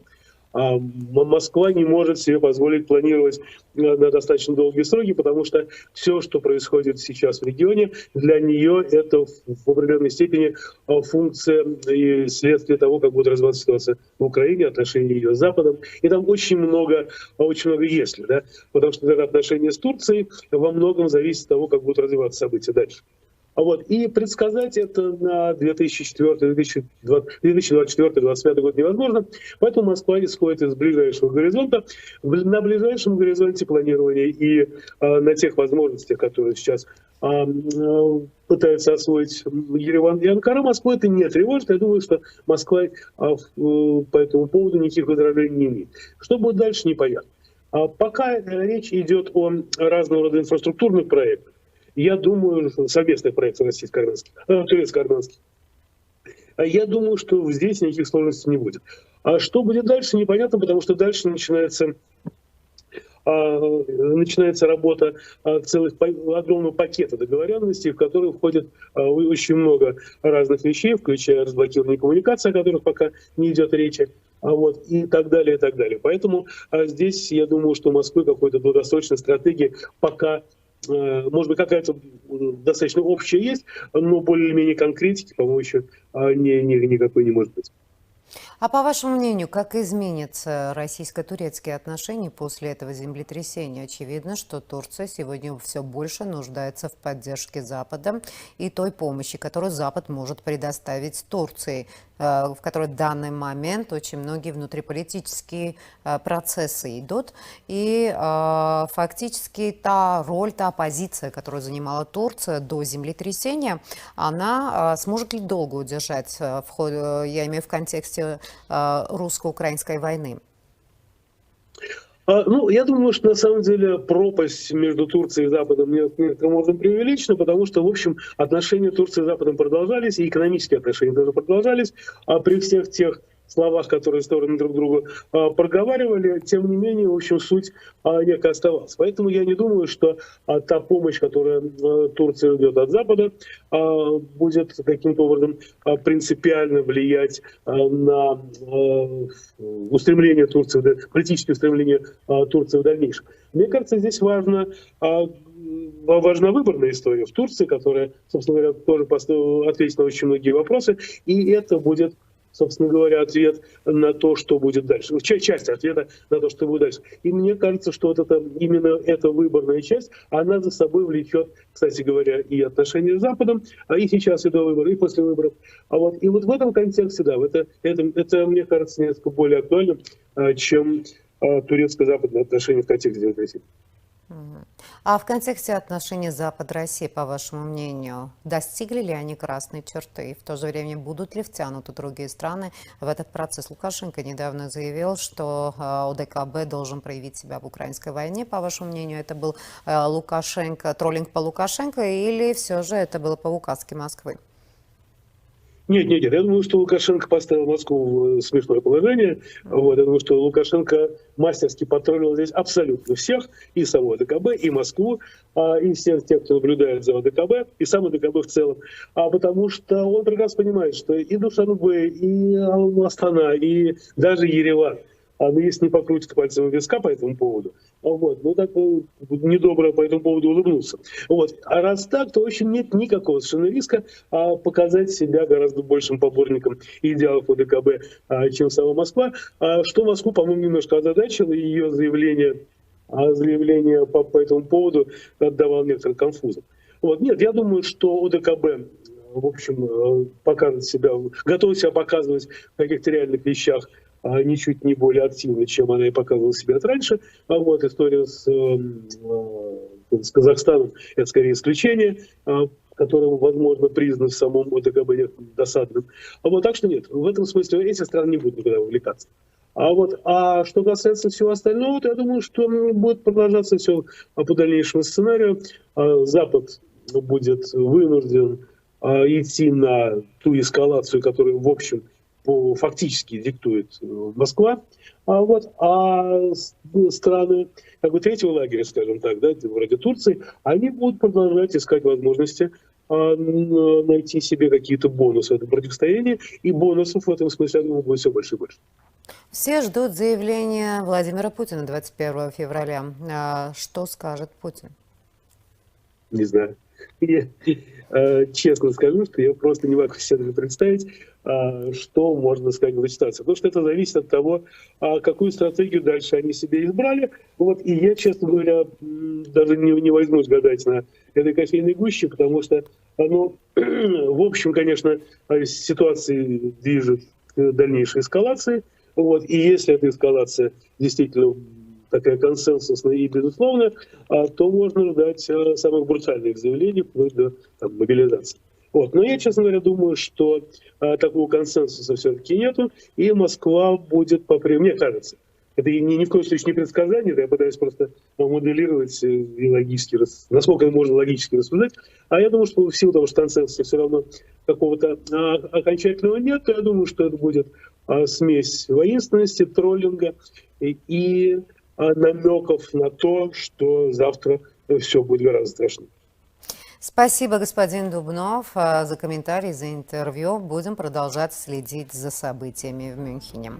Москва не может себе позволить планировать на достаточно долгие сроки, потому что все, что происходит сейчас в регионе, для нее это в определенной степени функция и следствие того, как будет развиваться ситуация в Украине, отношения ее с Западом. И там очень много «если», да? Потому что это отношения с Турцией во многом зависит от того, как будут развиваться события дальше. И предсказать это на 2024-2025 год невозможно, поэтому Москва исходит из ближайшего горизонта. На ближайшем горизонте планирования и на тех возможностях, которые сейчас пытаются освоить Ереван и Анкара, Москву это не тревожит. Я думаю, что Москва по этому поводу никаких возражений не имеет. Что будет дальше, непонятно. Пока речь идет о разного рода инфраструктурных проектах, я думаю, совместный проект турецко-армянский. Я думаю, что здесь никаких сложностей не будет. А что будет дальше, непонятно, потому что дальше начинается работа огромного пакета договоренностей, в который входит очень много разных вещей, включая разблокирование коммуникаций, о которых пока не идет речи. И так далее, и так далее. Поэтому здесь я думаю, что у Москвы какой-то долгосрочной стратегии пока, может быть, какая-то достаточно общая есть, но более-менее конкретики, по-моему, еще никакой не может быть. А по вашему мнению, как изменятся российско-турецкие отношения после этого землетрясения? Очевидно, что Турция сегодня все больше нуждается в поддержке Запада и той помощи, которую Запад может предоставить Турции, в которой в данный момент очень многие внутриполитические процессы идут. И фактически та роль, та позиция, которую занимала Турция до землетрясения, она сможет ли долго удержать, я имею в контексте русско-украинской войны? Я думаю, что на самом деле пропасть между Турцией и Западом некоторым образом преувеличена, потому что, в общем, отношения Турции и Западом продолжались, и экономические отношения тоже продолжались, при всех тех словах, которые стороны друг другу проговаривали, тем не менее, в общем, суть некая оставалась. Поэтому я не думаю, что та помощь, которую Турция ждет от Запада, будет каким-то образом принципиально влиять на устремление Турции, политические устремления Турции в дальнейшем. Мне кажется, здесь важна выборная история в Турции, которая, собственно говоря, тоже ответит на очень многие вопросы, и это будет, собственно говоря, ответ на то, что будет дальше. Часть ответа на то, что будет дальше. И мне кажется, что именно эта выборная часть, она за собой влечет, кстати говоря, и отношения с Западом, и сейчас и до выборов, и после выборов. И вот в этом контексте, да, это мне кажется, несколько более актуальным, чем турецко-западные отношения в контексте демократии. А в контексте отношений Запад-России, по вашему мнению, достигли ли они красной черты? И в то же время будут ли втянуты другие страны в этот процесс? Лукашенко недавно заявил, что ОДКБ должен проявить себя в украинской войне. По вашему мнению, это был троллинг по Лукашенко или все же это было по указке Москвы? Нет. Я думаю, что Лукашенко поставил Москву в смешное положение. Я думаю, что Лукашенко мастерски потроллил здесь абсолютно всех, и саму ОДКБ, и Москву, и всех тех, кто наблюдает за ОДКБ, и сам ОДКБ в целом. Потому что он прекрасно понимает, что и Душанбе, и Астана, и даже Ереван, если не покрутит пальцем у виска по этому поводу, так недобро по этому поводу улыбнулся. А раз так, то, в общем, нет никакого совершенно риска показать себя гораздо большим поборником идеалов ОДКБ, чем сама Москва, что Москву, по-моему, немножко озадачило, и ее заявление по этому поводу отдавало некоторым конфузом. Вот. Нет, я думаю, что ОДКБ, в общем, покажет себя, готов себя показывать в каких-то реальных вещах ничуть не более активно, чем она и показывала себя раньше. А вот история с Казахстаном – это скорее исключение, которым, возможно, признан в самом ОДКБ досадным. Так что нет, в этом смысле эти страны не будут никуда вовлекаться. А что касается всего остального, то я думаю, что будет продолжаться все по дальнейшему сценарию. Запад будет вынужден идти на ту эскалацию, которую, в общем, фактически диктует Москва. А страны третьего лагеря, скажем так, вроде Турции, они будут продолжать искать возможности найти себе какие-то бонусы в этом противостоянии, и бонусов в этом смысле, я думаю, будет все больше и больше. Все ждут заявления Владимира Путина 21 февраля. Что скажет Путин? Не знаю. Я честно скажу, что я просто не могу себе представить, что можно сказать в этой ситуации. Потому что это зависит от того, какую стратегию дальше они себе избрали. И я, честно говоря, даже не возьмусь гадать на этой кофейной гуще, потому что, в общем, конечно, ситуация движет к дальнейшей эскалации. И если эта эскалация действительно такая консенсусная и безусловная, то можно ждать самых брутальных заявлений вплоть до мобилизации. Но я, честно говоря, думаю, что такого консенсуса все-таки нету, и Москва будет по-прежнему, мне кажется, это ни в коем случае не предсказание, я пытаюсь просто моделировать и логически, насколько можно логически рассуждать, а я думаю, что в силу того, что консенсуса все равно какого-то окончательного нет, то я думаю, что это будет смесь воинственности, троллинга и намеков на то, что завтра все будет гораздо страшнее. Спасибо, господин Дубнов, за комментарий, за интервью. Будем продолжать следить за событиями в Մյունխենի։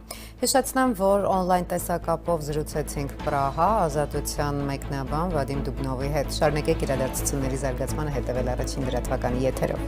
Հիշեցնեմ, որ on-line տեսակապով զրուցեցինք Պրահա ազատության մեկնաբան Վադիմ Դուբնովի հետ։ Շարունակեք իրադարձությունների զարգացմանը հետևել առաջին լրատվականի եթերով։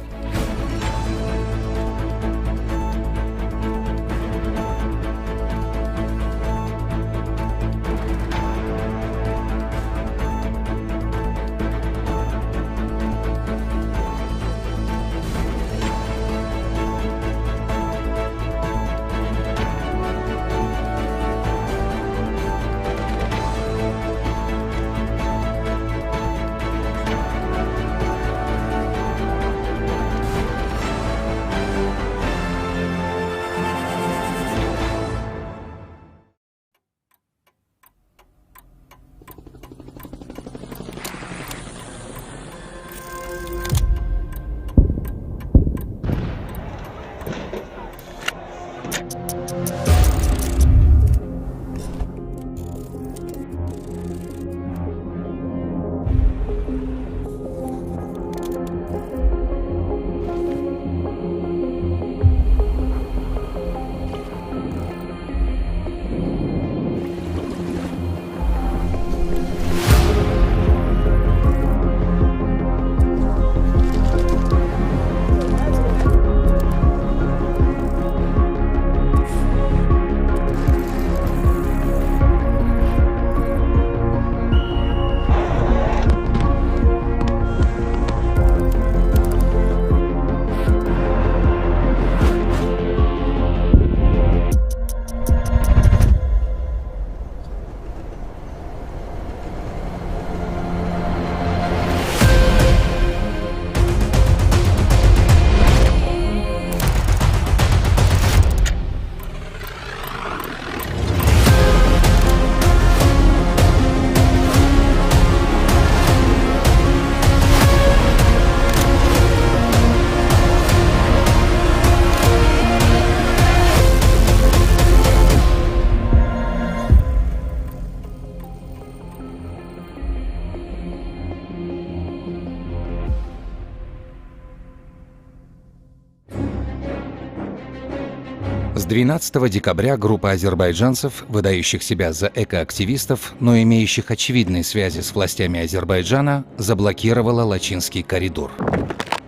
С 12 декабря группа азербайджанцев, выдающих себя за экоактивистов, но имеющих очевидные связи с властями Азербайджана, заблокировала Лачинский коридор.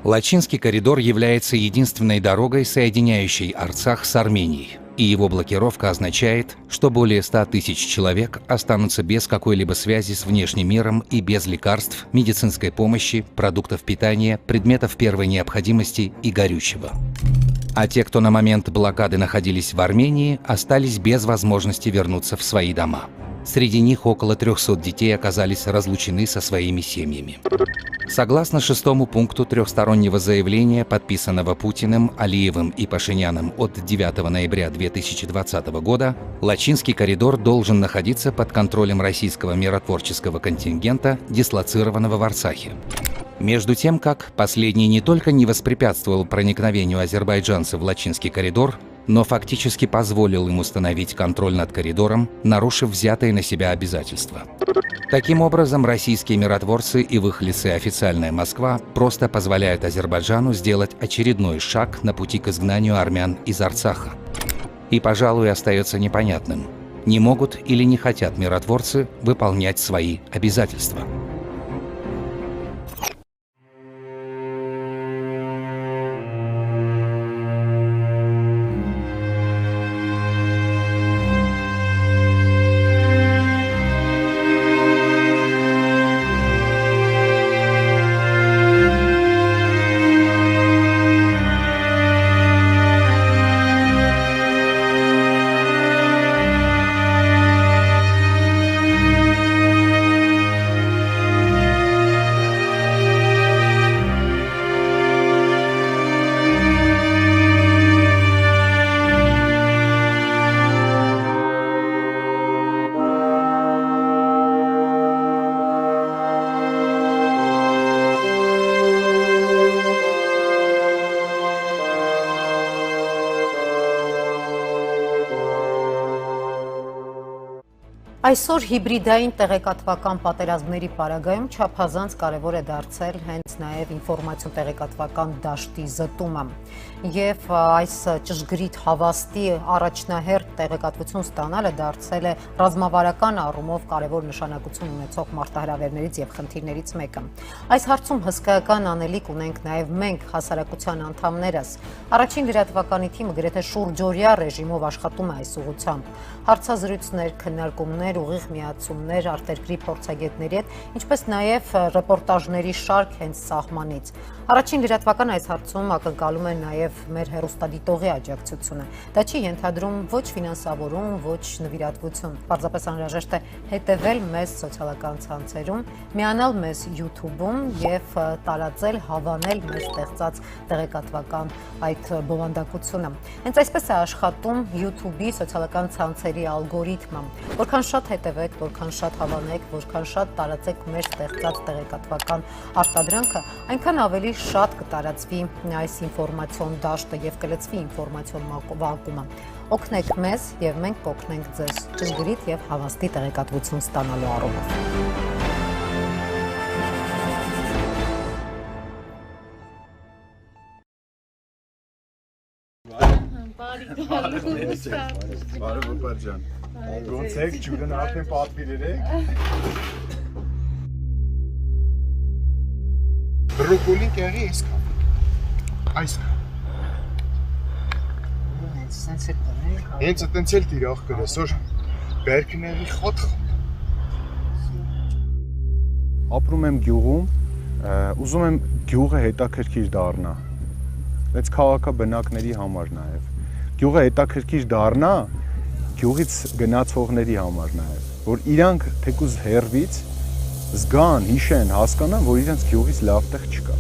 Лачинский коридор является единственной дорогой, соединяющей Арцах с Арменией. И его блокировка означает, что более 100 тысяч человек останутся без какой-либо связи с внешним миром и без лекарств, медицинской помощи, продуктов питания, предметов первой необходимости и горючего. А те, кто на момент блокады находились в Армении, остались без возможности вернуться в свои дома. Среди них около 300 детей оказались разлучены со своими семьями. Согласно 6-му пункту трехстороннего заявления, подписанного Путиным, Алиевым и Пашиняном от 9 ноября 2020 года, Лачинский коридор должен находиться под контролем российского миротворческого контингента, дислоцированного в Арцахе. Между тем, как последний не только не воспрепятствовал проникновению азербайджанцев в Лачинский коридор, но фактически позволил им установить контроль над коридором, нарушив взятые на себя обязательства. Таким образом, российские миротворцы и в их лице официальная Москва просто позволяют Азербайджану сделать очередной шаг на пути к изгнанию армян из Арцаха. И, пожалуй, остается непонятным, не могут или не хотят миротворцы выполнять свои обязательства. Այսօր հիբրիդային տեղեկատվական պատերազմների պարագայում չափազանց կարևոր է դարձել հենց նաև ինֆորմացիոն տեղեկատվական դաշտի զտումը եւ այս ճշգրիտ հավաստի առաջնահերթ տեղեկատվություն ստանալը դարձել է ռազմավարական առումով կարևոր նշանակություն ունեցող մարտահրավերներից եւ խնդիրներից մեկը։ Այս հարցում հսկայական անելիք ունենք նաև մենք հասարակության անդամներս։ Առաջին լրատվականի թիմը գրեթե շուրջօրյա ռեժիմով աշխատում է այս ուղղությամբ։ Հարցազրույցներ, քննարկումներ, ուղիղ միացումներ արտերկրի փորձագետների հետ, ինչպես նաև ռեպորտաժների շարք հենց սահմանից։ Առաջին լրատվական այս հարցում ակնկալում է նաև մեր հեռուստադիտողի աջակցությունը։ Դա չի ենթադրում ոչ ֆինանսավորում, ոչ նվիրատվություն։ Պարզապես անհրաժեշտ է հետևել մեզ սոցիալական ցանցերում, միանալ մեզ YouTube-ում եւ տարածել, հավանել մեր ստեղծած տեղեկատվական այդ բովանդակությունը։ Հենց այսպես է աշխատում YouTube-ի սոցիալական ցանցերի ալգորիթմը։ Որքան շատ հետևեք, որքան շատ հավանեք, որքան շատ տարածեք մեր ստեղծած տեղեկատվական արտադրանքը, այնքան ավելի շատ կտարածվի այս ինֆորմացիոն դաշտը եւ կլծվի ինֆորմացիոն վակուումը։ Օգնեք մեզ եւ մենք կօգնենք ձեզ ճշգրիտ եւ հավաստի տեղեկատվություն ստանալու առումով։ Բարև Պարջան։ Ոնց եք, ջուրն արդեն պատվիրել եք։ Բրոկոլին կեղի էս կա։ Այս կա։ Հենց այտենց էլ տիրախ կրես, որ բերքների խոտ։ Ապրում եմ գյուղում, ուզում եմ գյուղը հետաքրքիր դառնա։ Այս քաղաքաբնակների համար նաև։ Գյուղը հետաքրքիր դառնա, գյուղից գնացողների համար նաև, որ իրանք թեկուզ հեռվից զգան, հիշեն, հասկանան, որ իրենց գյուղից լավ տեղ չկա։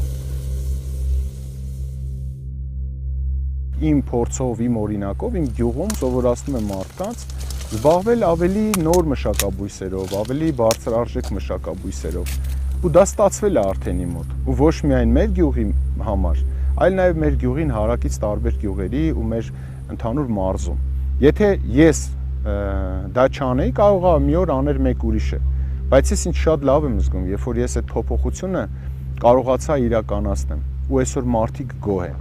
Իմ փորձով, իմ օրինակով, իմ գյուղում սովորացնում եմ մարդկանց զբաղվել ավելի նոր մշակաբույսերով, ավելի բարձրարժեք մշակաբույսերով։ Ու դա ստացվել է արդեն իմ մոտ։ Ու ոչ միայն մեր գյուղի համար, այլ նաև մեր գյուղին հարակից տարբեր գյուղերի ու մեր ընդհանուր մարզում։ Եթե ես դա չանեի, կարող է մի օր աներ մեկ ուրիշը, բայց ես ինձ շատ լավ եմ զգում, երբ որ ես այդ փոփոխությունը կարողացա իրականացնեմ, ու այսօր մարդիկ գոհ են։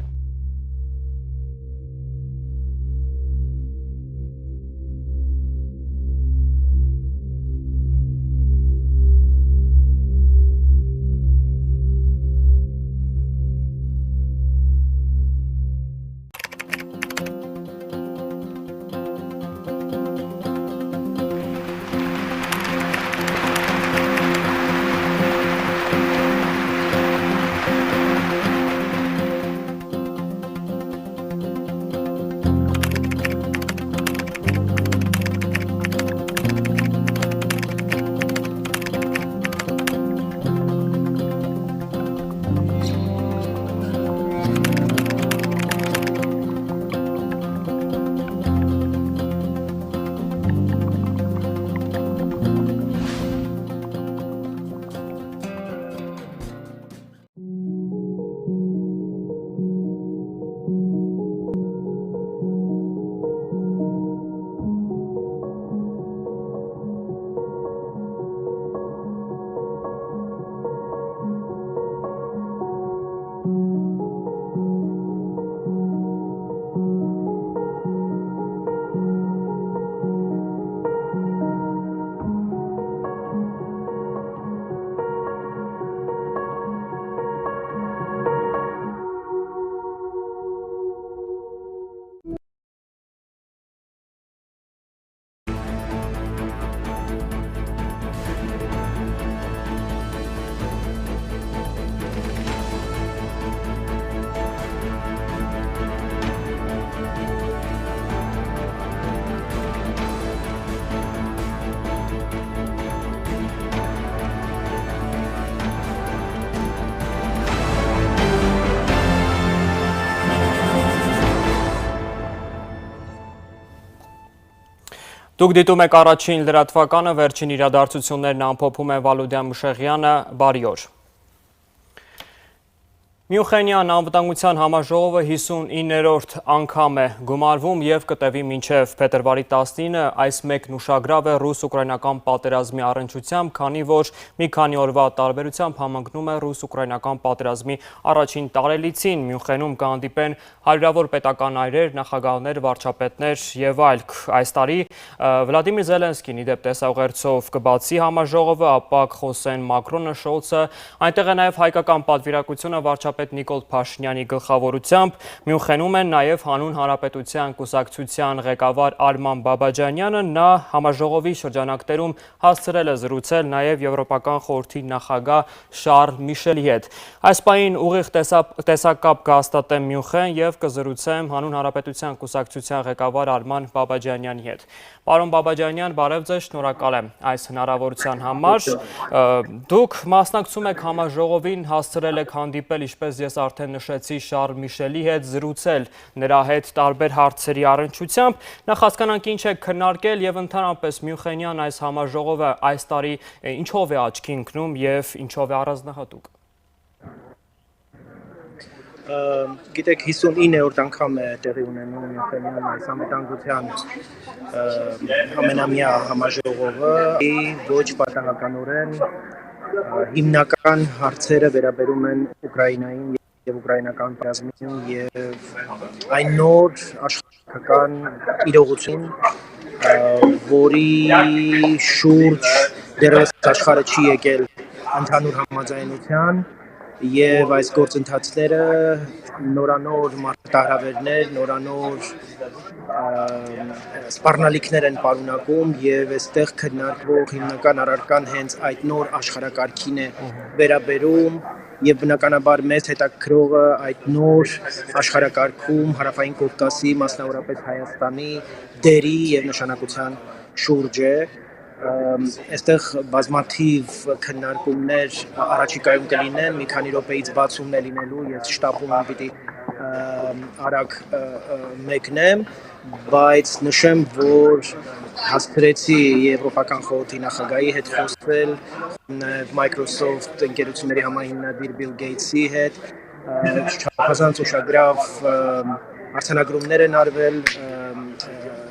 Դուք դիտում եք առաջին լրատվականը, վերջին իրադարձություններն ամփոփում է Վալուդյան Մուշեղյանը, բարի օր։ Մյունխենյան անվտանգության համաժողովը 59-րդ անգամ է գումարվում և կտևի մինչև փետրվարի 19-ը այս մեկն ուշագրավ է ռուս-ուկրաինական պատերազմի առնչությամբ, քանի որ մի քանի օրվա տարբերությամբ համընկնում է ռուս-ուկրաինական պատերազմի առաջին տարելիցին։ Մյունխենում կհանդիպեն հարյուրավոր պետական այրեր, նախագահներ, վարչապետներ և այլք։ Այս տարի Վլադիմիր Զելենսկին իդեպ տեսաուղերձով կբացի համաժողովը, ապա կխոսեն Մակրոնը, Շոլցը, այնտեղ է նաև հայկական պատվիրակությունը վարչապետ Նիկոլ Փաշինյանի գլխավորությամբ, Մյունխենում են նաև Հանուն Հանրապետության կուսակցության ղեկավար Արման Բաբաջանյանը, նա համաժողովի շրջանակներում հասցրել է զրուցել նաև Եվրոպական խորհրդի նախագահ Շարլ Միշելի հետ։ Այս պահին ուղիղ տեսակապ կհաստատեմ Մյունխեն և կզրուցեմ Հանուն Հանրապետության կուսակցության ղեկավար Արման Բաբաջանյանի հետ։ Պարոն Բաբաջանյան, բարև ձեզ, շնորհակալ եմ այս հնարավորության համար։ Դուք մասնակցում եք համաժողովին, հասցրել եք հանդիպել, ինչպես ես արդեն նշեցի, Շարլ Միշելի հետ, զրուցել նրա հետ տարբեր հարցերի առնչությամբ։ Նախ հասկանանք ինչ եք քննարկել և ընդհանրապես Մյունխենյան այս համաժողովը այս տարի ինչով է աչքի ընկնում և ինչով է առանձնահատուկ։ Գիտեք, 59-րդ անգամ է տեղի ունենում Մյունխենյան այս անվտանգության ամենամյա համաժողովը, ոչ պատահականորեն հիմնական հարցերը վերաբերում են Ուկրաինային և ուկրաինական պատերազմին և այն նոր աշխարհական իրողություն, որի շուրջ դեռևս աշխարհը չի եկել ընդհանուր համաձայնության և այս գործընթացները նորանոր մարտահրավերներ, նորանոր սպառնալիքներ են պարունակում և այստեղ քննարկվող հիմնական առարկան հենց այդ նոր աշխարհակարգին է վերաբերում և բնականաբար մեզ հետաքրքրողը այդ նոր աշխարհակարգում Հարավային Կովկասի, մասնավորապես Հայաստանի դերի և նշանակության շուրջ է։ Այստեղ բազմաթիվ քննարկումներ առաջիկայում կլինեն, մի քանի րոպեից բացումն է լինելու, ես շտապում եմ պիտի արագ մեկնեմ, բայց նշեմ, որ հասցրեցի Եվրոպական խորհրդի նախագահի հետ խոսել, Microsoft ընկերությունների համահիմնադիր Bill Gates-ի հետ, չափազանց ուշագրավ արձանագրումներ են արվել,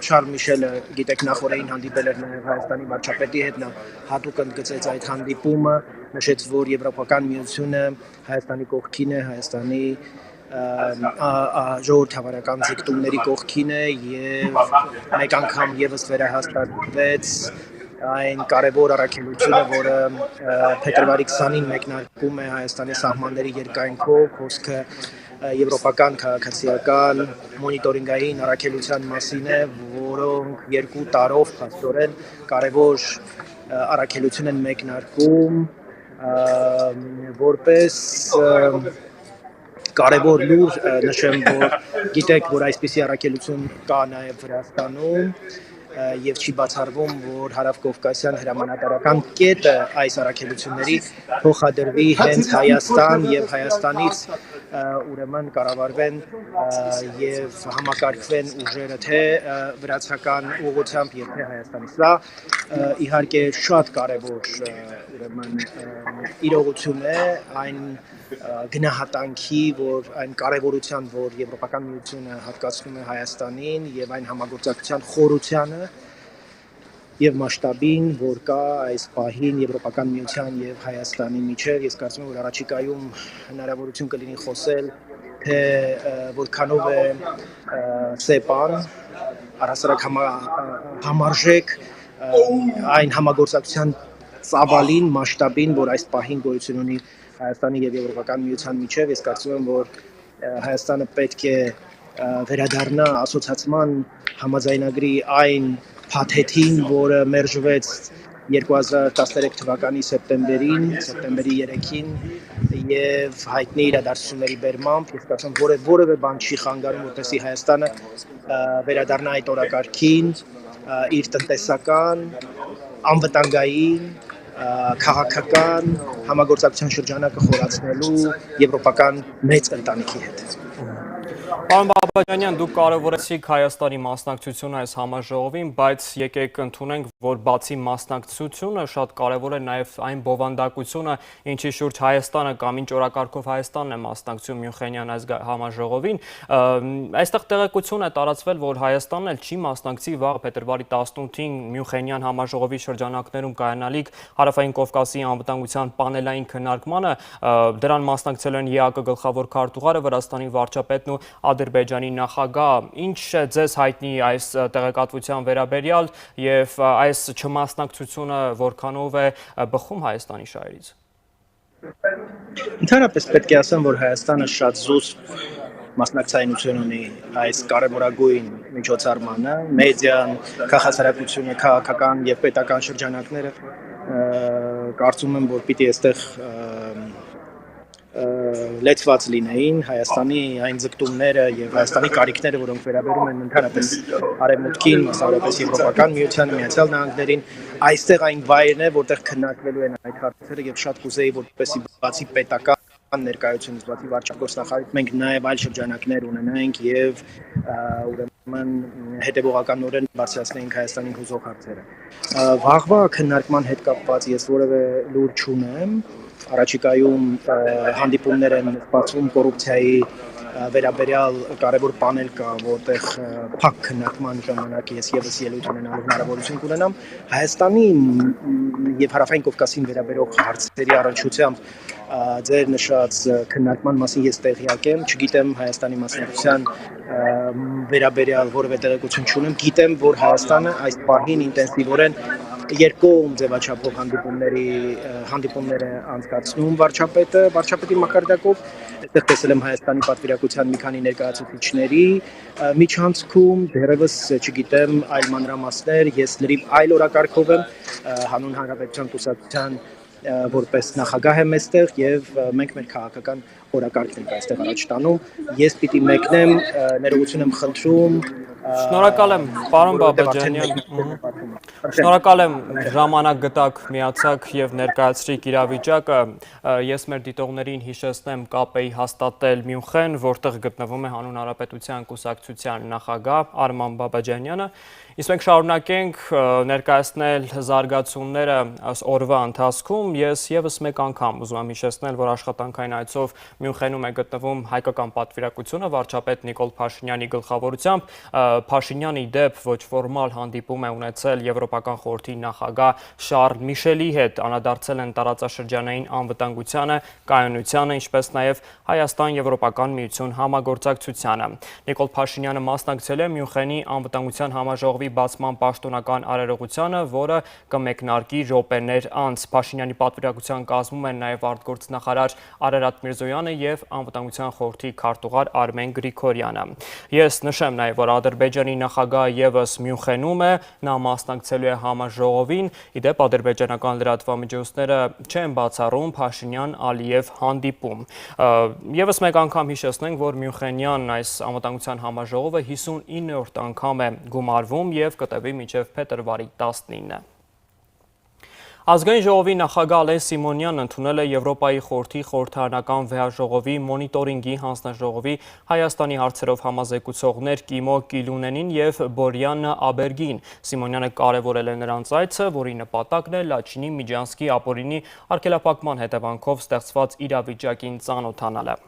Շարլ Միշելը, գիտեք, նախորդին հանդիպել էր նաև Հայաստանի վարչապետի հետ, նա հատուկ ընդգծեց այդ հանդիպումը, նշեց, որ Եվրոպական միությունը Հայաստանի կողքին է, Հայաստանի ժողովրդավարական ձգտումների կողքին է և մեկ անգամ ևս վերահաստատվեց այն կարևոր առաքելությունը, որը փետրվարի 20-ին մեկնարկում է Հայաստանի սահմանների երկայնքով, խոսքը եվրոպական քաղաքացիական մոնիտորինգային առաքելության մասին է, որոնք 2 տարով փաստորեն կարևոր առաքելություն են մեկնարկում, որպես կարևոր լուր նշեմ, որ գիտեք, որ այսպիսի առաքելություն կա նաև Վրաստանում և չի բացառվում, որ Հարավկովկասյան հրամանատարական կետը այս առաքելությունների փոխադրվի հենց Հայաստան և Հայաստանից ուրեմն կառավարվեն և համակարգվեն ուժերը թե վրացական ուղղությամբ և թե Հայաստանի։ Սա իհարկե շատ կարևոր ուրեմն իրողություն է, այն գնահատանքի, որ այն կարևորության, որ Եվրոպական միությունը հատկացնում է Հայաստանին և այն համագործակցության խորությանը և մասշտաբին, որ կա այս պահին Եվրոպական միության և Հայաստանի միջև, ես կարծում եմ, որ առաջիկայում հնարավորություն կլինի խոսել, թե որքանով է ՍԵՊԱ-ն առհասարակ համարժեք այն համագործակցության ծավալին, մասշտաբին, որ այս պահին գոյություն ունի Հայաստանի և Եվրոպական միության միջև, ես կարծում եմ, որ Հայաստանը պետք է վերադառնա ասոցացման համաձայնագրի այն փաթեթին, որը մերժվեց 2013 թվականի սեպտեմբերի 3-ին և հայտնի իրադարձությունների բերմամբ, ես կարծում եմ, որևէ բան չի խանգարում, որպեսզի Հայաստանը վերադառնա այդ օրակարգին, իր տնտեսական, անվտանգային, քաղաքական համագործակցության շրջանակը խորացնելու եվրոպական մեծ ընտանիքի հետ։ Պարոն Բաբաջանյան, դուք կարևորեցիք Հայաստանի մասնակցությունը այս համաժողովին, բայց եկեք ընդունենք, որ բացի մասնակցությունը շատ կարևոր է նաև այն բովանդակությունը, ինչի շուրջ Հայաստանը կամ ինչ օրակարգով Հայաստանն է մասնակցում Մյունխենյան այս համաժողովին։ Այստեղ տեղեկություն է տարածվել, որ Հայաստանն էլ չի մասնակցի վաղ փետրվարի 18-ին Մյունխենյան համաժողովի շրջանակներում կայանալիք Հարավային Կովկասի անվտանգության պանելային քննարկմանը։ Դրան մասնակցել են ԵԱԿ գլխավոր քարտուղարը, Վրաստանի վարչապետն ու Ադրբեջանի նախագահ։ Ինչ է ձեզ հայտնի այս տեղեկատվության վերաբերյալ եւ այս չմասնակցությունը որքանով է բխում Հայաստանի շահերից։ Ընդհանրապես պետք է ասեմ, որ Հայաստանը շատ զուսպ մասնակցայնություն ունի այս կարևորագույն միջոցառմանը, մեդիան, քաղաքացիությունը, քաղաքական եւ պետական շրջանակները կարծում եմ, որ պիտի այստեղ լեցված լինեին Հայաստանի այն ձգտումները եւ Հայաստանի կարիքները, որոնք վերաբերում են ընդհանրապես արևմուտքին, մասնավորապես Եվրոպական միությանը, Միացյալ Նահանգներին, այստեղ այն վայրն է, որտեղ քննարկվելու են այդ հարցերը եւ շատ կուզեի, որպեսզի բացի պետական ներկայությունից, բացի վարչագործնախարարից, մենք նաեւ այլ շրջանակներ ունենանք եւ ուրեմն հետեւողականորեն բարձրացնենք Հայաստանի հուզող հարցերը։ Վաղվա քննարկման հետ կապված ես որևէ լուր չունեմ։ Առաջիկայում հանդիպումներ են սպասվում կոռուպցիայի վերաբերյալ կարևոր պանել կա, որտեղ փակ քննարկման ժամանակ ես եւս ելույթ ունենալու հնարավորություն կունենամ Հայաստանի եւ Հարավային Կովկասին վերաբերող հարցերի առնչությամբ ձեր նշած քննարկման մասին ես տեղյակ եմ, չգիտեմ Հայաստանի մասնակցության վերաբերյալ որևէ տեղեկություն չունեմ, գիտեմ, որ Հայաստանը այս պահին ինտենսիվորեն երկկողմ ձևաչափով հանդիպումներ է անցկացնում վարչապետի մակարդակով, այդտեղ տեսել եմ Հայաստանի պատվիրակության մի քանի ներկայացուցիչների միջանցքում, դեռևս չգիտեմ այլ մանրամասներ, ես լրիվ այլ օրակարգով եմ, հանուն հանրապետության կուսակցության որպես նախագահ եմ այստեղ եւ մենք մեր քաղաքական օրակարգն ենք այստեղ առաջ տանում։ Ես պիտի մեկնեմ, ներողություն եմ խնդրում։ Շնորհակալ եմ, պարոն Բաբաջանյան։ Շնորհակալ եմ, ժամանակ գտաք, միացաք եւ ներկայացրիք իրավիճակը։ Ես մեր դիտողներին հիշեցնեմ կապ էի հաստատել Մյունխեն, որտեղ գտնվում է հանուն հանրապետության կուսակցության նախագահ Արման Բաբաջանյանը։ Իսկ մենք շարունակենք ներկայացնել զարգացումները օրվա ընթացքում։ Ես եւս մեկ անգամ ուզում եմ հիշեցնել, որ աշխատանքային այցով Մյունխենում է գտնվում հայկական պատվիրակությունը վարչապետ Նիկոլ Փաշինյանի գլխավորությամբ։ Փաշինյանը ի դեպ ոչ ֆորմալ հանդիպում է ունեցել Եվրոպական խորհրդի նախագահ Շարլ Միշելի հետ, անդրադարձել են տարածաշրջանային անվտանգությանը, կայունությանը, ինչպես նաև Հայաստան-Եվրոպական միություն համագործակցությանը։ Նիկոլ Փաշինյանը մասնակցել է Մյունխենի անվտանգության համաժողովի բացման պաշտոնական արարողությանը, որը կմեկնարկի րոպեներ անց։ Փաշինյանի պատվիրակության կազմում են նաև արտգործնախարար Արարատ Միրզոյանը եւ անվտանգության խորհրդի քարտուղար Արմեն Գրիգորյանը։ Ես նշեմ նաև, որ Ադրբեջանի նախագահը եւս Մյունխենում է, նա մասնակցելու է համաժողովին։ Ի դեպ ադրբեջանական լրատվամիջոցները չեն բացառում Փաշինյան-Ալիև հանդիպում։ Եվս մեկ անգամ հիշեցնենք, որ Մյունխենյան այս անվտանգության համաժողովը 59-րդ անգամ է գումարվում եւ կտևի մինչեւ փետրվարի 19-ը։ Ազգային ժողովի նախագահ Ալեն Սիմոնյանն ընդունել է Եվրոպայի խորհրդի խորհրդարանական վեհաժողովի մոնիտորինգի հանձնաժողովի Հայաստանի հարցերով համազեկուցողներ Կիմո Կիլունենին եւ Բորյաննա Աբերգին։ Սիմոնյանը կարևորել է նրանց այցը, որի նպատակն է Լաչինի Միջանսկի ապօրինի արգելափակման հետևանքով ստեղծված իրավիճակին ծանոթանալը։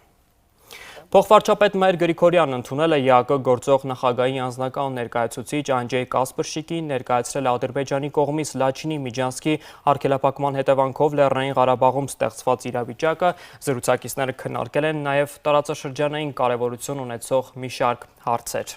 Փոխվարչապետ Մայր Գրիգորյանն ընդունել է ԵԱԿ գործող նախագահի անձնական ներկայացուցիչ Անջեյ Կասպրշիկին, ներկայացրել Ադրբեջանի կողմից Լաչինի Միջանսկի արգելափակման հետևանքով Լեռնային Ղարաբաղում ստեղծված իրավիճակը, զրուցակիցները քննարկել են նաև տարածաշրջանային կարևորություն ունեցող մի շարք հարցեր։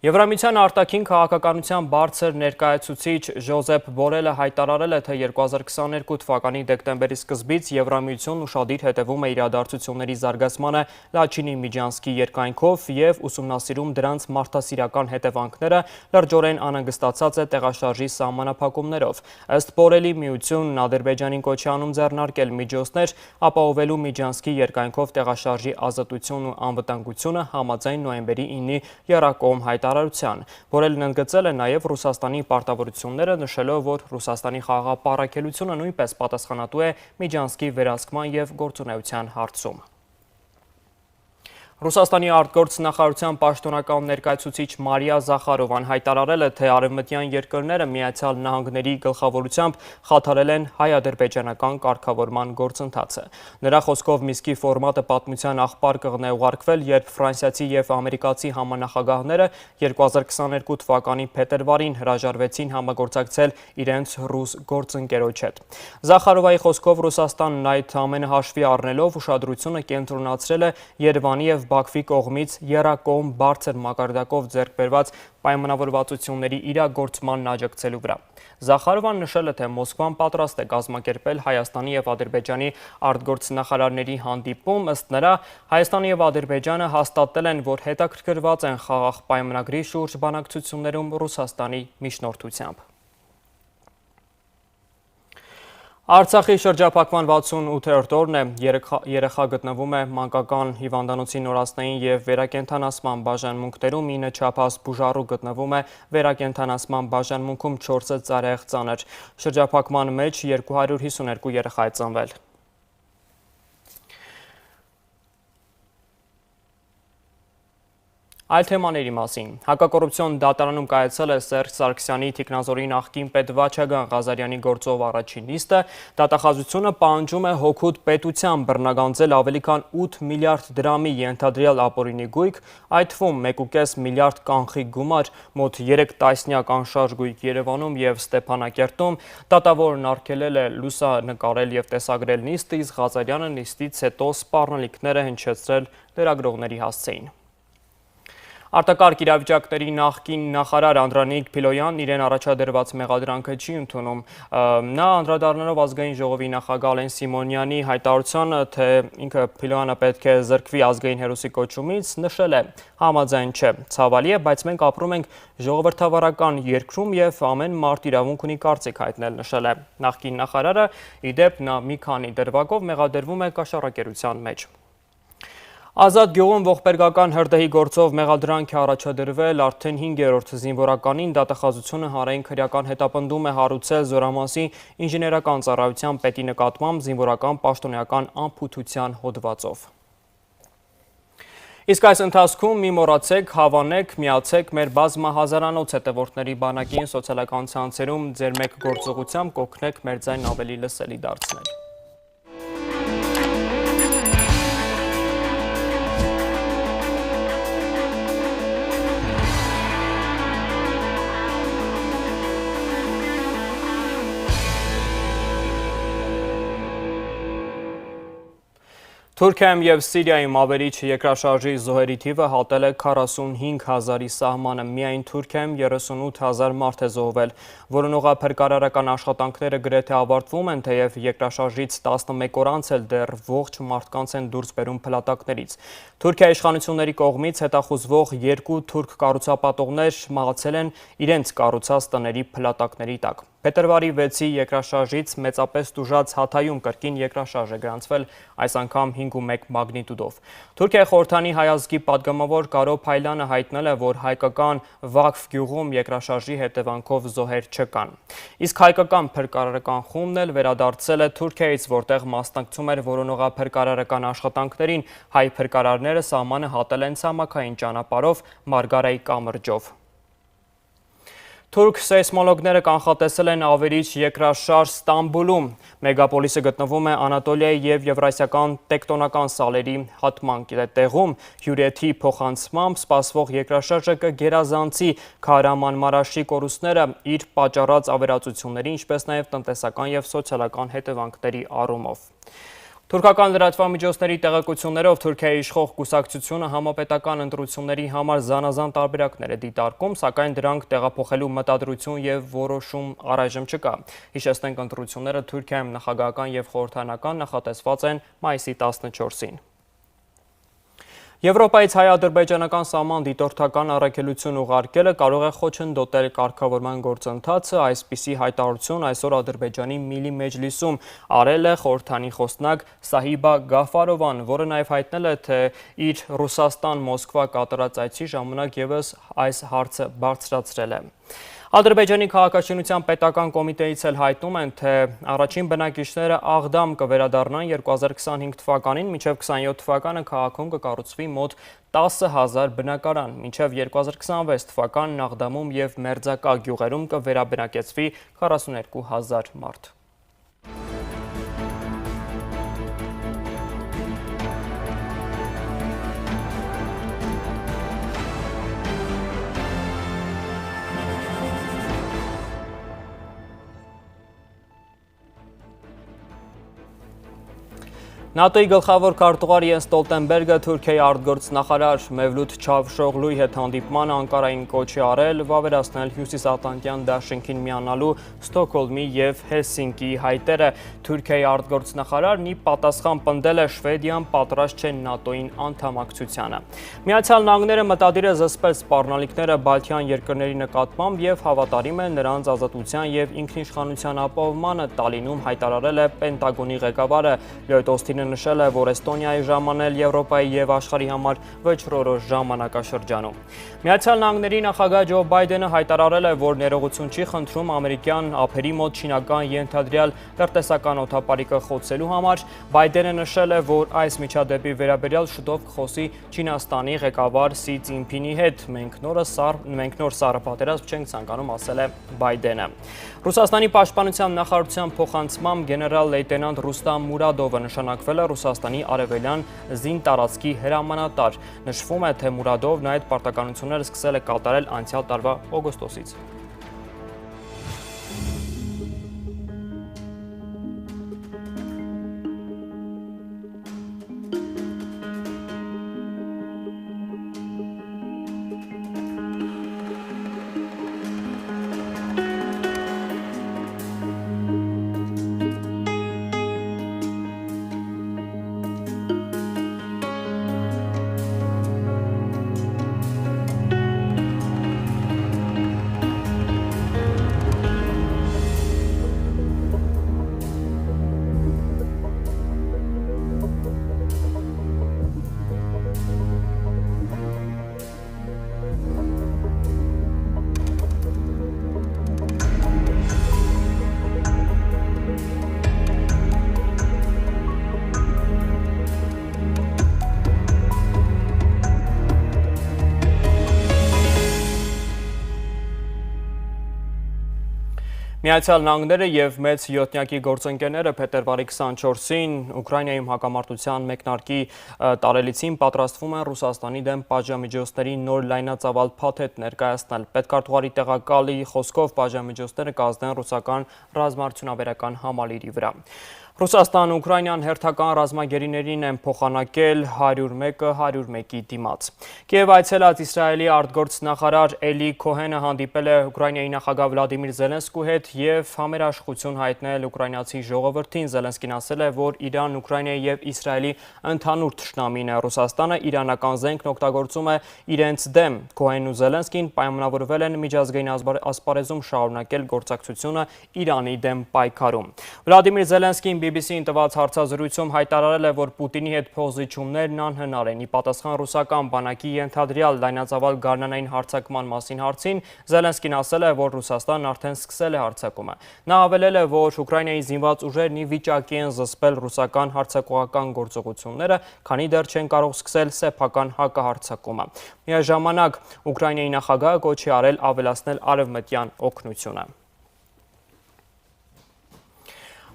Եվրամիության արտաքին քաղաքականության բարձր ներկայացուցիչ Ժոզեփ Բորելը հայտարարել է, թե 2022 թվականի դեկտեմբերի սկզբից Եվրամիությունն ուշադիր հետևում է իրադարձությունների զարգացմանը Լաչինի Միջանսկի երկայնքով եւ ուսումնասիրում դրանց մարդասիրական հետևանքները, լրջորեն անհանգստացած է տեղաշարժի սահմանափակումներով։ Ըստ Բորելի, միությունն Ադրբեջանին կոչ է անում ձեռնարկել միջոցներ ապահովելու Միջանսկի երկայնքով տեղաշարժի ազատությունն ու անվտանգությունը համաձայն նոյեմբերի 9-ի եռակողմ Բորելն ընդգծել է նաև Ռուսաստանի պարտավորությունները, նշելով, որ Ռուսաստանի խաղաղապահարակելությունը նույնպես պատասխանատու է Միջանսկի վերահսկման և գործունեության հարցում։ Ռուսաստանի արտգործ նախարարության պաշտոնական ներկայացուցիչ Մարիա Զախարովան հայտարարել է, թե արևմտյան երկրները Միացյալ Նահանգների գլխավորությամբ խաթարել են հայ-ադրբեջանական կարգավորման գործընթացը։ Նրա խոսքով Միսկի ֆորմատը պատմության աղբար կղն է ուղարկվել, երբ ֆրանսիացի և ամերիկացի համանախագահները 2022 թվականի փետրվարին հրաժարվեցին համագործակցել իրենց ռուս գործընկերոջ հետ։ Զախարովայի խոսքով Ռուսաստանն այդ ամենը հաշվի առնելով ուշադրությունը կենտրոնացրել է Երևանի և Բաքվի կողմից եռակողմ բարձր մակարդակով ձեռք բերված պայմանավորվածությունների իրագործմանն աջակցելու վրա։ Զախարովան նշել է, թե Մոսկվան պատրաստ է կազմակերպել Հայաստանի և Ադրբեջանի արտգործնախարարների հանդիպում, ըստ նրա Հայաստանը և Ադրբեջանը հաստատել են, որ հետաքրքրված են խաղաղ պայմանագրի շուրջ բանակցություններում Ռուսաստանի միջնորդությամբ։ Արցախի շրջափակման 68-րդ օրն է, երեխա գտնվում է մանկական հիվանդանոցի նորացնային և վերակենդանացման բաժանմունքներում, 9 չափահաս բուժառու գտնվում է վերակենդանացման բաժանմունքում, 4-ը ծառայեղ ծանր։ Շրջափակման մեջ 252 երեխա է ծնվել։ Այլ թեմաների մասին։ Հակակոռուպցիոն դատարանում կայացել է Սերժ Սարգսյանի թիկնազորի նախկին պետ Վաչագան Ղազարյանի գործով առաջին նիստը, դատախազությունը պահանջում է հօգուտ պետության բռնագանձել ավելի քան 8 միլիարդ դրամի ենթադրյալ ապօրինի գույք, այդ թվում 1.5 միլիարդ կանխիկ գումար, մոտ 3 տասնյակ անշարժ գույք Երևանում և Ստեփանակերտում, դատավորն արգելել է լուսանկարել և տեսագրել նիստը, իսկ Ղազարյանը նիստից հետո սպառնալիքները հնչեցրել լրագրողների հասցեին։ Արտակարգ իրավիճակների նախկին նախարար Անդրանիկ Փիլոյանն իրեն առաջադրված մեղադրանքը չի ընդունում։ Նա անդրադառնալով ազգային ժողովի նախագահ Ալեն Սիմոնյանի հայտարարությանը, թե ինքը Փիլոյանը պետք է զրկվի ազգային հերոսի կոչումից, նշել է. համաձայն չէ, ցավալի է, բայց մենք ապրում ենք ժողովրդավարական երկրում և ամեն մարդ իրավունք ունի կարծիք հայտնել, նշել է։ Նախկին նախարարը, ի դեպ, նա մի քանի դրվագով մեղադրվում է կաշառակերության մեջ։ Ազատ գյուղում ողբերգական հրդեհի գործով մեղադրանք է առաջադրվել արդեն 5-րդ զինվորականին, դատախազությունը հանրային քրեական հետապնդում է հարուցել Զորամասի ինժեներական ծառայության պետի նկատմամբ զինվորական պաշտոնեական անփութության հոդվածով։ Իսկ այս ընթացքում մի մոռացեք, հավանեք, միացեք մեր բազմահազարանոց հետևորդների բանակին սոցիալական ցանցերում ձեր մեկ գործողությամբ կօգնեք մեր ձայնն ավելի լսելի դարձնել։ Թուրքիայում և Սիրիայում ավերիչ երկրաշարժի զոհերի թիվը հատել է 45,000-ի սահմանը, միայն Թուրքիայում 38,000 մարդ է զոհվել, որոնողափրկարարական աշխատանքները գրեթե ավարտվում են, թեև երկրաշարժից 11 օր անց էլ դեռ ողջ մարդկանց են դուրս բերում փլատակներից։ Թուրքիայի իշխանությունների կողմից հետախուզվող 2 թուրք կառուցապատողներ մահացել են իրենց կառուցած տների փլատակների տակ։ Փետրվարի 6-ի երկրաշարժից մեծապես տուժած Հաթայում կրկին երկրաշարժ է գրանցվել, այս անգամ 5.1 մագնիտուդով։ Թուրքիայի խորհրդանի հայ ազգի պատգամավոր Կարո Փայլյանը հայտնել է, որ հայկական Վաղֆ գյուղում երկրաշարժի հետևանքով զոհեր չկան։ Իսկ հայկական փրկարարական խումբն էլ վերադարձել է Թուրքիայից, որտեղ մասնակցում էր որոնողափրկարարական աշխատանքներին, հայ փրկարարները սահմանը հատել են ցամաքային ճանապարհով Մարգարայի կամրջով։ Թուրք սեյսմոլոգները կանխատեսել են ավերիչ երկրաշարժ Ստամբուլում։ Մեգապոլիսը գտնվում է Անատոլիայի և Եվրասիական տեկտոնական սալերի հատման տեղում։ Հյուրեթի փոխանցմամբ սպասվող երկրաշարժը կգերազանցի Քահրամանմարաշի կորուստները իր պատճառած ավերածությունների, ինչպես նաև տնտեսական և սոցիալական հետևանքների առումով։ Թուրքական լրատվամիջոցների տեղեկություններով Թուրքիայի իշխող կուսակցությունը համապետական ընտրությունների համար զանազան տարբերակներ է դիտարկում, սակայն դրանք տեղափոխելու մտադրություն և որոշում առայժմ չկա։ Հիշեցնենք, ընտրությունները Թուրքիայում նախագահական և խորհրդարանական նախատեսված են մայիսի 14-ին։ Եվրոպայից հայ-ադրբեջանական սահման դիտորդական առաքելություն ուղարկելը կարող է խոչընդոտել կարգավորման գործընթացը, այսպիսի հայտարարություն այսօր Ադրբեջանի Միլի Մեջլիսում արել է խորհրդանի խոսնակ Սահիբա Գաֆարովան, որը նաև հայտնել է, թե իր Ռուսաստան-Մոսկվա կատարած այցի ժամանակ ևս այս հարցը բարձրացրել է։ Ադրբեջանի քաղաքաշինության պետական կոմիտեից էլ հայտնում են, թե առաջին բնակիչները Աղդամ կվերադառնան 2025 թվականին, մինչև 27 թվականը քաղաքում կկառուցվի մոտ 10,000 բնակարան, մինչև 2026 թվականն Աղդամում և Մերձակա գյուղերում կվերաբնակեցվի 42,000 մարդ։ ՆԱՏՕ-ի գլխավոր քարտուղար Յենս Ստոլտենբերգը Թուրքիայի արտգործնախարար Մևլութ Չավուշօղլուի հետ հանդիպմանը Անկարային կոչ է արել վավերացնել Հյուսիսատլանտյան դաշինքին միանալու Ստոկհոլմի և Հելսինկիի հայտերը։ Թուրքիայի արտգործնախարարն ի պատասխան պնդել է Շվեդիան պատրաստ չէ ՆԱՏՕ-ին անդամակցությանը։ Միացյալ Նահանգները մտադիր է զսպել սպառնալիքները Բալթյան երկրների նկատմամբ և հավատարիմ է նրանց ազատության և ինքնիշխանության ապահովմանը, Տալինում հայտարարել է Պենտագոնի ղեկավարը։ Լյոյդ Օսթինը նշել է, որ Էստոնիայի ժամանել Եվրոպայի և աշխարհի համար վճռորոշ ժամանակաշրջանում։ Միացյալ Նահանգների նախագահ Ջո Բայդենը հայտարարել է, որ ներողություն չի խնդրում ամերիկյան ափերի մոտ չինական ենթադրյալ տնտեսական օդապարիկը խոցելու համար։ Բայդենը նշել է, որ այս միջադեպի վերաբերյալ շուտով կխոսի Չինաստանի ղեկավար Սի Ցզինփինի հետ։ Մենք նոր սառը պատերազմ չենք ցանկանում, ասել է Բայդենը։ Ռուսաստանի պաշտպանության նախարարության փոխանցմամբ գեներալ լեյտենանտ Ռուստամ Մուրադովը նշանակվել է Ռուսաստանի արևելյան զինտարածքի հրամանատար։ Նշվում է, թե Մուրադովն այդ պարտականությունները սկսել է կատարել անցյալ տարվա օգոստոսից։ Միացյալ Նահանգները և մեծ յոթնյակի գործընկերները փետրվարի 24-ին Ուկրաինայում հակամարտության մեկնարկի տարելիցին պատրաստվում են Ռուսաստանի դեմ պատժամիջոցների նոր լայնածավալ փաթեթ ներկայացնել։ Պետքարտուղարի տեղակալի խոսքով պատժամիջոցները կազդեն ռուսական ռազմաարդյունաբերական համալիրի վրա։ Ռուսաստան Ուկրաինան հերթական ռազմագերիներին են փոխանակել 101-ը 101-ի դիմաց։ Կիև այցելած Իսրայելի արտգործնախարար Էլի Քոհենը հանդիպել է Ուկրաինայի նախագահ Վլադիմիր Զելենսկուի հետ և համերաշխություն հայտնել ուկրաինացի ժողովրդին։ Զելենսկին ասել է, որ Իրանն Ուկրաինայի և Իսրայելի ընդհանուր թշնամին է։ Ռուսաստանը իրանական զենքն օգտագործում է իրենց դեմ։ Քոհենն ու Զելենսկին պայմանավորվել են միջազգային ասպարեզում շարունակել գործակցությունը Իրանի դեմ պայքարում։ Վլադիմիր Զելենսկին BBC-ին տված հարցազրույցում հայտարարել է, որ Պուտինի հետ փոխզիջումներն անհնար են։ Ի պատասխան ռուսական բանակի ենթադրյալ լայնածավալ գարնանային հարձակման մասին հարցին, Զելենսկին ասել է, որ Ռուսաստանն արդեն սկսել է հարձակումը։ Նա հավելել է, որ Ուկրաինայի զինված ուժերն ի վիճակի են զսպել ռուսական հարձակողական գործողությունները, քանի դեռ չեն կարող սկսել սեփական հակահարձակումը։ Միաժամանակ Ուկրաինայի նախագահը կոչ է արել ավելացնել արևմտյան օգնությունը։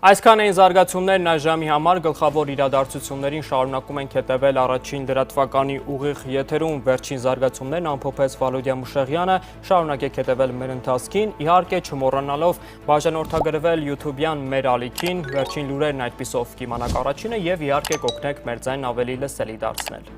Այսքան էին զարգացումներն այս ժամի համար, գլխավոր իրադարձություններին շարունակում ենք հետևել առաջին լրատվականի ուղիղ եթերում։ Վերջին զարգացումներն ամփոփեց Վալոդիա Մուշեղյանը, շարունակեք հետևել մեր ընթացքին, իհարկե չմոռանալով բաժանորդագրվել YouTube-յան մեր ալիքին, վերջին լուրերն այդպիսով կիմանաք առաջինը և իհարկե կօգնեք մեր ձայնն ավելի լսելի դարձնել։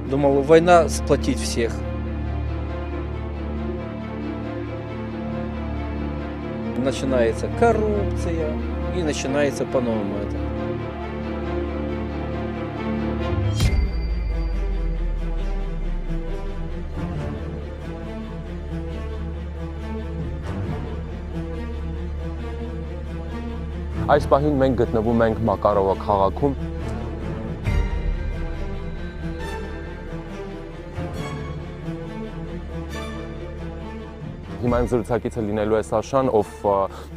Думал, война сплотит всех. Начинается коррупция и начинается по-новому это. Այս պահին մենք գտնվում ենք Մակարովա քաղաքում։ Հիմա իմ զրուցակիցը լինելու է Սաշան, ով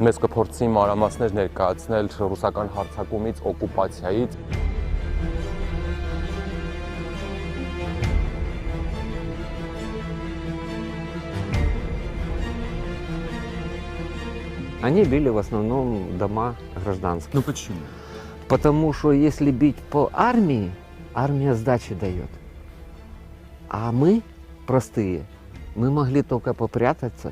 մեզ կփորձի մանրամասներ ներկայացնել ռուսական հարձակումից, օկուպացիայից։ Они били в основном дома гражданских. Ну почему? Потому что если бить по армии, армия сдачи дает. А мы, простые, мы могли только попрятаться.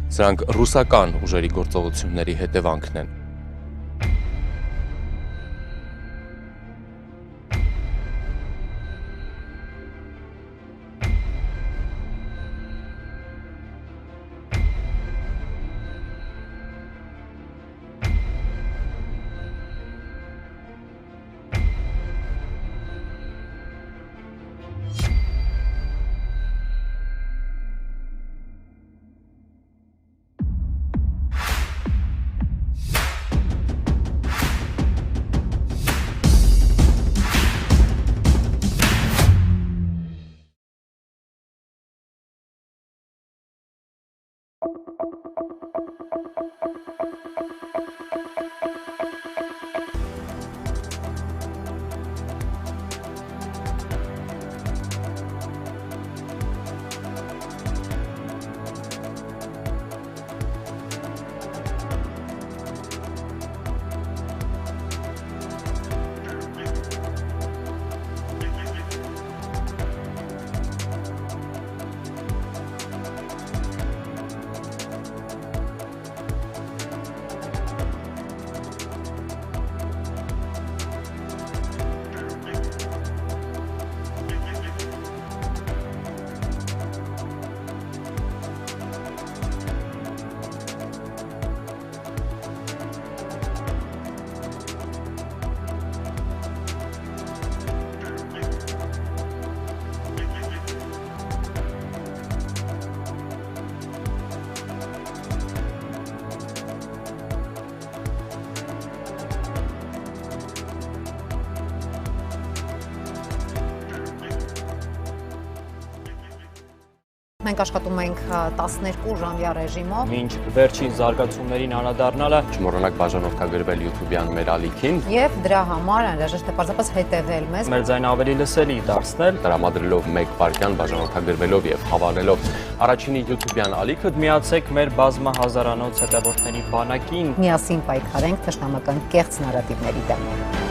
Սրանք ռուսական ուժերի գործողությունների հետևանքն են։ Մենք աշխատում ենք 12 ժամյա ռեժիմով։ Մինչ վերջին զարգացումներին անդրադառնալը Չմոռանաք բաժանորդագրվել YouTube-յան մեր ալիքին եւ դրա համար անհրաժեշտ է պարզապես հետևել մեզ։ Մեր ձայնը ավելի լսելի դարձնել, տրամադրելով 1 վայրկյան բաժանորդագրվելով եւ հավանելով առաջինի YouTube-յան ալիքը, միացեք մեր բազմահազարանոց հետևորդների բանակին։ Միասին պայքարենք թշնամական կեղծ նարատիվների դեմ։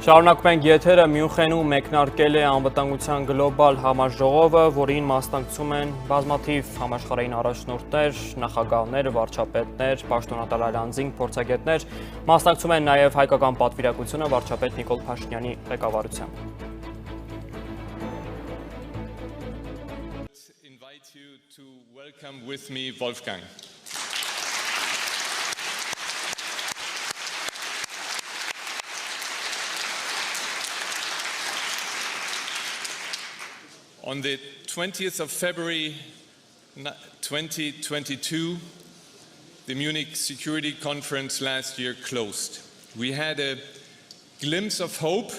Շարունակում ենք եթերը Մյունխենում մեկնարկել է անվտանգության գլոբալ համաժողովը, որին մասնակցում են բազմաթիվ համաշխարհային առաջնորդներ, նախագահներ, վարչապետներ, պաշտոնատար անձինք, փորձագետներ, մասնակցում են նաև հայկական պատվիրակությունը վարչապետ Նիկոլ Փաշինյանի ղեկավարությամբ։ Invite you to welcome with me Wolfgang. On the 20th of February 2022, the Munich Security Conference last year closed. We had a glimpse of hope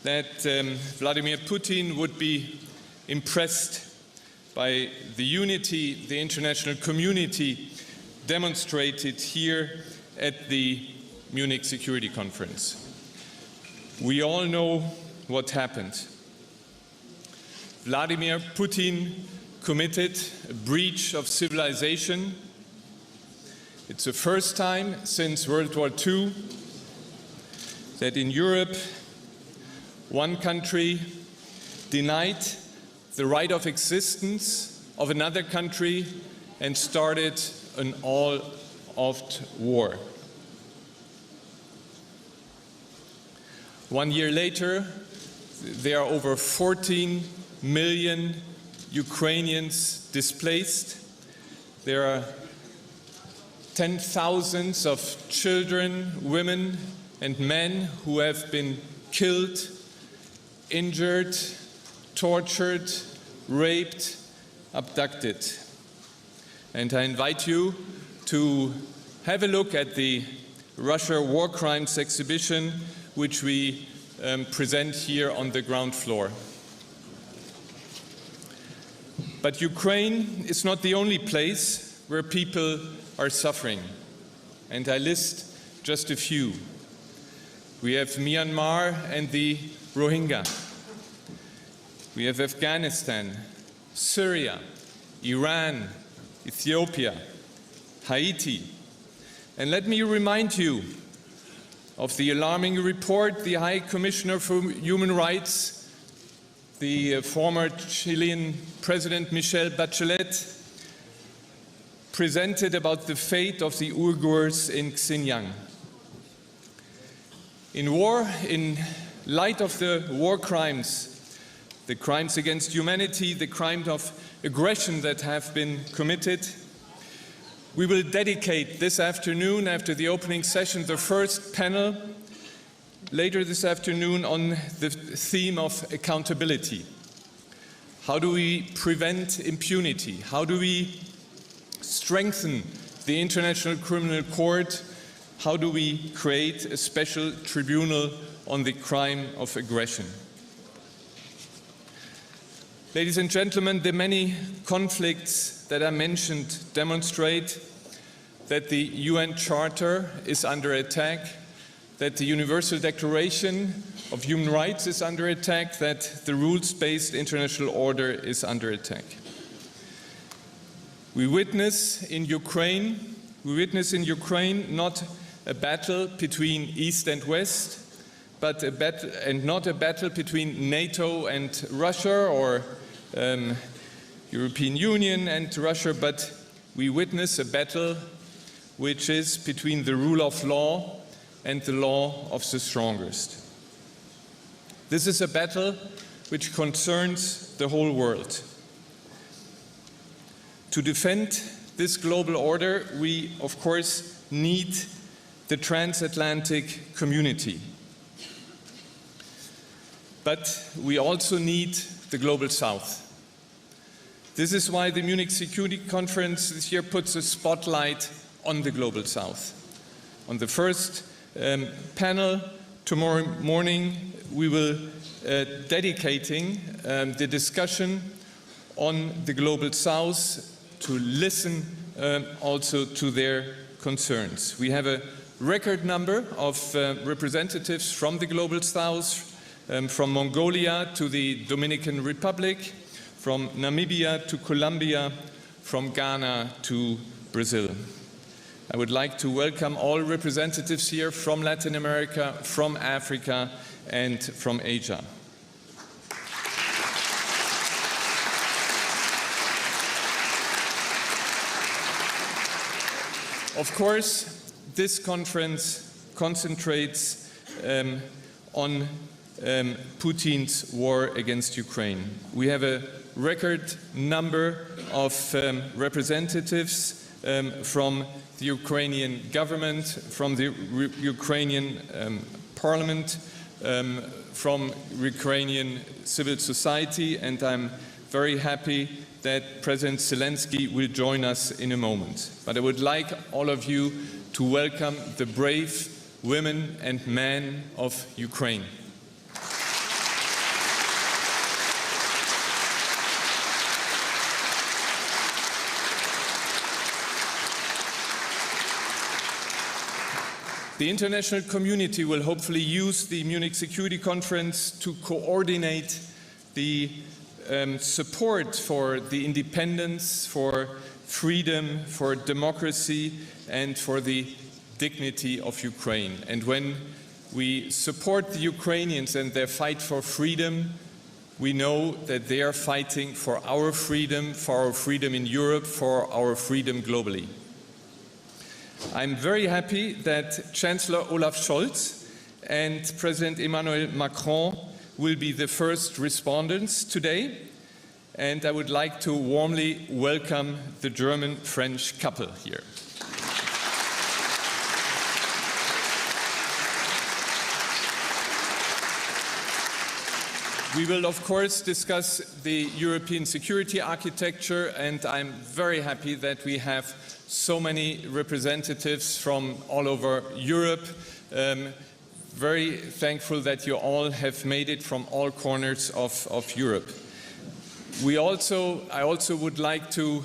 that Vladimir Putin would be impressed by the unity the international community demonstrated here at the Munich Security Conference. We all know what happened. Vladimir Putin committed a breach of civilization. It's the first time since World War II that in Europe one country denied the right of existence of another country and started an all-out war. 1 year later, there are over 14 million Ukrainians displaced. There are 10,000s of children, women and men who have been killed, injured, tortured, raped, abducted. And I invite you to have a look at the Russia War Crimes exhibition, which we present here on the ground floor. But Ukraine is not the only place where people are suffering, and I list just a few. We have Myanmar and the Rohingya. We have Afghanistan, Syria, Iran, Ethiopia, Haiti. And let me remind you of the alarming report the High Commissioner for Human Rights, the former Chilean President Michelle Bachelet, presented about the fate of the Uyghurs in Xinjiang. In light of the war crimes, the crimes against humanity, the crimes of aggression that have been committed, we will dedicate this afternoon, after the opening session, the first panel later this afternoon on the theme of accountability. How do we prevent impunity? How do we strengthen the International Criminal Court? How do we create a special tribunal on the crime of aggression? Ladies and gentlemen, the many conflicts that I mentioned demonstrate that the UN Charter is under attack, that the Universal Declaration of Human Rights is under attack, that the rules-based international order is under attack. We witness in Ukraine not a battle between East and West, but not a battle between NATO and Russia or European Union and Russia, but we witness a battle which is between the rule of law and the law of the strongest. This is a battle which concerns the whole world. To defend this global order, we, of course, need the transatlantic community. But we also need the global south. This is why the Munich Security Conference this year puts a spotlight on the global south. On the first panel tomorrow morning, we will dedicating the discussion on the global south to listen also to their concerns. We have a record number of representatives from the global south, from Mongolia to the Dominican Republic, from Namibia to Colombia, from Ghana to Brazil. I would like to welcome all representatives here from Latin America, from Africa, and from Asia. Of course, this conference concentrates on Putin's war against Ukraine. We have a record number of representatives from the Ukrainian government, from the Ukrainian parliament, from Ukrainian civil society, and I'm very happy that President Zelenskyy will join us in a moment. But I would like all of you to welcome the brave women and men of Ukraine. The international community will hopefully use the Munich Security Conference to coordinate the support for the independence, for freedom, for democracy, and for the dignity of Ukraine. And when we support the Ukrainians and their fight for freedom, we know that they are fighting for our freedom in Europe, for our freedom globally. I'm very happy that Chancellor Olaf Scholz and President Emmanuel Macron will be the first respondents today, and I would like to warmly welcome the German-French couple here. We will, of course, discuss the European security architecture, and I'm very happy that we have so many representatives from all over Europe. Very thankful that you all have made it from all corners of Europe. I also would like to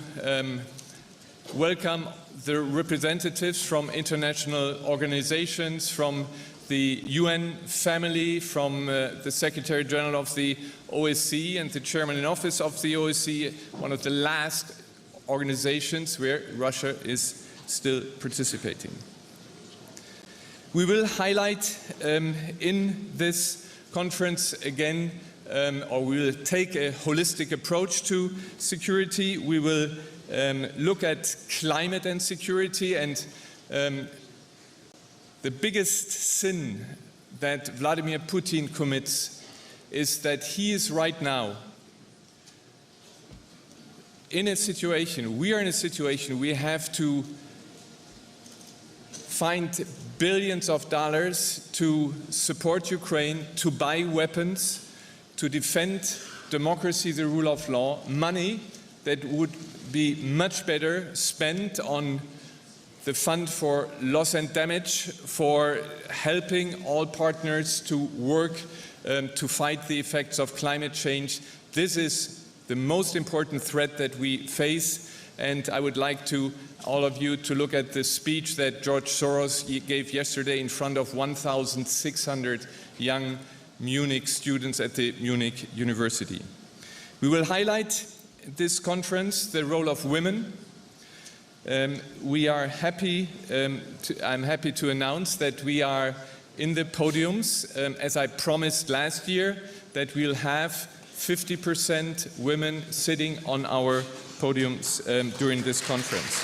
welcome the representatives from international organizations, from the UN family, from the Secretary General of the OSCE and the Chairman in Office of the OSCE, one of the last organizations where Russia is still participating. We will highlight in this conference again, or we will take a holistic approach to security. We will look at climate and security, and the biggest sin that Vladimir Putin commits is that he is right now in a situation, we are in a situation, we have to find billions of dollars to support Ukraine, to buy weapons, to defend democracy, the rule of law, money that would be much better spent on the fund for loss and damage, for helping all partners to work to fight the effects of climate change. This is the most important threat that we face, and I would like all of you to look at the speech that George Soros gave yesterday in front of 1,600 young Munich students at the Munich University. We will highlight this conference the role of women. We are happy, I'm happy to announce that we are in the podiums, as I promised last year, that we'll have 50% women sitting on our podiums during this conference.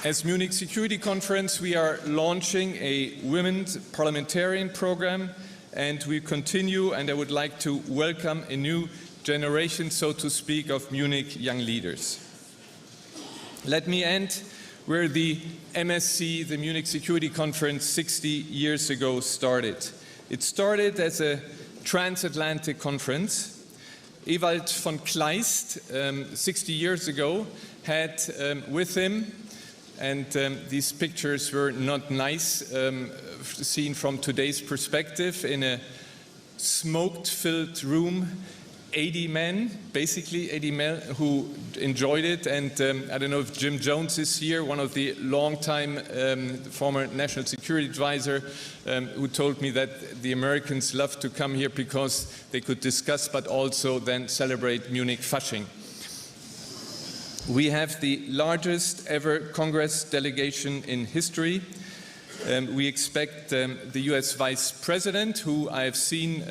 As Munich Security Conference, we are launching a women's parliamentarian program, and we continue, and I would like to welcome a new generation, so to speak, of Munich young leaders. Let me end where the MSC, the Munich Security Conference, 60 years ago started. It started as a transatlantic conference. Ewald von Kleist, 60 years ago, had with him, and these pictures were not nice, seen from today's perspective, in a smoke-filled room, 80 men, basically 80 men who enjoyed it. And I don't know if Jim Jones is here, one of the long-time former national security advisor, who told me that the Americans love to come here because they could discuss, but also then celebrate Munich Fasching. We have the largest ever Congress delegation in history. We expect the US Vice President, who I have seen,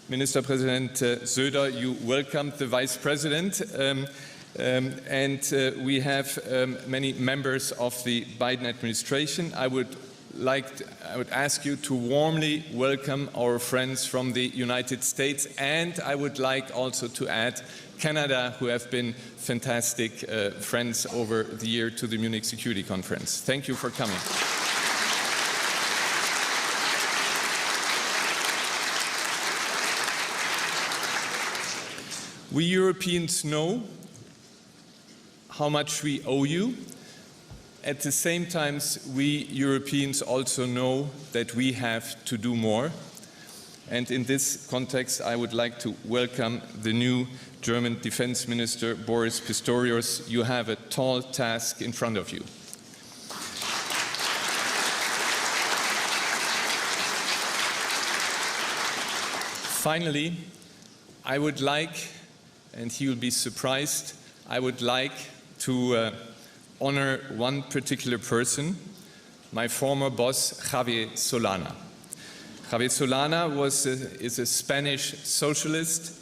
Minister President Söder, you welcomed the Vice President. And we have many members of the Biden administration. I would ask you to warmly welcome our friends from the United States, and I would like also to add Canada, who have been fantastic friends over the year to the Munich Security Conference. Thank you for coming. We Europeans know how much we owe you. At the same time, we Europeans also know that we have to do more. And in this context, I would like to welcome the new German Defense Minister, Boris Pistorius. You have a tall task in front of you. Finally, I would like, and he will be surprised, I would like to honor one particular person, my former boss, Javier Solana. Javier Solana is a Spanish socialist,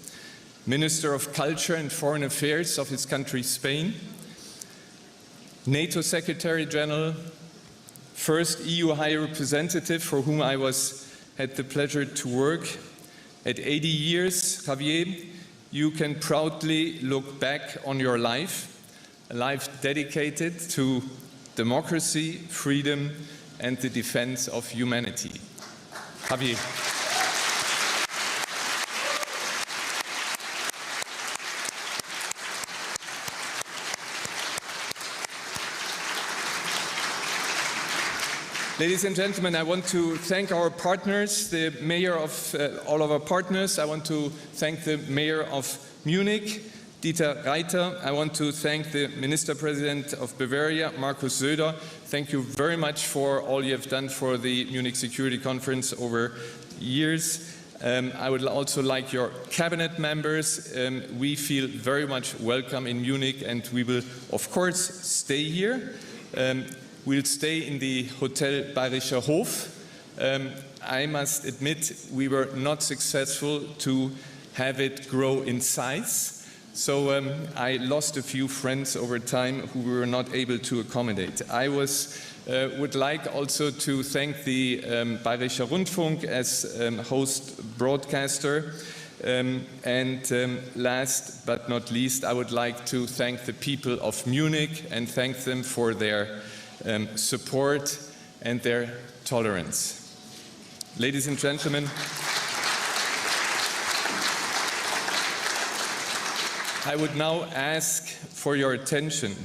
Minister of Culture and Foreign Affairs of his country, Spain, NATO Secretary General, first EU High Representative for whom I had the pleasure to work. At 80 years, Javier, you can proudly look back on your life, a life dedicated to democracy, freedom, and the defense of humanity. Javier. Ladies and gentlemen, I want to thank our partners, the mayor of all of our partners. I want to thank the mayor of Munich, Dieter Reiter. I want to thank the Minister President of Bavaria, Markus Söder. Thank you very much for all you have done for the Munich Security Conference over years. I would also like your cabinet members. We feel very much welcome in Munich, and we will, of course, stay here. We'll stay in the Hotel Bayerischer Hof. I must admit we were not successful to have it grow in size. So I lost a few friends over time who we were not able to accommodate. I would like also to thank the Bayerischer Rundfunk as host broadcaster. Last but not least, I would like to thank the people of Munich and thank them for their support and their tolerance. Ladies and gentlemen, I would now ask for your attention.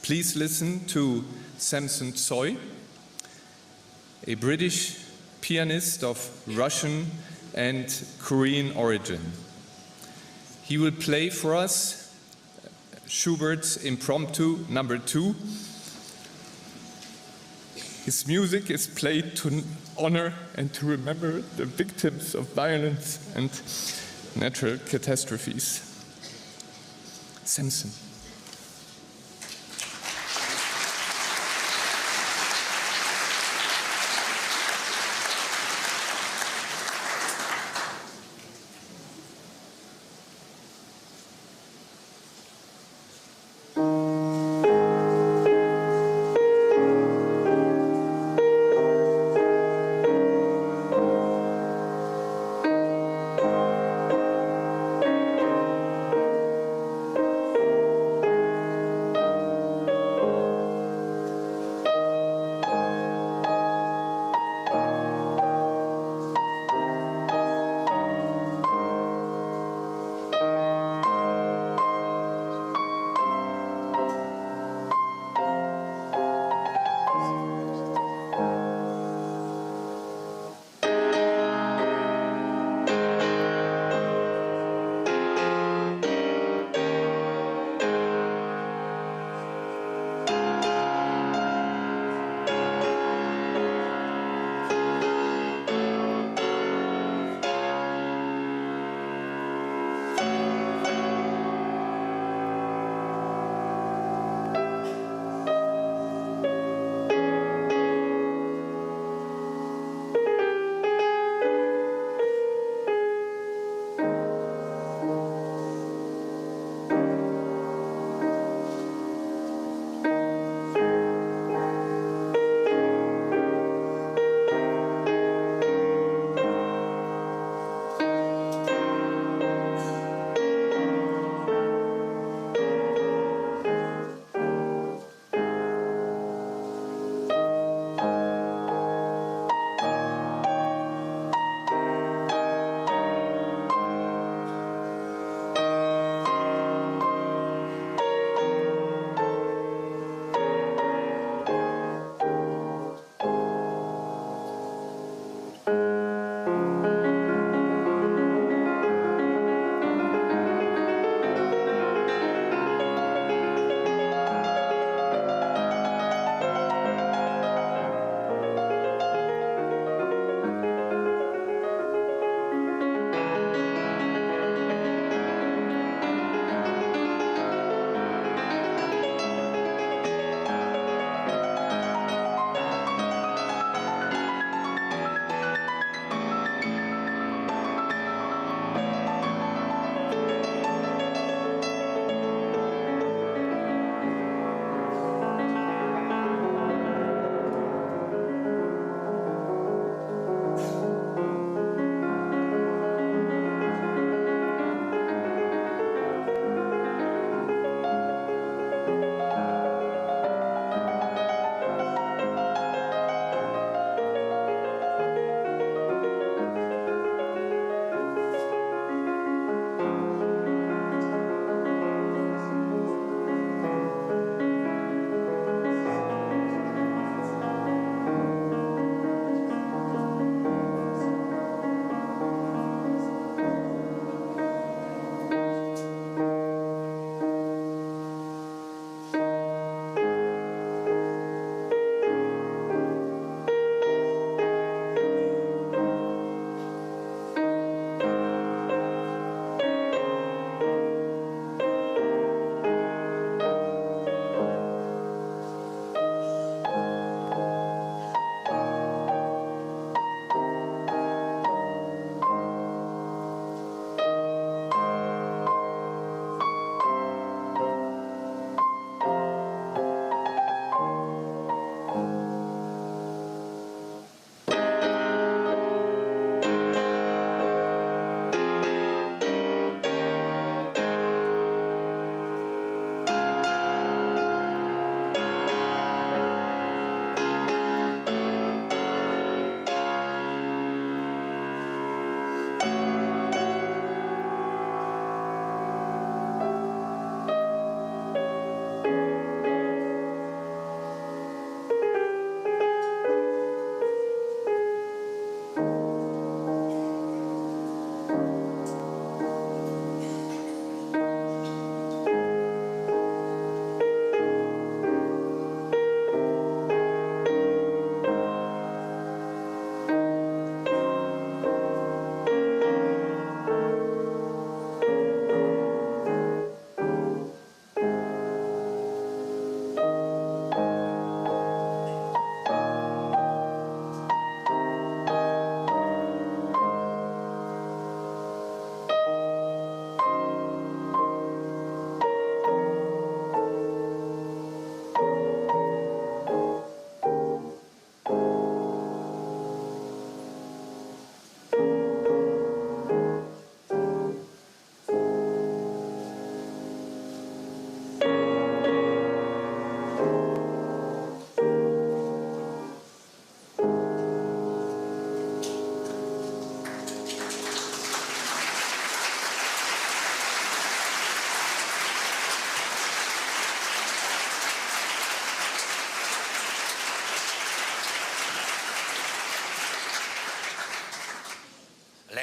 Please listen to Samson Tsoy, a British pianist of Russian and Korean origin. He will play for us Schubert's Impromptu No. 2. His music is played to honor and to remember the victims of violence and natural catastrophes. Samson.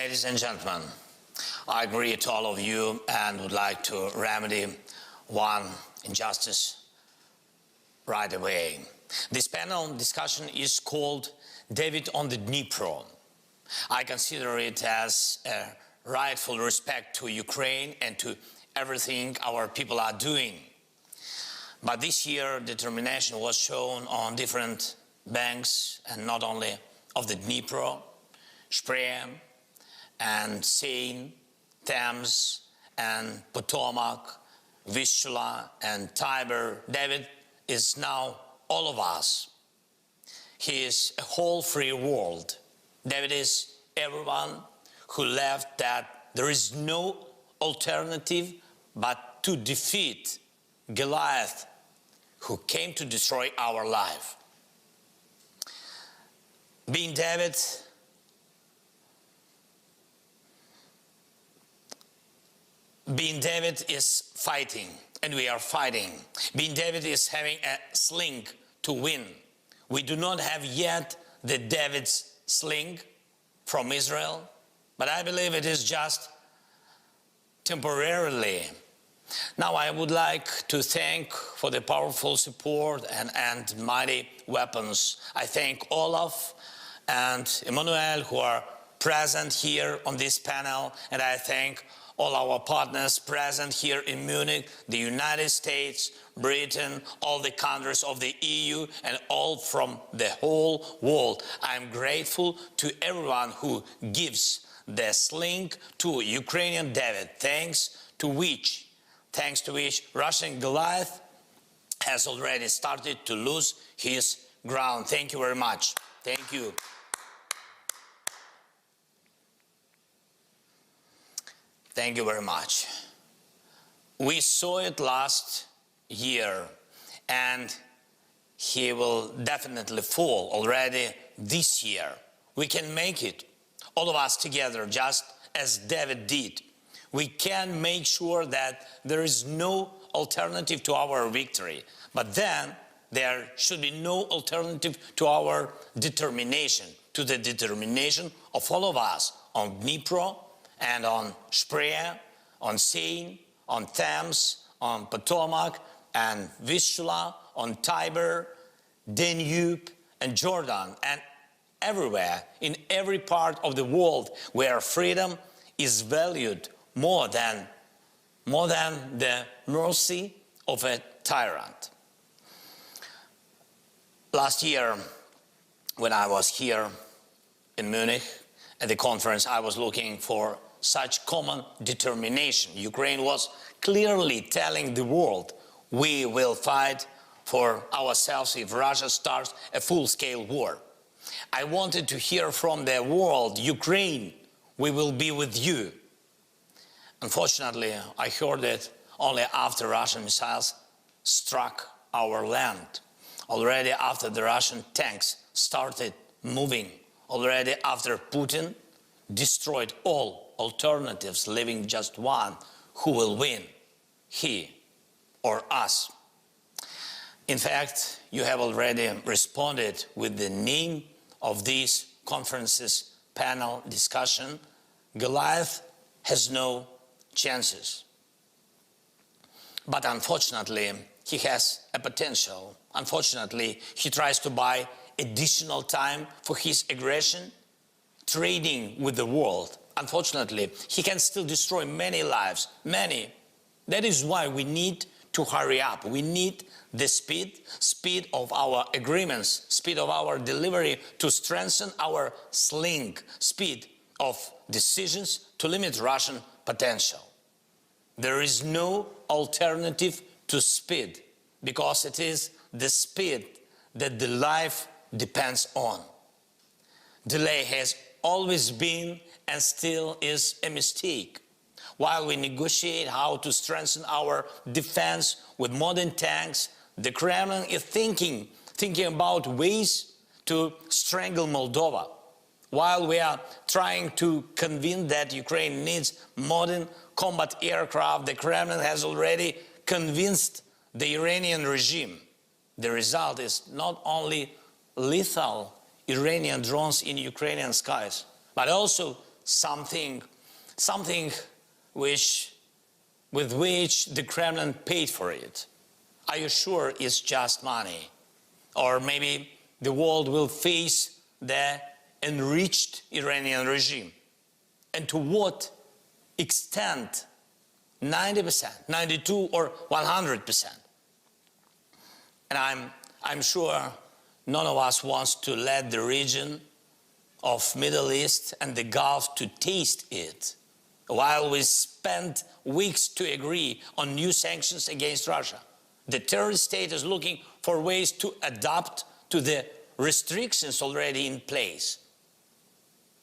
Ladies and gentlemen, I agree to all of you and would like to remedy one injustice right away. This panel discussion is called David on the Dnipro. I consider it as a rightful respect to Ukraine and to everything our people are doing. But this year, determination was shown on different banks, and not only of the Dnipro, Spree, and Seine, Thames, and Potomac, Vistula, and Tiber. David is now all of us. He is a whole free world. David is everyone who left that there is no alternative but to defeat Goliath, who came to destroy our life. Being David is fighting, and we are fighting. Being David is having a sling to win. We do not have yet the David's sling from Israel, but I believe it is just temporarily. Now I would like to thank for the powerful support and mighty weapons. I thank Olaf and Emmanuel who are present here on this panel, and I thank all our partners present here in Munich, the United States, Britain, all the countries of the EU, and all from the whole world. I'm grateful to everyone who gives the sling to Ukrainian David, thanks to which Russian Goliath has already started to lose his ground. Thank you very much. Thank you. Thank you very much. We saw it last year, and he will definitely fall already this year. We can make it, all of us together, just as David did. We can make sure that there is no alternative to our victory, but then there should be no alternative to our determination, to the determination of all of us on Dnipro and on Spree, on Seine, on Thames, on Potomac and Vistula, on Tiber, Danube and Jordan, and everywhere, in every part of the world where freedom is valued more than the mercy of a tyrant. Last year, when I was here in Munich at the conference, I was looking for such common determination. Ukraine was clearly telling the world, we will fight for ourselves if Russia starts a full-scale war. I wanted to hear from the world, Ukraine, we will be with you. Unfortunately, I heard it only after Russian missiles struck our land, already after the Russian tanks started moving, already after Putin destroyed all alternatives, leaving just one. Who will win, he or us? In fact, you have already responded with the name of this conference's panel discussion. Goliath has no chances. But unfortunately, he has a potential. Unfortunately, he tries to buy additional time for his aggression, trading with the world. Unfortunately, he can still destroy many lives, many. That is why we need to hurry up. We need the speed of our agreements, speed of our delivery to strengthen our sling, speed of decisions to limit Russian potential. There is no alternative to speed, because it is the speed that the life depends on. Delay has always been and still is a mistake. While we negotiate how to strengthen our defense with modern tanks, the Kremlin is thinking about ways to strangle Moldova. While we are trying to convince that Ukraine needs modern combat aircraft, the Kremlin has already convinced the Iranian regime. The result is not only lethal Iranian drones in Ukrainian skies, but also something with which the Kremlin paid for it. Are you sure it's just money? Or maybe the world will face the enriched Iranian regime? And to what extent? 90%, 92% or 100%? And I'm sure none of us wants to let the region of Middle East and the Gulf to taste it, while we spend weeks to agree on new sanctions against Russia. The terrorist state is looking for ways to adapt to the restrictions already in place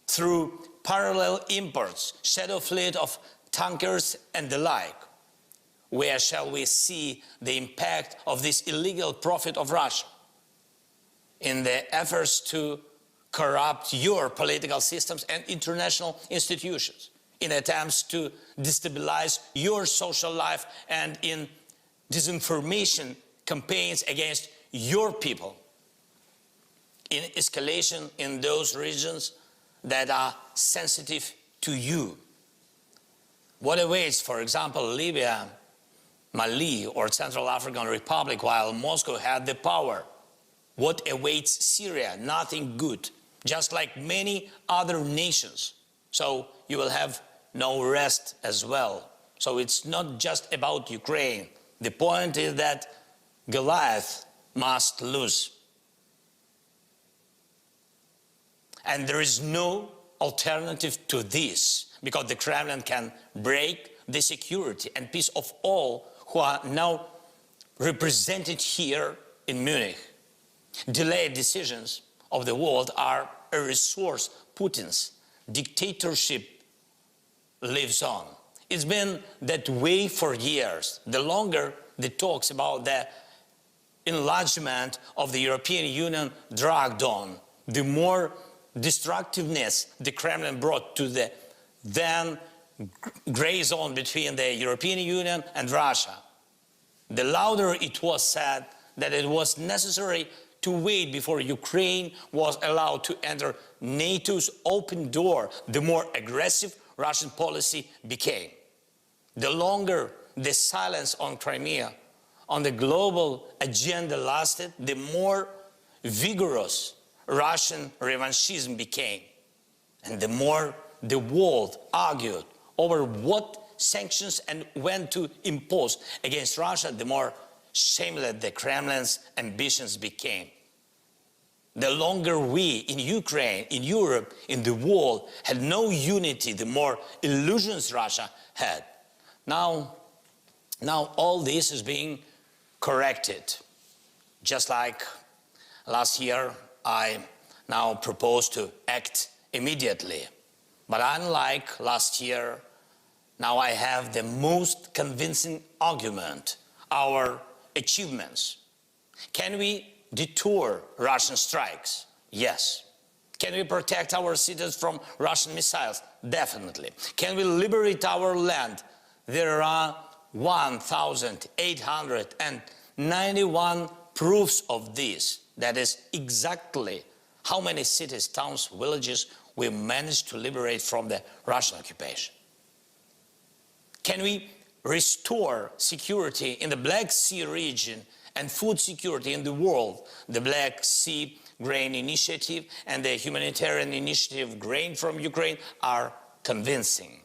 through parallel imports, shadow fleet of tankers and the like. Where shall we see the impact of this illegal profit of Russia? In the efforts to corrupt your political systems and international institutions, in attempts to destabilize your social life, and in disinformation campaigns against your people, in escalation in those regions that are sensitive to you. What awaits, for example, Libya, Mali, or Central African Republic while Moscow had the power? What awaits Syria? Nothing good, just like many other nations. So you will have no rest as well. So it's not just about Ukraine. The point is that Goliath must lose. And there is no alternative to this, because the Kremlin can break the security and peace of all who are now represented here in Munich. Delayed decisions of the world are a resource Putin's dictatorship lives on. It's been that way for years. The longer the talks about the enlargement of the European Union dragged on, the more destructiveness the Kremlin brought to the then gray zone between the European Union and Russia. The louder it was said that it was necessary to wait before Ukraine was allowed to enter NATO's open door, the more aggressive Russian policy became. The longer the silence on Crimea, on the global agenda lasted, the more vigorous Russian revanchism became. And the more the world argued over what sanctions and when to impose against Russia, the more shameless the Kremlin's ambitions became. The longer we in Ukraine, in Europe, in the world had no unity, the more illusions Russia had. Now all this is being corrected. Just like last year, I now propose to act immediately. But unlike last year, now I have the most convincing argument, our achievements. Can we detour Russian strikes? Yes. Can we protect our cities from Russian missiles? Definitely. Can we liberate our land? There are 1,891 proofs of this. That is exactly how many cities, towns, villages we managed to liberate from the Russian occupation. Can we restore security in the Black Sea region and food security in the world? The Black Sea Grain Initiative and the humanitarian initiative Grain from Ukraine are convincing.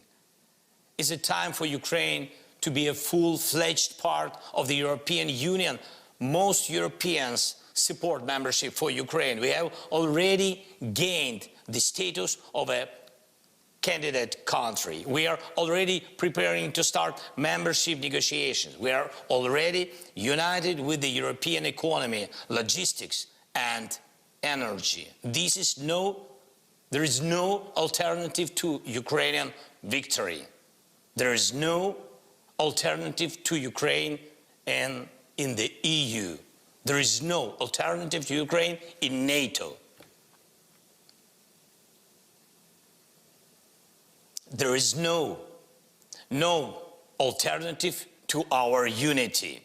Is it time for Ukraine to be a full-fledged part of the European Union? Most Europeans support membership for Ukraine. We have already gained the status of a candidate country. We are already preparing to start membership negotiations. We are already united with the European economy, logistics, and energy. There is no alternative to Ukrainian victory. There is no alternative to Ukraine in the EU. There is no alternative to Ukraine in NATO. There is no alternative to our unity.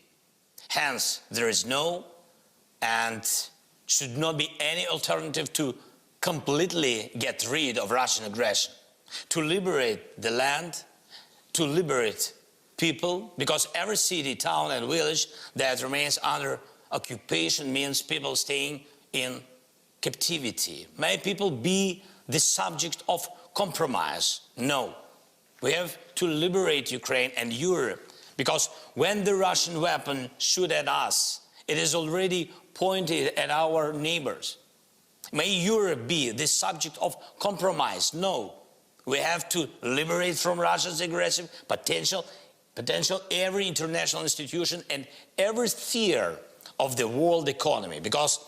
Hence, there is no and should not be any alternative to completely get rid of Russian aggression. to liberate the land, to liberate people, because every city, town and village that remains under occupation means people staying in captivity. May people be the subject of compromise? No. We have to liberate Ukraine and Europe, because when the Russian weapon shoot at us, it is already pointed at our neighbors. May Europe be the subject of compromise? No. We have to liberate from Russia's aggressive potential every international institution and every sphere of the world economy, because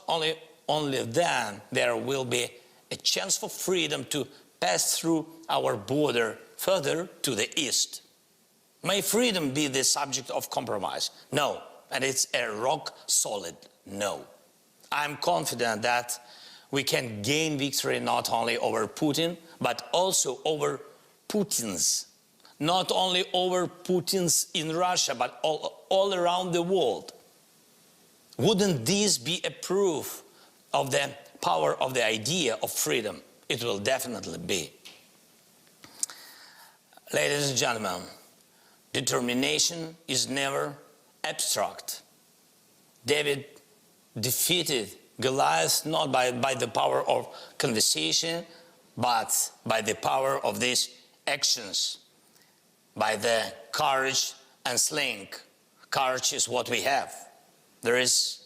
only then there will be a chance for freedom to pass through our border further to the east. May freedom be the subject of compromise? No, and it's a rock solid no. I'm confident that we can gain victory not only over Putin, but also over Putins. Not only over Putins in Russia, but all around the world. Wouldn't this be a proof of the power of the idea of freedom? It will definitely be. Ladies and gentlemen, determination is never abstract. David defeated Goliath not by the power of conversation, but by the power of these actions, by the courage and sling. Courage is what we have. There is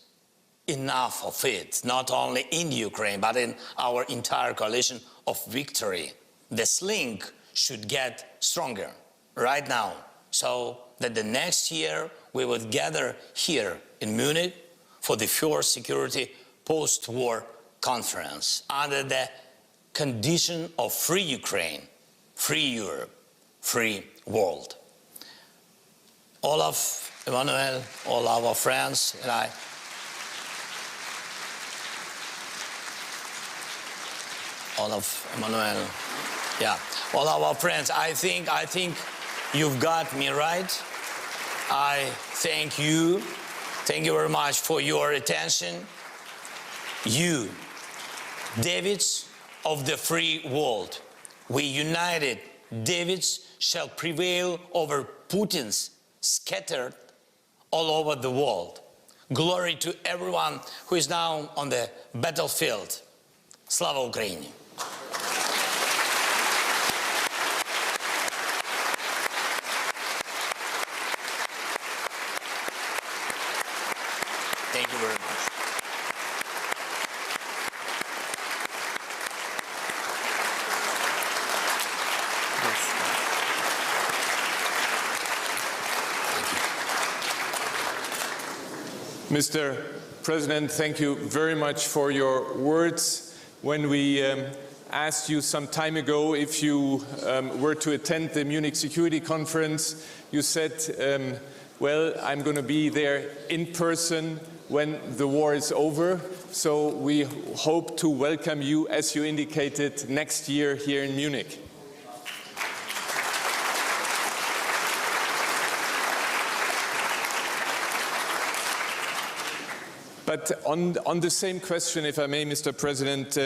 enough of it, not only in Ukraine, but in our entire coalition of victory. The sling should get stronger right now, so that the next year we would gather here in Munich for the first security post-war conference under the condition of free Ukraine, free Europe, free world. Olaf, Emmanuel, all our friends and I, Olaf, Emmanuel, yeah, all our friends, I think you've got me right. I thank you very much for your attention. You, Davids of the free world, we united Davids shall prevail over Putins scattered all over the world. Glory to everyone who is now on the battlefield. Slava Ukraini! Thank you very much. Mr. President, thank you very much for your words. When we asked you some time ago if you were to attend the Munich Security Conference, you said, well, I'm going to be there in person when the war is over. So we hope to welcome you, as you indicated, next year here in Munich. But on the same question, if I may, Mr. President,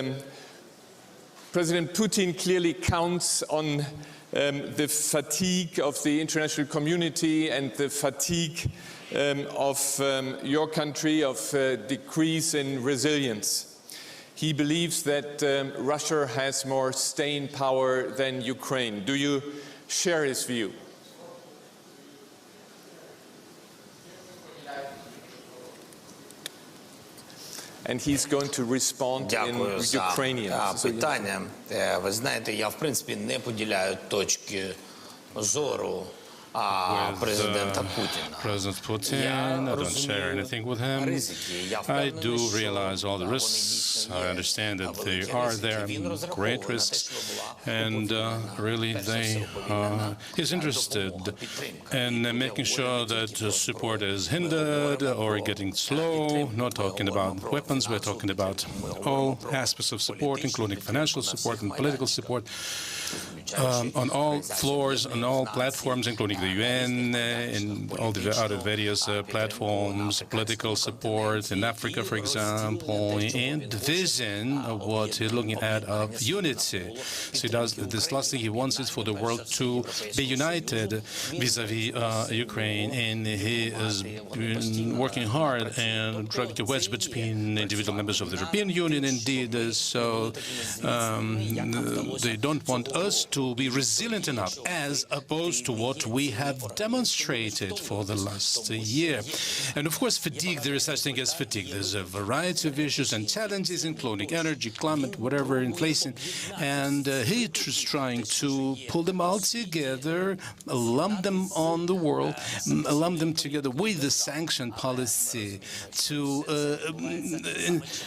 President Putin clearly counts on the fatigue of the international community and the fatigue of your country, of decrease in resilience. He believes that Russia has more staying power than Ukraine. Do you share his view? And he's going to respond in Ukrainian. Питання. Ви знаєте, я в принципі не поділяю точки зору президента Путіна. President Putin, I don't share anything with him. I do realize all the risks. I understand that they are there, great risks, and really he's interested in making sure that support is hindered or getting slow. Not talking about weapons, we're talking about all aspects of support, including financial support and political support, on all floors, on all platforms, including the the UN and all the other various platforms, political support in Africa, for example, and the vision of what he's looking at of unity. So he does this last thing he wants is for the world to be united vis-a-vis Ukraine, and he has been working hard and driving a wedge between individual members of the European Union, indeed. So they don't want us to be resilient enough, as opposed to what we have demonstrated for the last year. And of course, fatigue, there is such thing as fatigue. There's a variety of issues and challenges, including energy, climate, whatever, inflation. And he is trying to pull them all together, lump them on the world, lump them together with the sanction policy to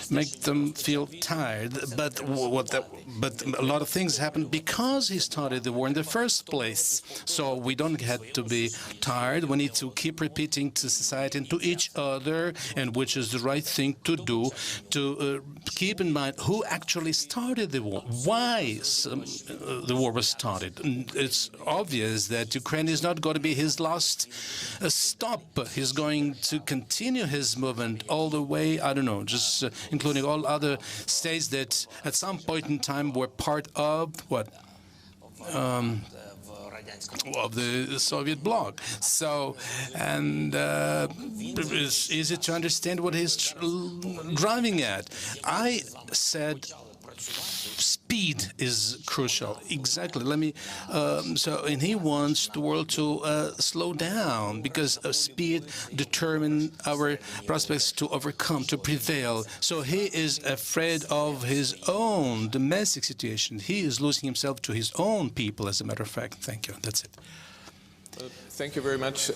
make them feel tired. But a lot of things happened because he started the war in the first place. So we don't have to be tired. We need to keep repeating to society and to each other, and which is the right thing to do, to keep in mind who actually started the war, why the war was started. It's obvious that Ukraine is not going to be his last stop. He's going to continue his movement all the way, I don't know, just including all other states that at some point in time were part of what? Of the Soviet bloc. So, and it's easy to understand what he's driving at. I said speed is crucial. Exactly. Let me. And he wants the world to slow down, because speed determines our prospects to overcome, to prevail. So he is afraid of his own domestic situation. He is losing himself to his own people, as a matter of fact. Thank you. That's it. Thank you very much,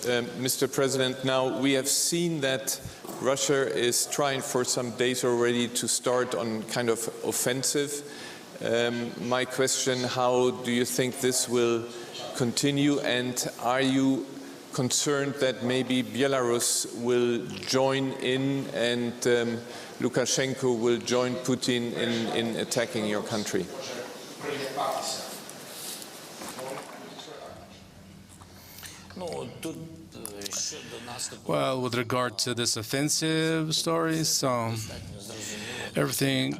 Mr. President. Now, we have seen that Russia is trying for some days already to start on kind of offensive. My question, how do you think this will continue, and are you concerned that maybe Belarus will join in and Lukashenko will join Putin in attacking your country? Well, with regard to this offensive story, so everything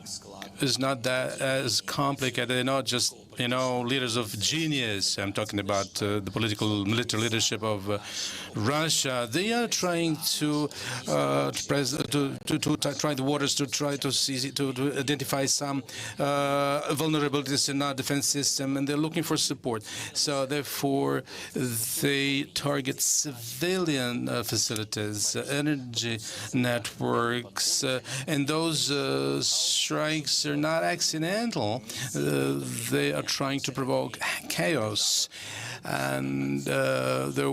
is not that as complicated. They're not just, leaders of genius. I'm talking about the political military leadership of Russia. They are trying to try the waters, to try to see, to identify some vulnerabilities in our defense system, and they're looking for support. So therefore, they target civilian facilities, energy networks, and those strikes are not accidental. They are trying to provoke chaos, and they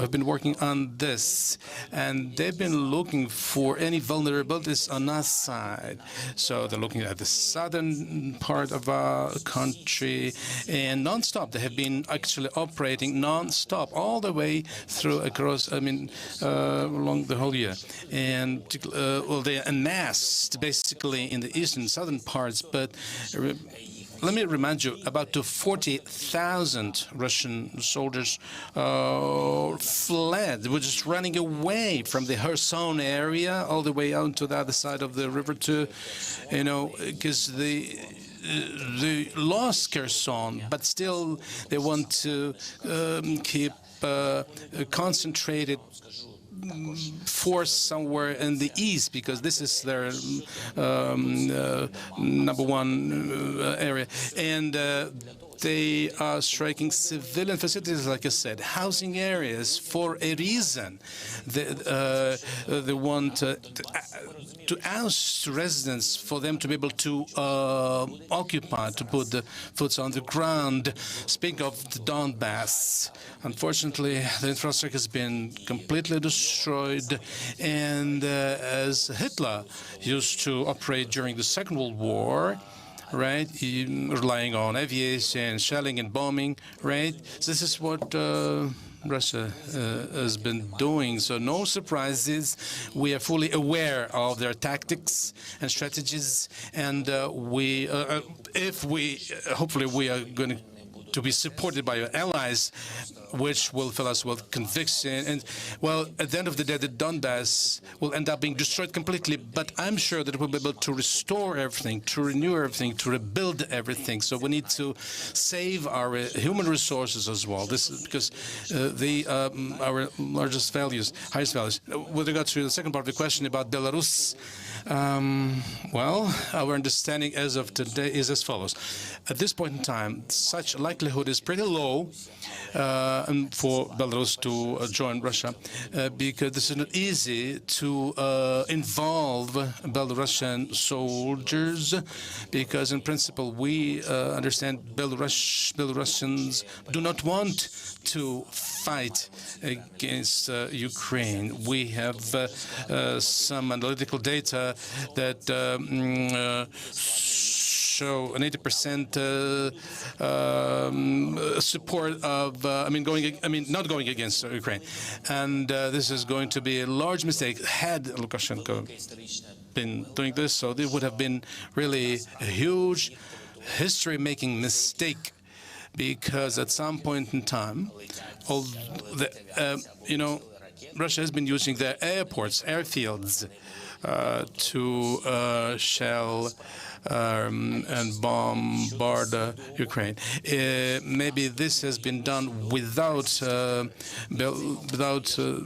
have been working on this, and they've been looking for any vulnerabilities on our side. So they're looking at the southern part of our country, and non-stop. They have been actually operating non-stop all the way through across, along the whole year. And they are amassed basically in the eastern, southern parts, but let me remind you, about 40,000 Russian soldiers fled. They were just running away from the Kherson area all the way out to the other side of the river to, because they lost Kherson, but still they want to keep concentrated force somewhere in the east, because this is their number one area, and they are striking civilian facilities, like I said, housing areas for a reason. They want to oust residents for them to be able to occupy, to put the foot on the ground. Speaking of the Donbass, unfortunately, the infrastructure has been completely destroyed, and as Hitler used to operate during the Second World War, right, relying on aviation, shelling and bombing, right? This is what Russia has been doing, so no surprises. We are fully aware of their tactics and strategies, and hopefully we are going to to be supported by your allies, which will fill us with conviction. And, well, at the end of the day, the Donbass will end up being destroyed completely, but I'm sure that we'll be able to restore everything, to renew everything, to rebuild everything. So we need to save our human resources as well. This is because our largest values, highest values. With regard to the second part of the question about Belarus, well, our understanding as of today is as follows. At this point in time, such likelihood is pretty low for Belarus to join Russia because this is not easy to involve Belarusian soldiers because in principle we understand Belarusians do not want to fight against Ukraine. We have some analytical data that show an 80% support of, not going against Ukraine, and this is going to be a large mistake. Had Lukashenko been doing this, so it would have been really a huge history-making mistake, because at some point in time, Russia has been using their airports, airfields, to shell and bombard Ukraine. Maybe this has been done without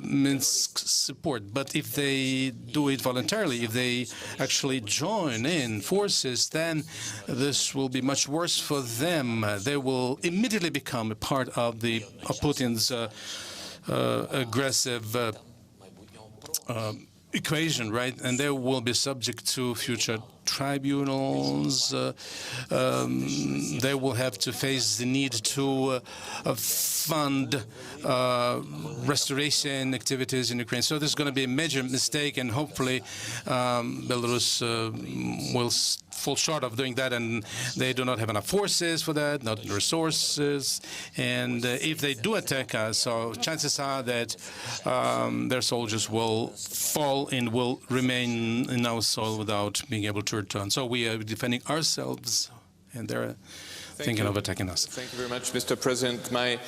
Minsk's support. But if they do it voluntarily, if they actually join in forces, then this will be much worse for them. They will immediately become a part of Putin's aggressive equation, right? And they will be subject to future tribunals. They will have to face the need to fund restoration activities in Ukraine. So this is going to be a major mistake, and hopefully Belarus will fall short of doing that, and they do not have enough forces for that, not resources. And if they do attack us, so chances are that their soldiers will fall and will remain in our soil without being able to return. So we are defending ourselves, and they're thinking of attacking us. Thank you very much, Mr. President. My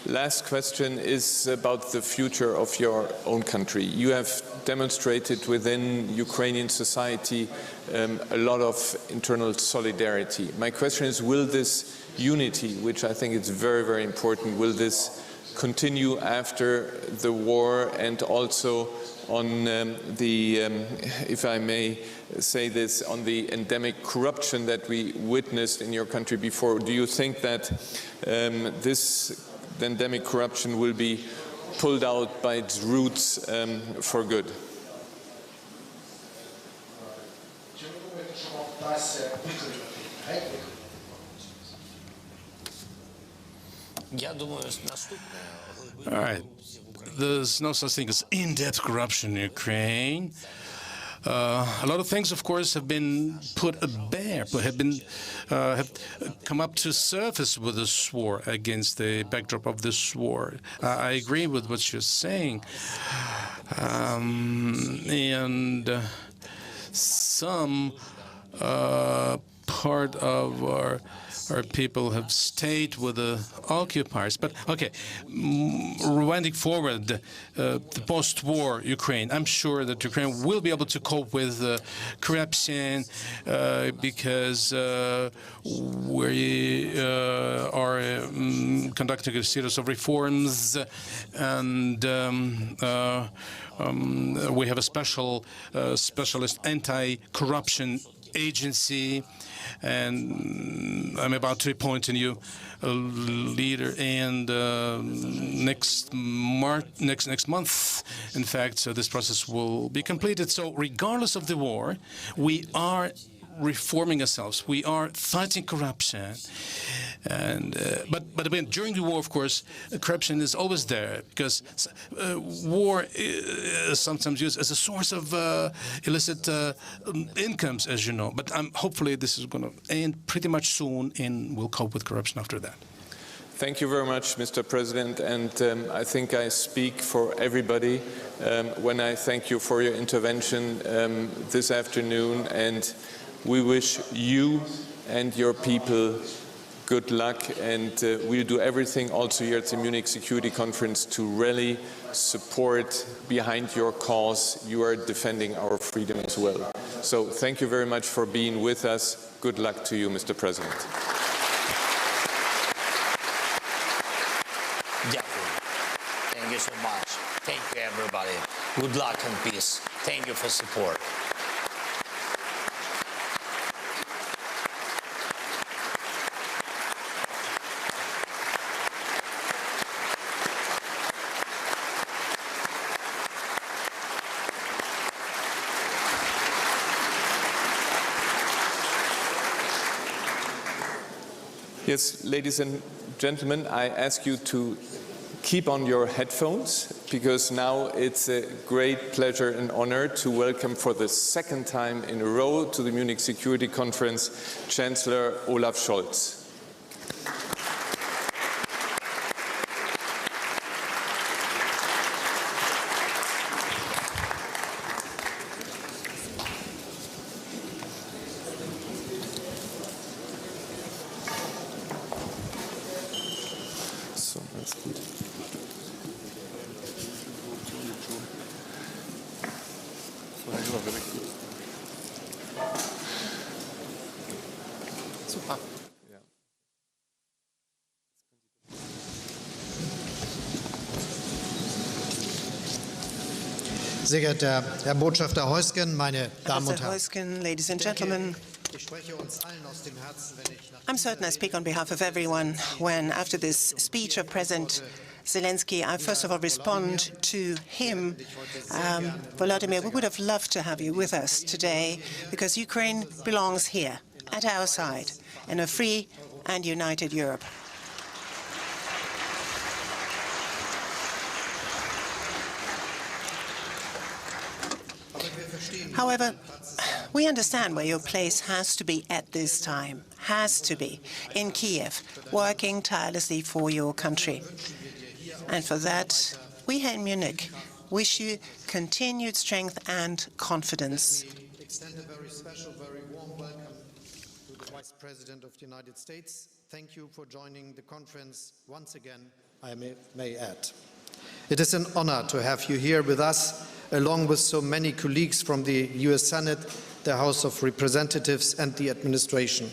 last question is about the future of your own country. You have demonstrated within Ukrainian society a lot of internal solidarity. My question is, will this unity, which I think is very, very important, will this continue after the war, and also on if I may say this, on the endemic corruption that we witnessed in your country before? Do you think that this endemic corruption will be pulled out by its roots for good? All right. There's no such thing as in-depth corruption in Ukraine. A lot of things, of course, have been put bare, but have come up to surface with this war, against the backdrop of this war. I agree with what you're saying, and some part of our people have stayed with the occupiers. But okay, rewinding forward, the post-war Ukraine, I'm sure that Ukraine will be able to cope with corruption because we are conducting a series of reforms, and we have a specialist anti-corruption agency, and I'm about to appoint a new leader, and next month, in fact, this process will be completed. So regardless of the war, we are reforming ourselves. We are fighting corruption, and but again, during the war, of course, corruption is always there, because war is sometimes used as a source of illicit incomes, as you know. But hopefully this is going to end pretty much soon, and we'll cope with corruption after that. Thank you very much, Mr. President, and I think I speak for everybody when I thank you for your intervention this afternoon, and we wish you and your people good luck, and we'll do everything also here at the Munich Security Conference to really support behind your cause. You are defending our freedom as well. So thank you very much for being with us. Good luck to you, Mr. President. Thank you so much. Thank you, everybody. Good luck and peace. Thank you for support. Yes, ladies and gentlemen, I ask you to keep on your headphones, because now it's a great pleasure and honor to welcome for the second time in a row to the Munich Security Conference Chancellor Olaf Scholz. So, that's good. Super. Sehr geehrter Herr Botschafter Heusgen, meine Damen und Herren. Heusgen, ladies and gentlemen, I'm certain I speak on behalf of everyone when, after this speech of President Zelenskyy, I first of all respond to him. Volodymyr, we would have loved to have you with us today, because Ukraine belongs here, at our side, in a free and united Europe. However, we understand where your place has to be at this time, has to be, in Kiev, working tirelessly for your country. And for that, we here in Munich wish you continued strength and confidence. Extend a very special, very warm welcome to the Vice President of the United States. Thank you for joining the conference once again, I may add. It is an honor to have you here with us, along with so many colleagues from the US Senate, the House of Representatives, and the administration.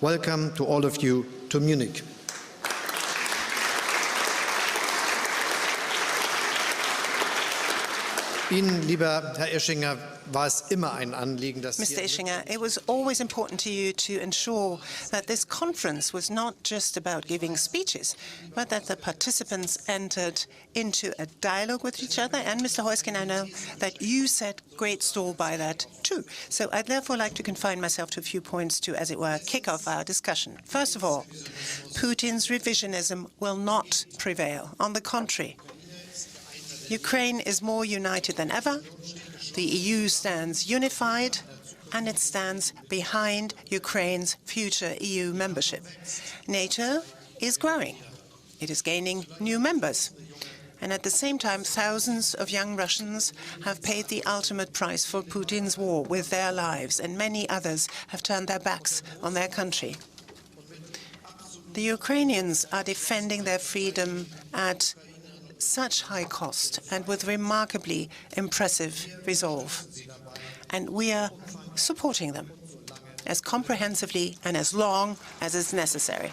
Welcome to all of you to Munich. Ihnen, lieber Herr Ischinger, war es immer ein Anliegen, dass Mr. Ischinger, it was always important to you to ensure that this conference was not just about giving speeches, but that the participants entered into a dialogue with each other. And Mr. Heusgen, I know that you set great store by that too. So I'd therefore like to confine myself to a few points to, as it were, kick off our discussion. First of all, Putin's revisionism will not prevail. On the contrary, Ukraine is more united than ever. The EU stands unified, and it stands behind Ukraine's future EU membership. NATO is growing. It is gaining new members. And at the same time, thousands of young Russians have paid the ultimate price for Putin's war with their lives, and many others have turned their backs on their country. The Ukrainians are defending their freedom at such high cost and with remarkably impressive resolve. And we are supporting them as comprehensively and as long as is necessary.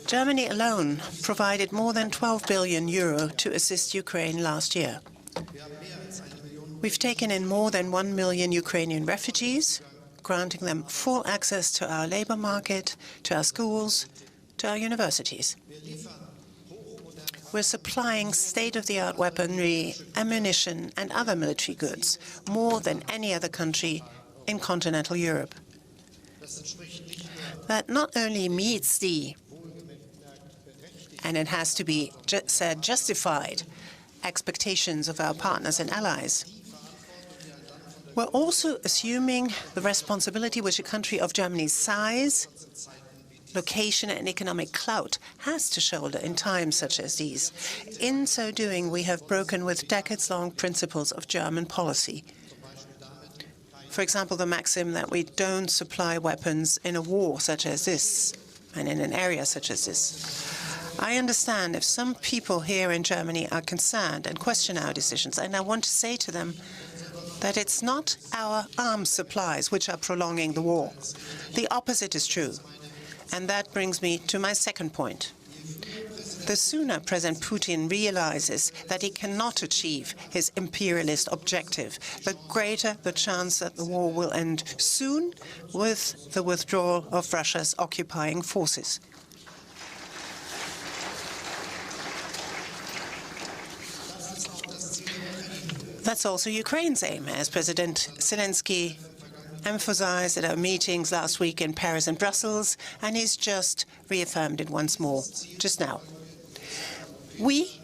Germany alone provided more than 12 billion euro to assist Ukraine last year. We've taken in more than 1 million Ukrainian refugees, granting them full access to our labor market, to our schools, to our universities. We're supplying state-of-the-art weaponry, ammunition, and other military goods, more than any other country in continental Europe. That not only meets the, and it has to be said, justified expectations of our partners and allies, we're also assuming the responsibility which a country of Germany's size, location, and economic clout has to shoulder in times such as these. In so doing, we have broken with decades-long principles of German policy. For example, the maxim that we don't supply weapons in a war such as this and in an area such as this. I understand if some people here in Germany are concerned and question our decisions, and I want to say to them that it's not our arms supplies which are prolonging the war. The opposite is true. And that brings me to my second point. The sooner President Putin realizes that he cannot achieve his imperialist objective, the greater the chance that the war will end soon with the withdrawal of Russia's occupying forces. That's also Ukraine's aim, as President Zelenskyy emphasized at our meetings last week in Paris and Brussels, and he's just reaffirmed it once more just now. We,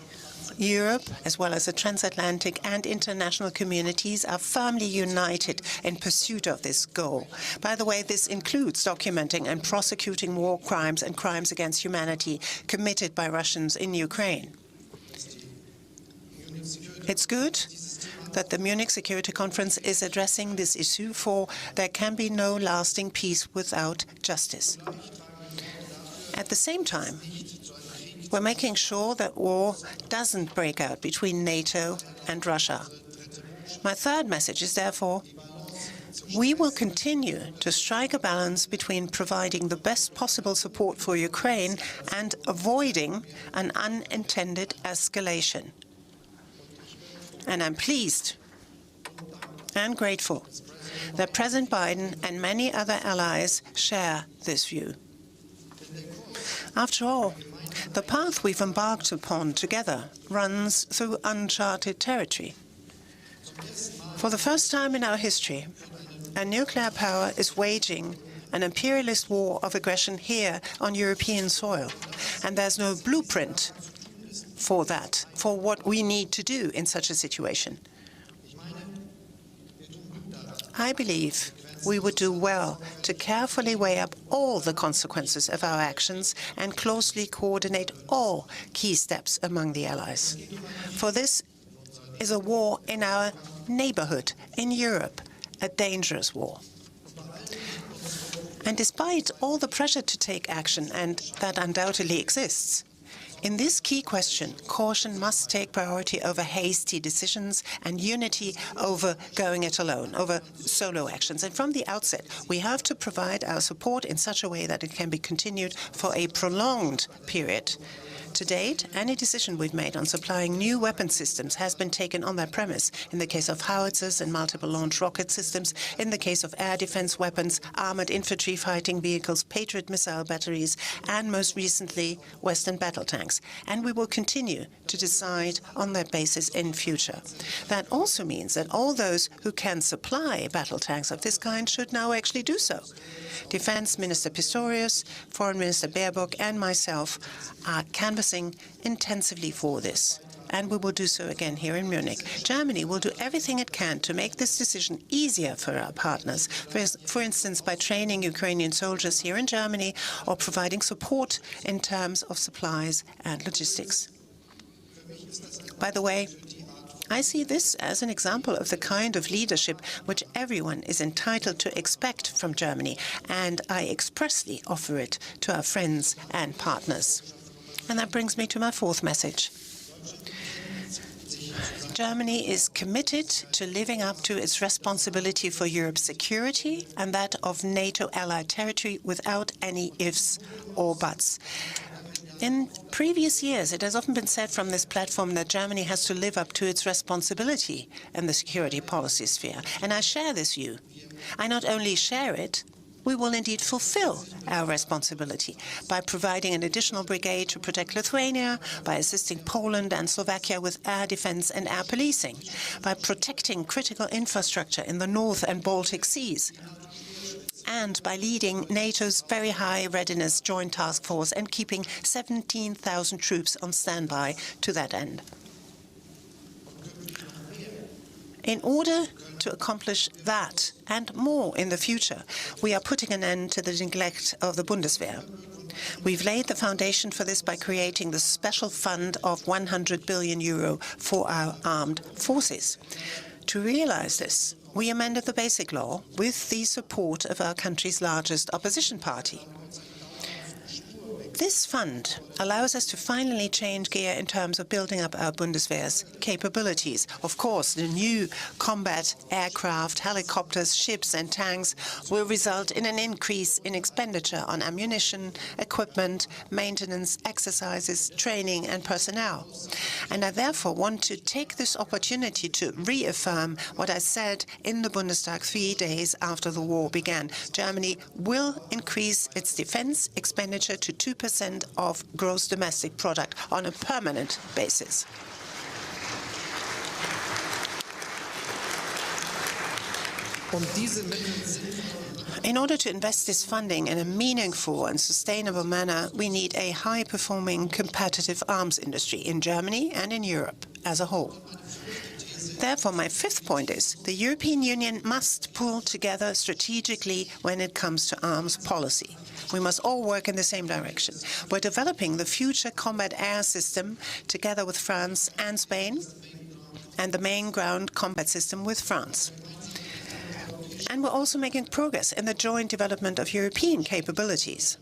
Europe, as well as the transatlantic and international communities, are firmly united in pursuit of this goal. By the way, this includes documenting and prosecuting war crimes and crimes against humanity committed by Russians in Ukraine. It's good that the Munich Security Conference is addressing this issue, for there can be no lasting peace without justice. At the same time, we're making sure that war doesn't break out between NATO and Russia. My third message is, therefore, we will continue to strike a balance between providing the best possible support for Ukraine and avoiding an unintended escalation. And I'm pleased and grateful that President Biden and many other allies share this view. After all, the path we've embarked upon together runs through uncharted territory. For the first time in our history, a nuclear power is waging an imperialist war of aggression here on European soil, and there's no blueprint for that, for what we need to do in such a situation. I believe we would do well to carefully weigh up all the consequences of our actions and closely coordinate all key steps among the allies. For this is a war in our neighborhood, in Europe, a dangerous war. And despite all the pressure to take action, and that undoubtedly exists, in this key question, caution must take priority over hasty decisions and unity over going it alone, over solo actions. And from the outset, we have to provide our support in such a way that it can be continued for a prolonged period. To date, any decision we've made on supplying new weapon systems has been taken on that premise, in the case of howitzers and multiple launch rocket systems, in the case of air defense weapons, armored infantry fighting vehicles, Patriot missile batteries, and most recently, Western battle tanks. And we will continue to decide on that basis in future. That also means that all those who can supply battle tanks of this kind should now actually do so. Defense Minister Pistorius, Foreign Minister Baerbock, and myself are canvassing intensively for this, and we will do so again here in Munich. Germany will do everything it can to make this decision easier for our partners, for instance, by training Ukrainian soldiers here in Germany or providing support in terms of supplies and logistics. By the way, I see this as an example of the kind of leadership which everyone is entitled to expect from Germany, and I expressly offer it to our friends and partners. And that brings me to my fourth message. Germany is committed to living up to its responsibility for Europe's security and that of NATO allied territory without any ifs or buts. In previous years, it has often been said from this platform that Germany has to live up to its responsibility in the security policy sphere, and I share this view. I not only share it, we will indeed fulfill our responsibility by providing an additional brigade to protect Lithuania, by assisting Poland and Slovakia with air defense and air policing, by protecting critical infrastructure in the North and Baltic Seas, and by leading NATO's very high readiness joint task force and keeping 17,000 troops on standby to that end. In order to accomplish that and more in the future, we are putting an end to the neglect of the Bundeswehr. We've laid the foundation for this by creating the special fund of 100 billion euro for our armed forces. To realize this, we amended the basic law with the support of our country's largest opposition party. This fund allows us to finally change gear in terms of building up our Bundeswehr's capabilities. Of course, the new combat aircraft, helicopters, ships and tanks will result in an increase in expenditure on ammunition, equipment, maintenance, exercises, training and personnel. And I therefore want to take this opportunity to reaffirm what I said in the Bundestag 3 days after the war began. Germany will increase its defense expenditure to 2% of gross domestic product on a permanent basis. In order to invest this funding in a meaningful and sustainable manner, we need a high-performing, competitive arms industry in Germany and in Europe as a whole. Therefore, my fifth point is the European Union must pull together strategically when it comes to arms policy. We must all work in the same direction. We're developing the future combat air system together with France and Spain, and the main ground combat system with France. And we're also making progress in the joint development of European capabilities.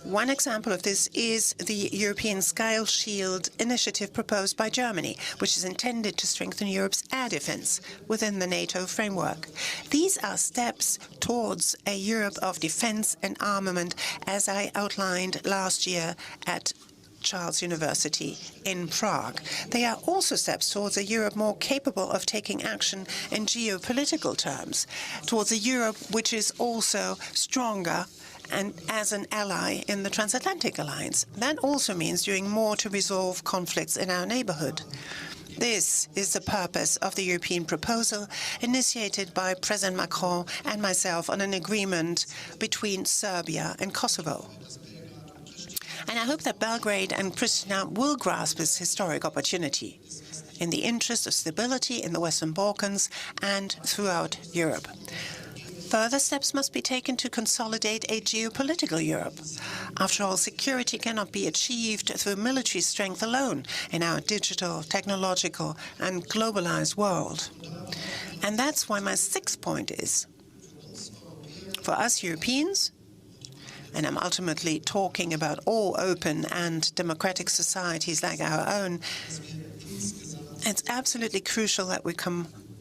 One example of this is the European Sky Shield initiative proposed by Germany, which is intended to strengthen Europe's air defense within the NATO framework. These are steps towards a Europe of defense and armament, as I outlined last year at Charles University in Prague. They are also steps towards a Europe more capable of taking action in geopolitical terms, towards a Europe which is also stronger and as an ally in the transatlantic alliance. That also means doing more to resolve conflicts in our neighborhood. This is the purpose of the European proposal initiated by President Macron and myself on an agreement between Serbia and Kosovo. And I hope that Belgrade and Pristina will grasp this historic opportunity in the interest of stability in the Western Balkans and throughout Europe. Further steps must be taken to consolidate a geopolitical Europe. After all, security cannot be achieved through military strength alone in our digital, technological, and globalized world. And that's why my sixth point is, for us Europeans, and I'm ultimately talking about all open and democratic societies like our own, it's absolutely crucial that we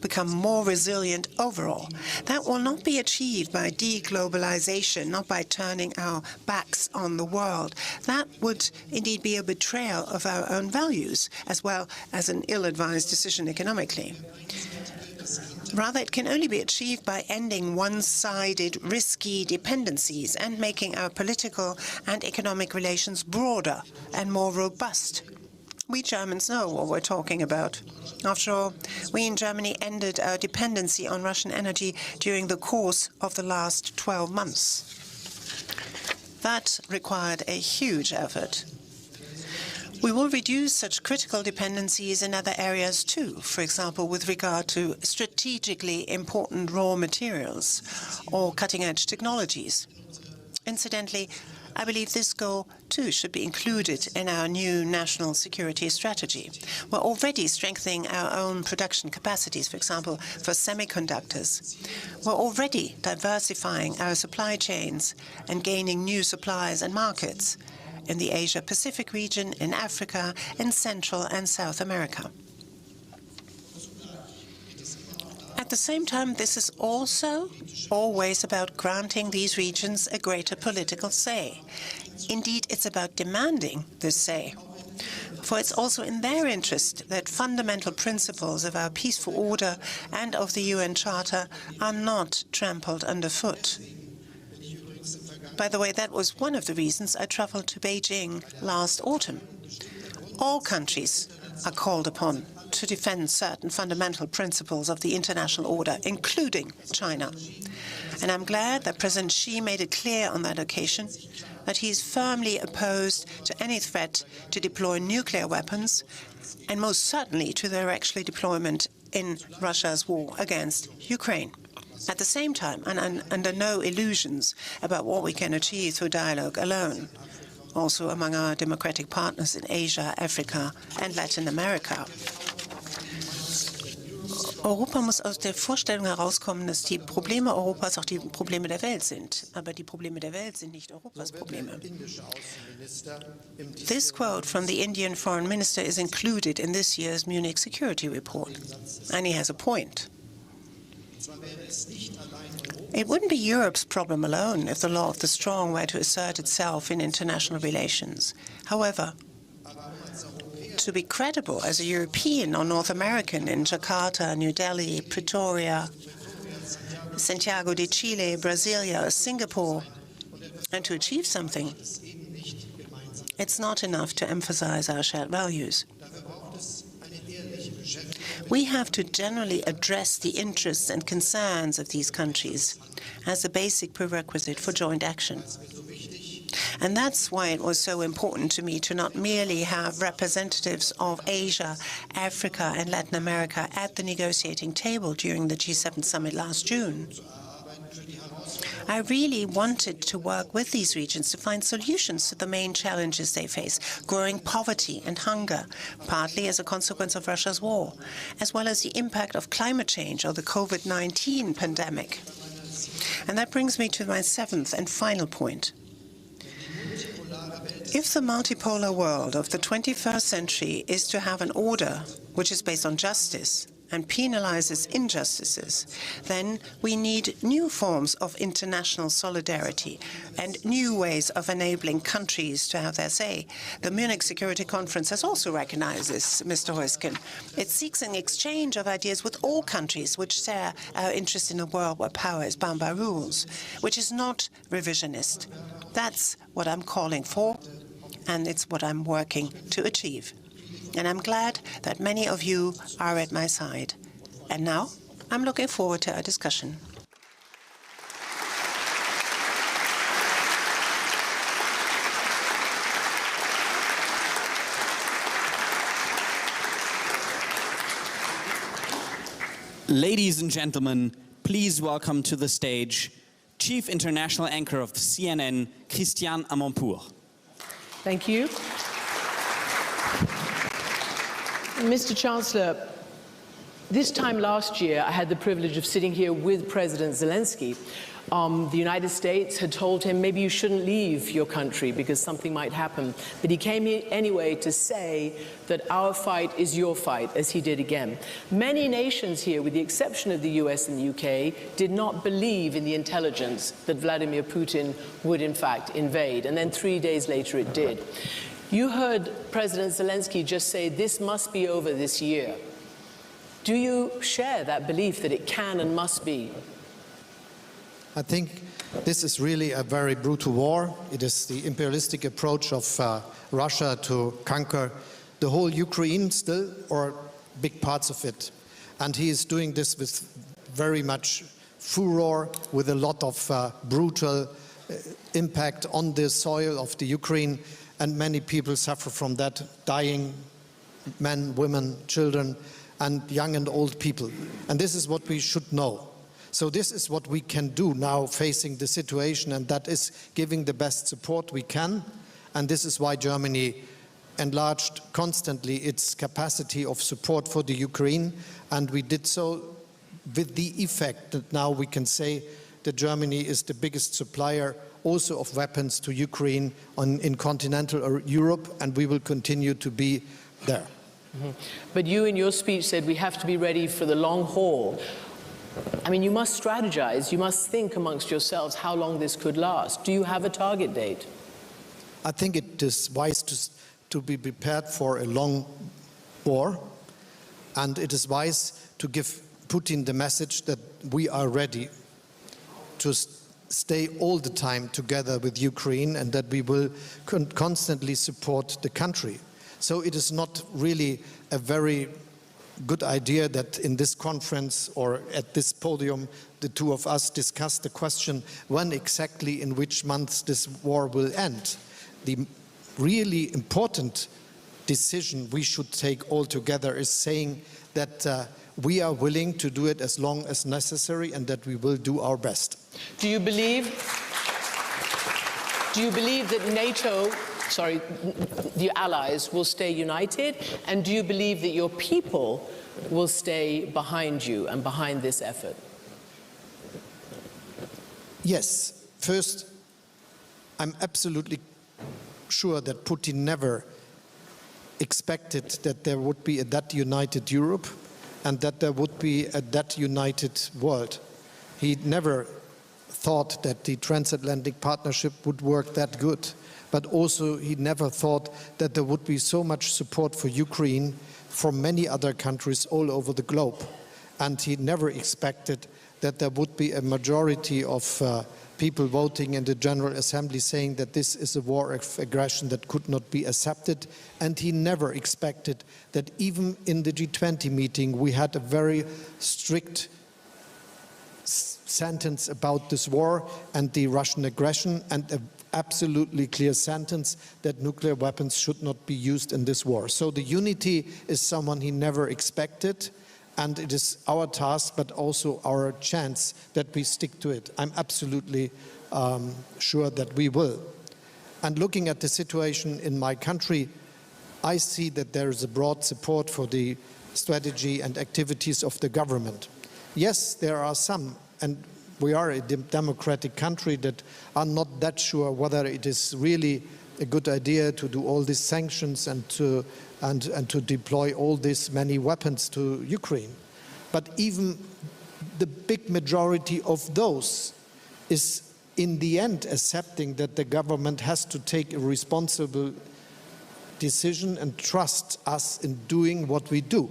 become more resilient overall. That will not be achieved by deglobalization, not by turning our backs on the world. That would indeed be a betrayal of our own values, as well as an ill-advised decision economically. Rather, it can only be achieved by ending one-sided, risky dependencies and making our political and economic relations broader and more robust. We Germans know what we're talking about. After all, we in Germany ended our dependency on Russian energy during the course of the last 12 months. That required a huge effort. We will reduce such critical dependencies in other areas too, for example, with regard to strategically important raw materials or cutting-edge technologies. Incidentally, I believe this goal, too, should be included in our new national security strategy. We're already strengthening our own production capacities, for example, for semiconductors. We're already diversifying our supply chains and gaining new supplies and markets in the Asia-Pacific region, in Africa, in Central and South America. At the same time, this is also always about granting these regions a greater political say. Indeed, it's about demanding this say. For it's also in their interest that fundamental principles of our peaceful order and of the UN Charter are not trampled underfoot. By the way, that was one of the reasons I traveled to Beijing last autumn. All countries are called upon to defend certain fundamental principles of the international order, including China. And I'm glad that President Xi made it clear on that occasion that he is firmly opposed to any threat to deploy nuclear weapons, and most certainly to their actual deployment in Russia's war against Ukraine. At the same time, and under no illusions about what we can achieve through dialogue alone, also among our democratic partners in Asia, Africa, and Latin America. Europa muss aus der Vorstellung herauskommen, dass die Probleme Europas auch die Probleme der Welt sind. Aber die Probleme der Welt sind nicht Europas Probleme. This quote from the Indian foreign minister is included in this year's Munich Security Report. And he has a point. It wouldn't be Europe's problem alone if the law of the strong were to assert itself in international relations. However, to be credible as a European or North American in Jakarta, New Delhi, Pretoria, Santiago de Chile, Brasilia, or Singapore, and to achieve something, it's not enough to emphasize our shared values. We have to generally address the interests and concerns of these countries as a basic prerequisite for joint action. And that's why it was so important to me to not merely have representatives of Asia, Africa, and Latin America at the negotiating table during the G7 summit last June. I really wanted to work with these regions to find solutions to the main challenges they face: growing poverty and hunger, partly as a consequence of Russia's war, as well as the impact of climate change or the COVID-19 pandemic. And that brings me to my seventh and final point. If the multipolar world of the 21st century is to have an order which is based on justice and penalizes injustices, then we need new forms of international solidarity and new ways of enabling countries to have their say. The Munich Security Conference has also recognized this, Mr. Heusken. It seeks an exchange of ideas with all countries which share our interest in a world where power is bound by rules, which is not revisionist. That's what I'm calling for, and it's what I'm working to achieve. And I'm glad that many of you are at my side. And now, I'm looking forward to our discussion. Ladies and gentlemen, please welcome to the stage Chief International Anchor of CNN, Christiane Amanpour. Thank you. Mr. Chancellor, this time last year, I had the privilege of sitting here with President Zelenskyy. The United States had told him, maybe you shouldn't leave your country because something might happen. But he came here anyway to say that our fight is your fight, as he did again. Many nations here, with the exception of the US and the UK, did not believe in the intelligence that Vladimir Putin would in fact invade. And then 3 days later it did. You heard President Zelenskyy just say this must be over this year. Do you share that belief that it can and must be? I think this is really a very brutal war. It is the imperialistic approach of Russia to conquer the whole Ukraine still, or big parts of it. And he is doing this with very much furor, with a lot of brutal impact on the soil of the Ukraine, and many people suffer from that, dying men, women, children, and young and old people. And this is what we should know. So this is what we can do now facing the situation, and that is giving the best support we can. And this is why Germany enlarged constantly its capacity of support for the Ukraine, and we did so with the effect that now we can say that Germany is the biggest supplier also of weapons to Ukraine in continental Europe, and we will continue to be there. Mm-hmm. But you in your speech said we have to be ready for the long haul. I mean, you must strategize, you must think amongst yourselves how long this could last. Do you have a target date? I think it is wise to be prepared for a long war, and it is wise to give Putin the message that we are ready to stay all the time together with Ukraine, and that we will constantly support the country. So it is not really a very good idea that in this conference or at this podium the two of us discuss the question when exactly, in which months, this war will end. The really important decision we should take all together is saying that we are willing to do it as long as necessary, and that we will do our best. Do you believe that NATO the allies will stay united? And do you believe that your people will stay behind you and behind this effort? Yes. First, I'm absolutely sure that Putin never expected that there would be a that united Europe and that there would be a that united world. He never thought that the transatlantic partnership would work that good, but also he never thought that there would be so much support for Ukraine from many other countries all over the globe. And he never expected that there would be a majority of people voting in the General Assembly saying that this is a war of aggression that could not be accepted. And he never expected that even in the G20 meeting we had a very strict sentence about this war and the Russian aggression, and an absolutely clear sentence that nuclear weapons should not be used in this war. So the unity is someone he never expected. And it is our task, but also our chance that we stick to it. I'm absolutely sure that we will. And looking at the situation in my country, I see that there is a broad support for the strategy and activities of the government. Yes, there are some, and we are a democratic country, that are not that sure whether it is really a good idea to do all these sanctions and to deploy all these many weapons to Ukraine. But even the big majority of those is in the end accepting that the government has to take a responsible decision and trust us in doing what we do.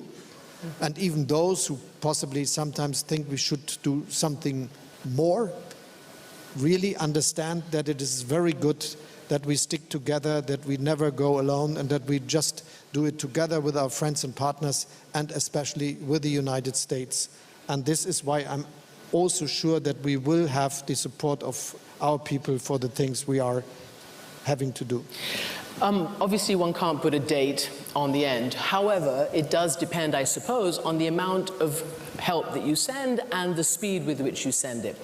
And even those who possibly sometimes think we should do something more really understand that it is very good that we stick together, that we never go alone, and that we just do it together with our friends and partners, and especially with the United States. And this is why I'm also sure that we will have the support of our people for the things we are having to do. Obviously, one can't put a date on the end. However, it does depend, I suppose, on the amount of help that you send and the speed with which you send it.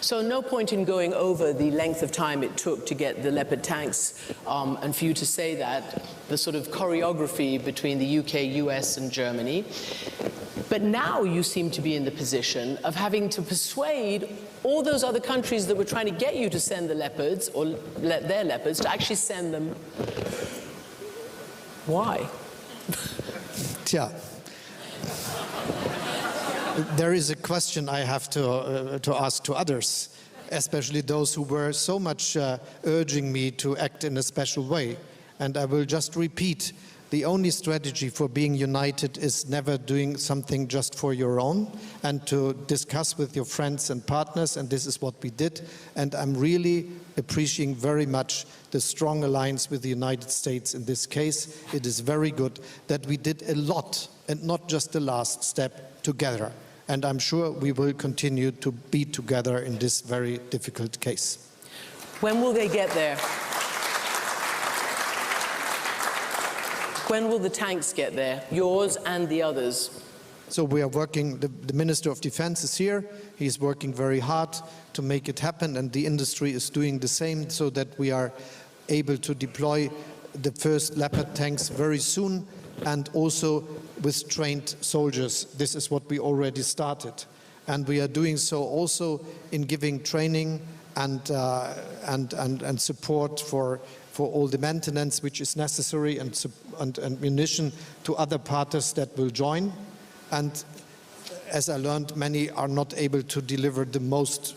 So no point in going over the length of time it took to get the Leopard tanks, and for you to say that, the sort of choreography between the UK, US, and Germany. But now you seem to be in the position of having to persuade all those other countries that were trying to get you to send the Leopards, or let their Leopards, to actually send them. Why? Yeah. There is a question I have to ask to others, especially those who were so much urging me to act in a special way. And I will just repeat, the only strategy for being united is never doing something just for your own, and to discuss with your friends and partners, and this is what we did. And I'm really appreciating very much the strong alliance with the United States in this case. It is very good that we did a lot, and not just the last step, together. And I'm sure we will continue to be together in this very difficult case. When will they get there? When will the tanks get there, yours and the others? So we are working, the Minister of Defense is here, he's working very hard to make it happen, and the industry is doing the same, so that we are able to deploy the first Leopard tanks very soon, and also with trained soldiers. This is what we already started. And we are doing so also in giving training and support for all the maintenance which is necessary, and ammunition to other parties that will join. And as I learned, many are not able to deliver the most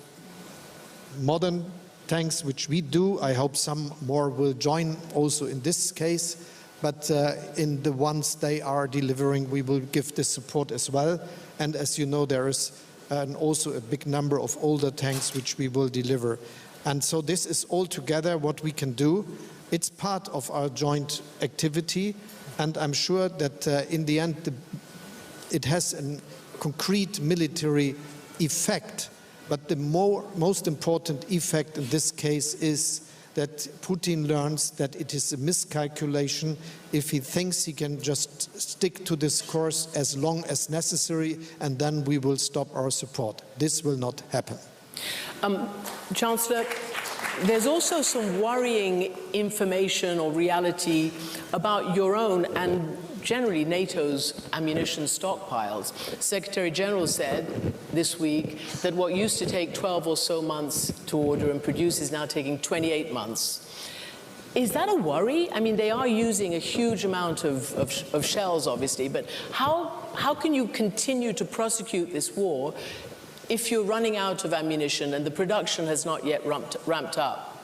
modern tanks, which we do. I hope some more will join also in this case. But in the ones they are delivering, we will give this support as well. And as you know, there is also a big number of older tanks which we will deliver. And so this is all together what we can do. It's part of our joint activity, and I'm sure that in the end it has a concrete military effect. But the most important effect in this case is that Putin learns that it is a miscalculation if he thinks he can just stick to this course as long as necessary, and then we will stop our support. This will not happen. Chancellor, There's also some worrying information or reality about your own and generally NATO's ammunition stockpiles. Secretary General said this week that what used to take 12 or so months to order and produce is now taking 28 months. Is that a worry? I mean, they are using a huge amount of shells, obviously, but how can you continue to prosecute this war if you're running out of ammunition and the production has not yet ramped up?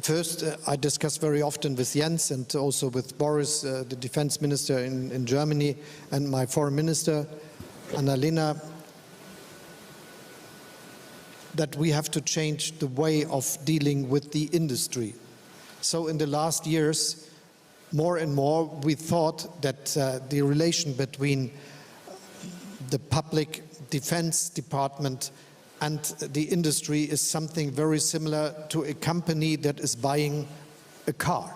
First, I discuss very often with Jens and also with Boris, the defense minister in Germany, and my foreign minister, Annalena, that we have to change the way of dealing with the industry. So in the last years, more and more, we thought that the relation between the public defense department and the industry is something very similar to a company that is buying a car.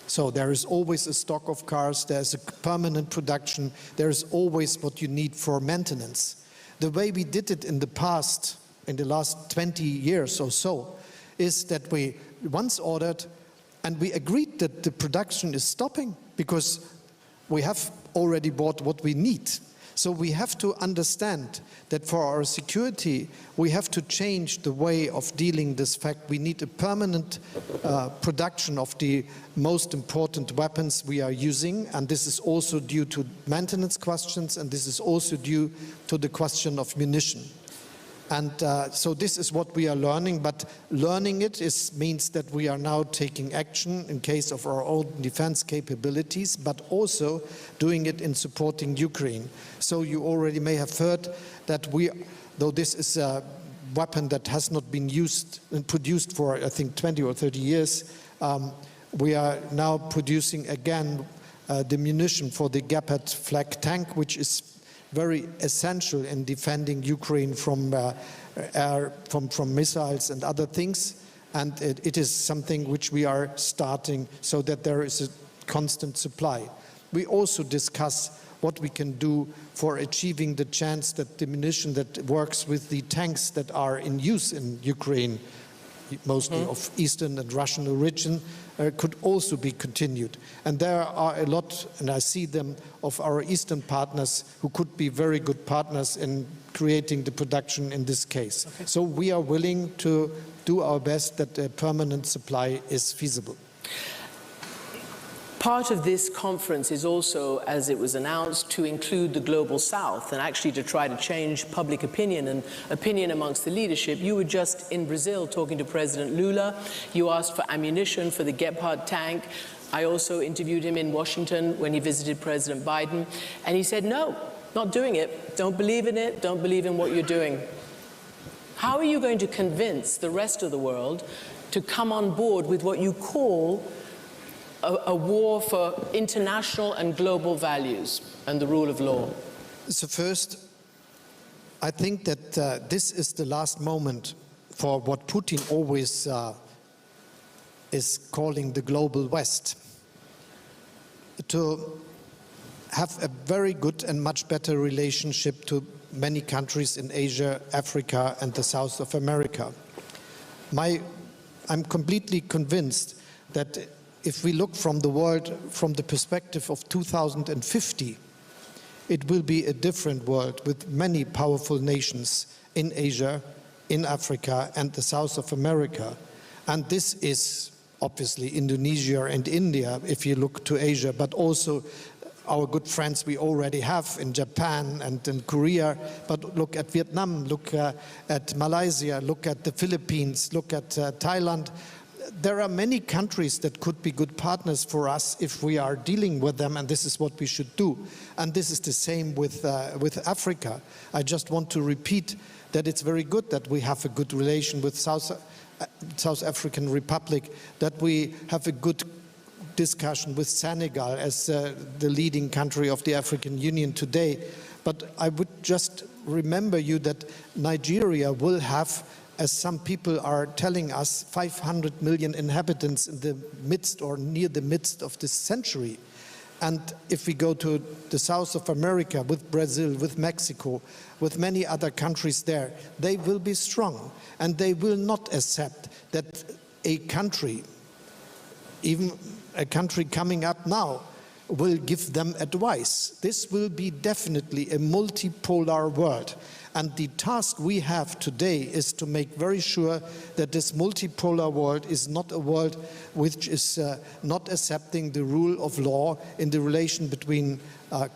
So there is always a stock of cars, there's a permanent production, there is always what you need for maintenance. The way we did it in the past, in the last 20 years or so, is that we once ordered and we agreed that the production is stopping because we have already bought what we need. So we have to understand that for our security, we have to change the way of dealing this fact. We need a permanent production of the most important weapons we are using, and this is also due to maintenance questions, and this is also due to the question of munition. And so this is what we are learning, but learning it means that we are now taking action in case of our own defense capabilities, but also doing it in supporting Ukraine. So you already may have heard that though this is a weapon that has not been used and produced for, I think, 20 or 30 years, we are now producing again the munition for the Gepard flak tank, which is very essential in defending Ukraine from missiles and other things. And it is something which we are starting so that there is a constant supply. We also discuss what we can do for achieving the chance that the munition that works with the tanks that are in use in Ukraine, mostly of Eastern and Russian origin, could also be continued. And there are a lot, and I see them, of our Eastern partners who could be very good partners in creating the production in this case. Okay. So we are willing to do our best that a permanent supply is feasible. Part of this conference is also, as it was announced, to include the Global South and actually to try to change public opinion and opinion amongst the leadership. You were just in Brazil talking to President Lula. You asked for ammunition for the Gepard tank. I also interviewed him in Washington when he visited President Biden. And he said, no, not doing it. Don't believe in it. Don't believe in what you're doing. How are you going to convince the rest of the world to come on board with what you call a war for international and global values and the rule of law? So first, I think that this is the last moment for what Putin always is calling the global West, to have a very good and much better relationship to many countries in Asia, Africa, and the South of America. I'm completely convinced that if we look from the world from the perspective of 2050, it will be a different world with many powerful nations in Asia, in Africa, and the South of America. And this is obviously Indonesia and India, if you look to Asia, but also our good friends we already have in Japan and in Korea, but look at Vietnam, look at Malaysia, look at the Philippines, look at Thailand. There are many countries that could be good partners for us if we are dealing with them, and this is what we should do. And this is the same with Africa. I just want to repeat that it's very good that we have a good relation with South African Republic, that we have a good discussion with Senegal as the leading country of the African Union today. But I would just remember you that Nigeria will have, as some people are telling us, 500 million inhabitants in the midst or near the midst of this century. And if we go to the south of America with Brazil, with Mexico, with many other countries there, they will be strong and they will not accept that a country, even a country coming up now, will give them advice. This will be definitely a multipolar world. And the task we have today is to make very sure that this multipolar world is not a world which is not accepting the rule of law in the relation between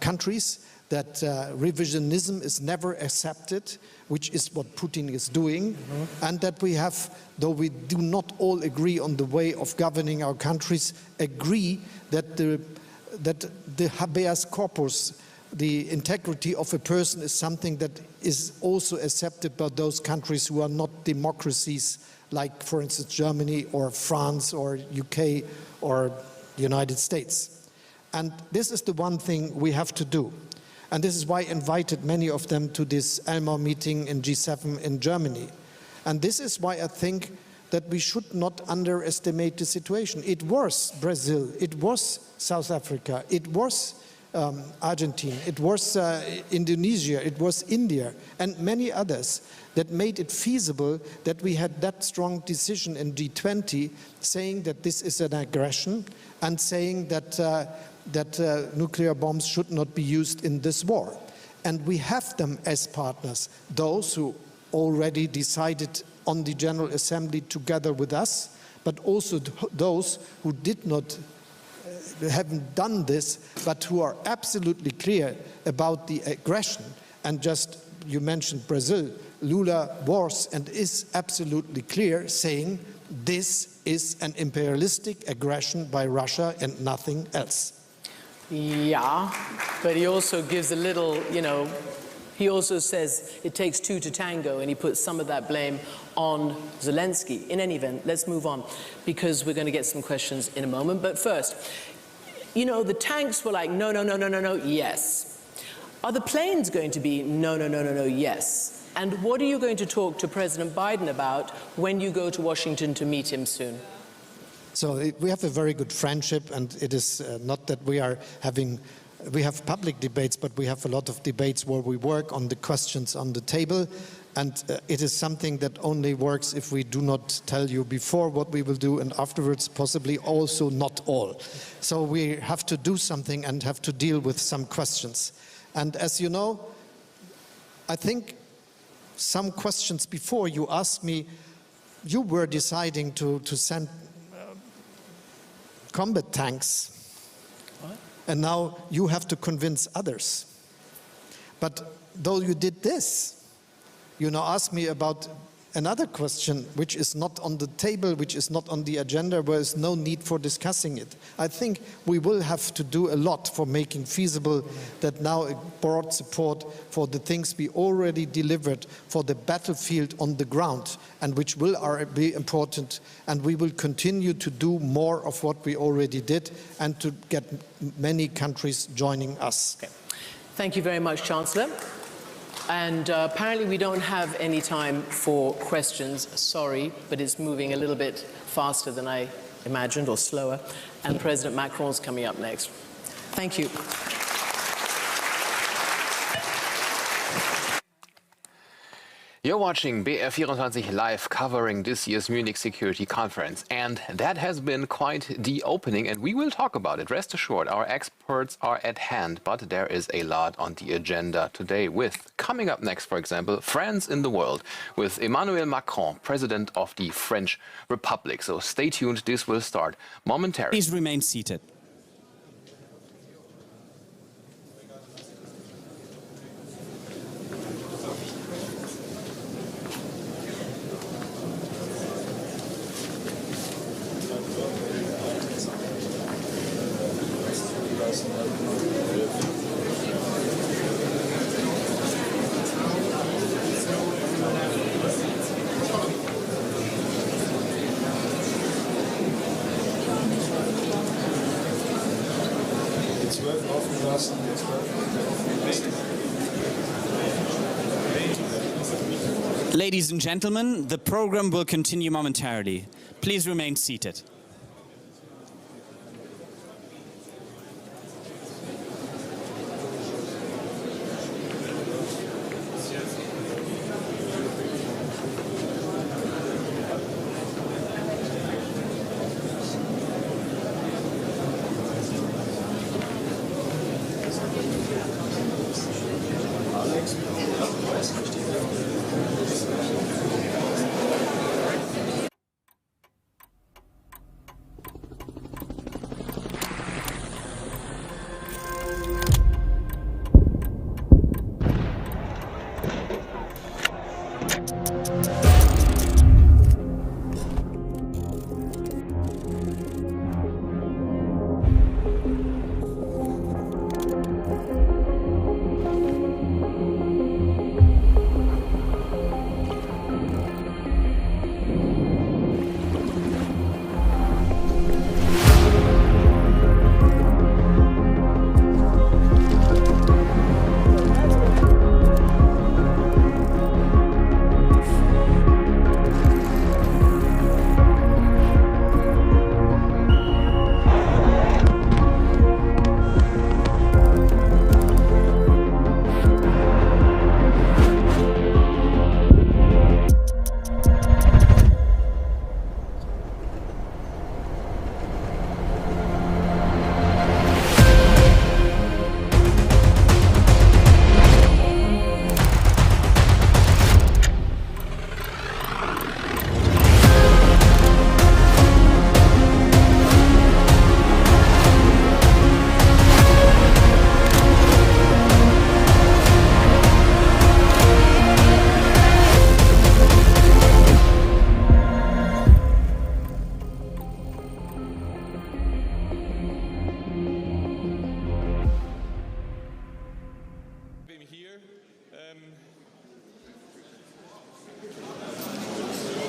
countries, that revisionism is never accepted, which is what Putin is doing, and that we have, though we do not all agree on the way of governing our countries, agree that the habeas corpus, the integrity of a person, is something that is also accepted by those countries who are not democracies, like, for instance, Germany or France or UK or the United States. And this is the one thing we have to do. And this is why I invited many of them to this Elmau meeting in G7 in Germany. And this is why I think that we should not underestimate the situation. It was Brazil, it was South Africa, it was Argentina, it was Indonesia, it was India, and many others that made it feasible that we had that strong decision in G20 saying that this is an aggression and saying that nuclear bombs should not be used in this war. And we have them as partners, those who already decided on the General Assembly together with us, but also those who did not haven't done this, but who are absolutely clear about the aggression. And just, you mentioned Brazil, Lula was and is absolutely clear, saying this is an imperialistic aggression by Russia and nothing else. Yeah, but he also gives a little, he also says it takes two to tango, and he puts some of that blame on Zelensky. In any event, let's move on, because we're going to get some questions in a moment. But first, the tanks were like, no, yes. Are the planes going to be no, yes? And what are you going to talk to President Biden about when you go to Washington to meet him soon? So we have a very good friendship, and it is not that we have public debates, but we have a lot of debates where we work on the questions on the table. And it is something that only works if we do not tell you before what we will do, and afterwards possibly also not all. So we have to do something and have to deal with some questions. And as you know, I think some questions before you asked me, you were deciding to send combat tanks. What? And now you have to convince others. But though you did this, you now ask me about another question which is not on the table, which is not on the agenda, where there's no need for discussing it. I think we will have to do a lot for making feasible that now a broad support for the things we already delivered for the battlefield on the ground, and which will be important, and we will continue to do more of what we already did and to get many countries joining us. Okay. Thank you very much, Chancellor. And apparently we don't have any time for questions. Sorry, but it's moving a little bit faster than I imagined, or slower. And President Macron's coming up next. Thank you. You're watching BR24 Live, covering this year's Munich Security Conference. And that has been quite the opening, and we will talk about it. Rest assured, our experts are at hand, but there is a lot on the agenda today with, coming up next, for example, France in the World, with Emmanuel Macron, President of the French Republic. So stay tuned, this will start momentarily. Please remain seated. Ladies and gentlemen, the program will continue momentarily. Please remain seated.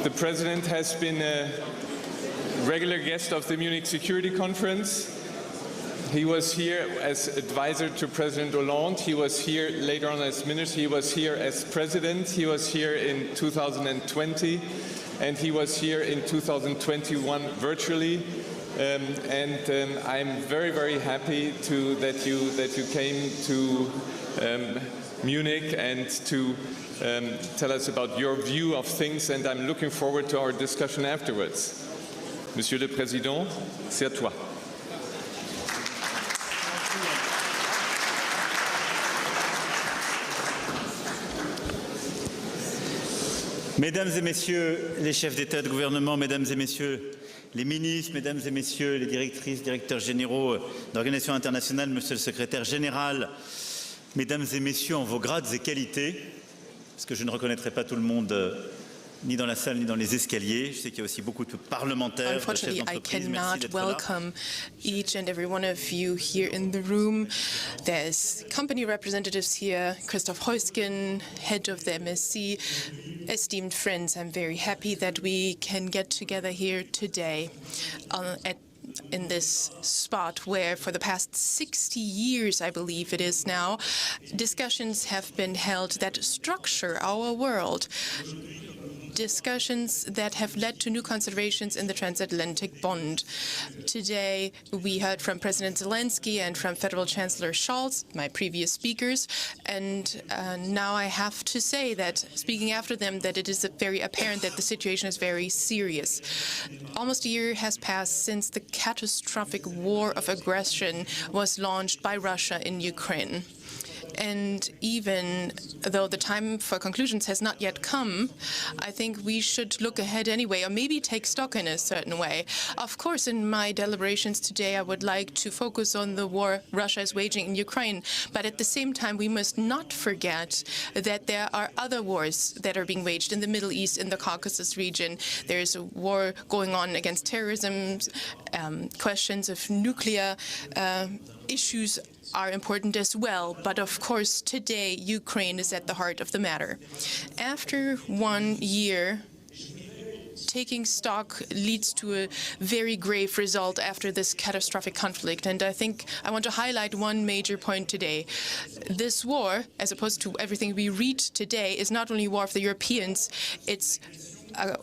The President has been a regular guest of the Munich Security Conference. He was here as advisor to President Hollande. He was here later on as minister. He was here as president. He was here in 2020, and he was here in 2021 virtually. I'm very, very happy that you came to Munich and to tell us about your view of things, and I'm looking forward to our discussion afterwards. Monsieur le Président, c'est à toi. Mesdames et messieurs les chefs d'État et de gouvernement, mesdames et messieurs les ministres, mesdames et messieurs les directrices, directeurs généraux d'organisations internationales, monsieur le secrétaire général, mesdames et messieurs en vos grades et qualités, parce que je ne reconnaîtrai pas tout le monde ni dans la salle ni dans les escaliers. Je sais qu'il y a aussi beaucoup de parlementaires, de chefs Unfortunately, I d'entreprise. Merci cannot d'être là. welcome each and every one of you here in the room. There's company representatives here, Christoph Heusgen, head of the MSC. Esteemed friends, I'm very happy that we can get together here today in this spot where for the past 60 years, I believe it is now, discussions have been held that structure our world. Discussions that have led to new considerations in the transatlantic bond. Today, we heard from President Zelenskyy and from Federal Chancellor Scholz, my previous speakers, and now I have to say that, speaking after them, that it is very apparent that the situation is very serious. Almost a year has passed since the catastrophic war of aggression was launched by Russia in Ukraine. And even though the time for conclusions has not yet come, I think we should look ahead anyway, or maybe take stock in a certain way. Of course, in my deliberations today, I would like to focus on the war Russia is waging in Ukraine. But at the same time, we must not forget that there are other wars that are being waged in the Middle East, in the Caucasus region. There is a war going on against terrorism, questions of nuclear issues are important as well, but of course today Ukraine is at the heart of the matter. After 1 year, taking stock leads to a very grave result after this catastrophic conflict, and I think I want to highlight one major point today. This war, as opposed to everything we read today, is not only a war of the Europeans, it's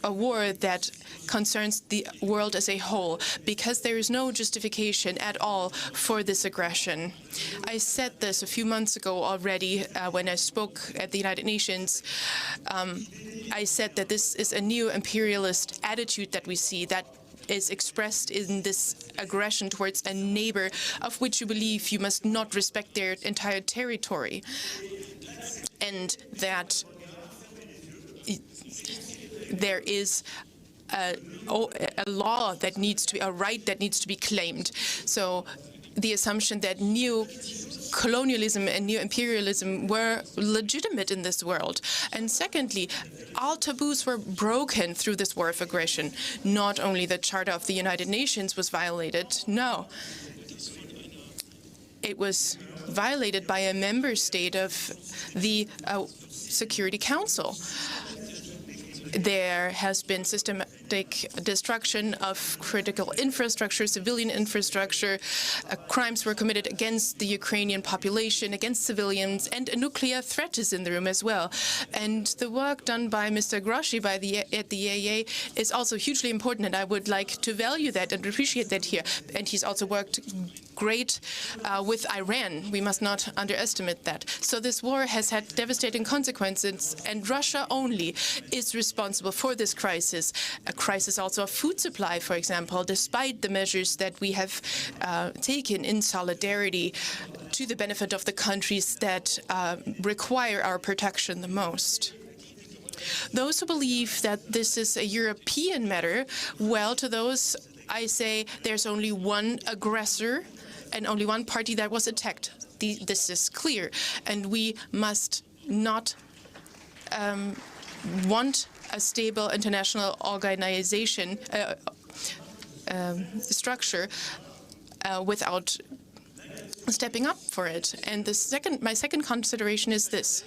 a war that concerns the world as a whole, because there is no justification at all for this aggression. I said this a few months ago already when I spoke at the United Nations. I said that this is a neo-imperialist attitude that we see, that is expressed in this aggression towards a neighbor of which you believe you must not respect their entire territory. and that there is a law that needs to be, a right that needs to be claimed. So the assumption that neo-colonialism and neo-imperialism were legitimate in this world. And secondly, all taboos were broken through this war of aggression. Not only the Charter of the United Nations was violated, no. It was violated by a member state of the Security Council. There has been systematic destruction of critical infrastructure, civilian infrastructure. Crimes were committed against the Ukrainian population, against civilians, and a nuclear threat is in the room as well. And the work done by Mr. Grossi at the EAA is also hugely important, and I would like to value that and appreciate that here. And he's also worked great with Iran. We must not underestimate that. So this war has had devastating consequences, and Russia only is responsible for this crisis. A crisis also of food supply, for example, despite the measures that we have taken in solidarity to the benefit of the countries that require our protection the most. Those who believe that this is a European matter, well, to those I say there's only one aggressor and only one party that was attacked. This is clear, and we must not want a stable international organization structure without stepping up for it. And my second consideration is this.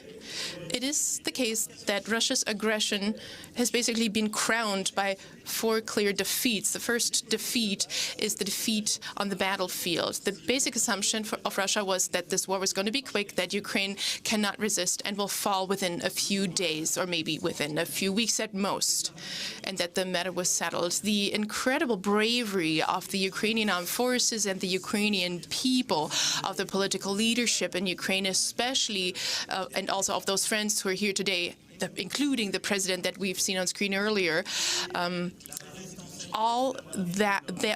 It is the case that Russia's aggression has basically been crowned by 4 clear defeats. The first defeat is the defeat on the battlefield. The basic assumption of Russia was that this war was going to be quick, that Ukraine cannot resist and will fall within a few days or maybe within a few weeks at most, and that the matter was settled. The incredible bravery of the Ukrainian armed forces and the Ukrainian people, of the political leadership in Ukraine especially, and also of those friends who are here today, including the president that we've seen on screen earlier,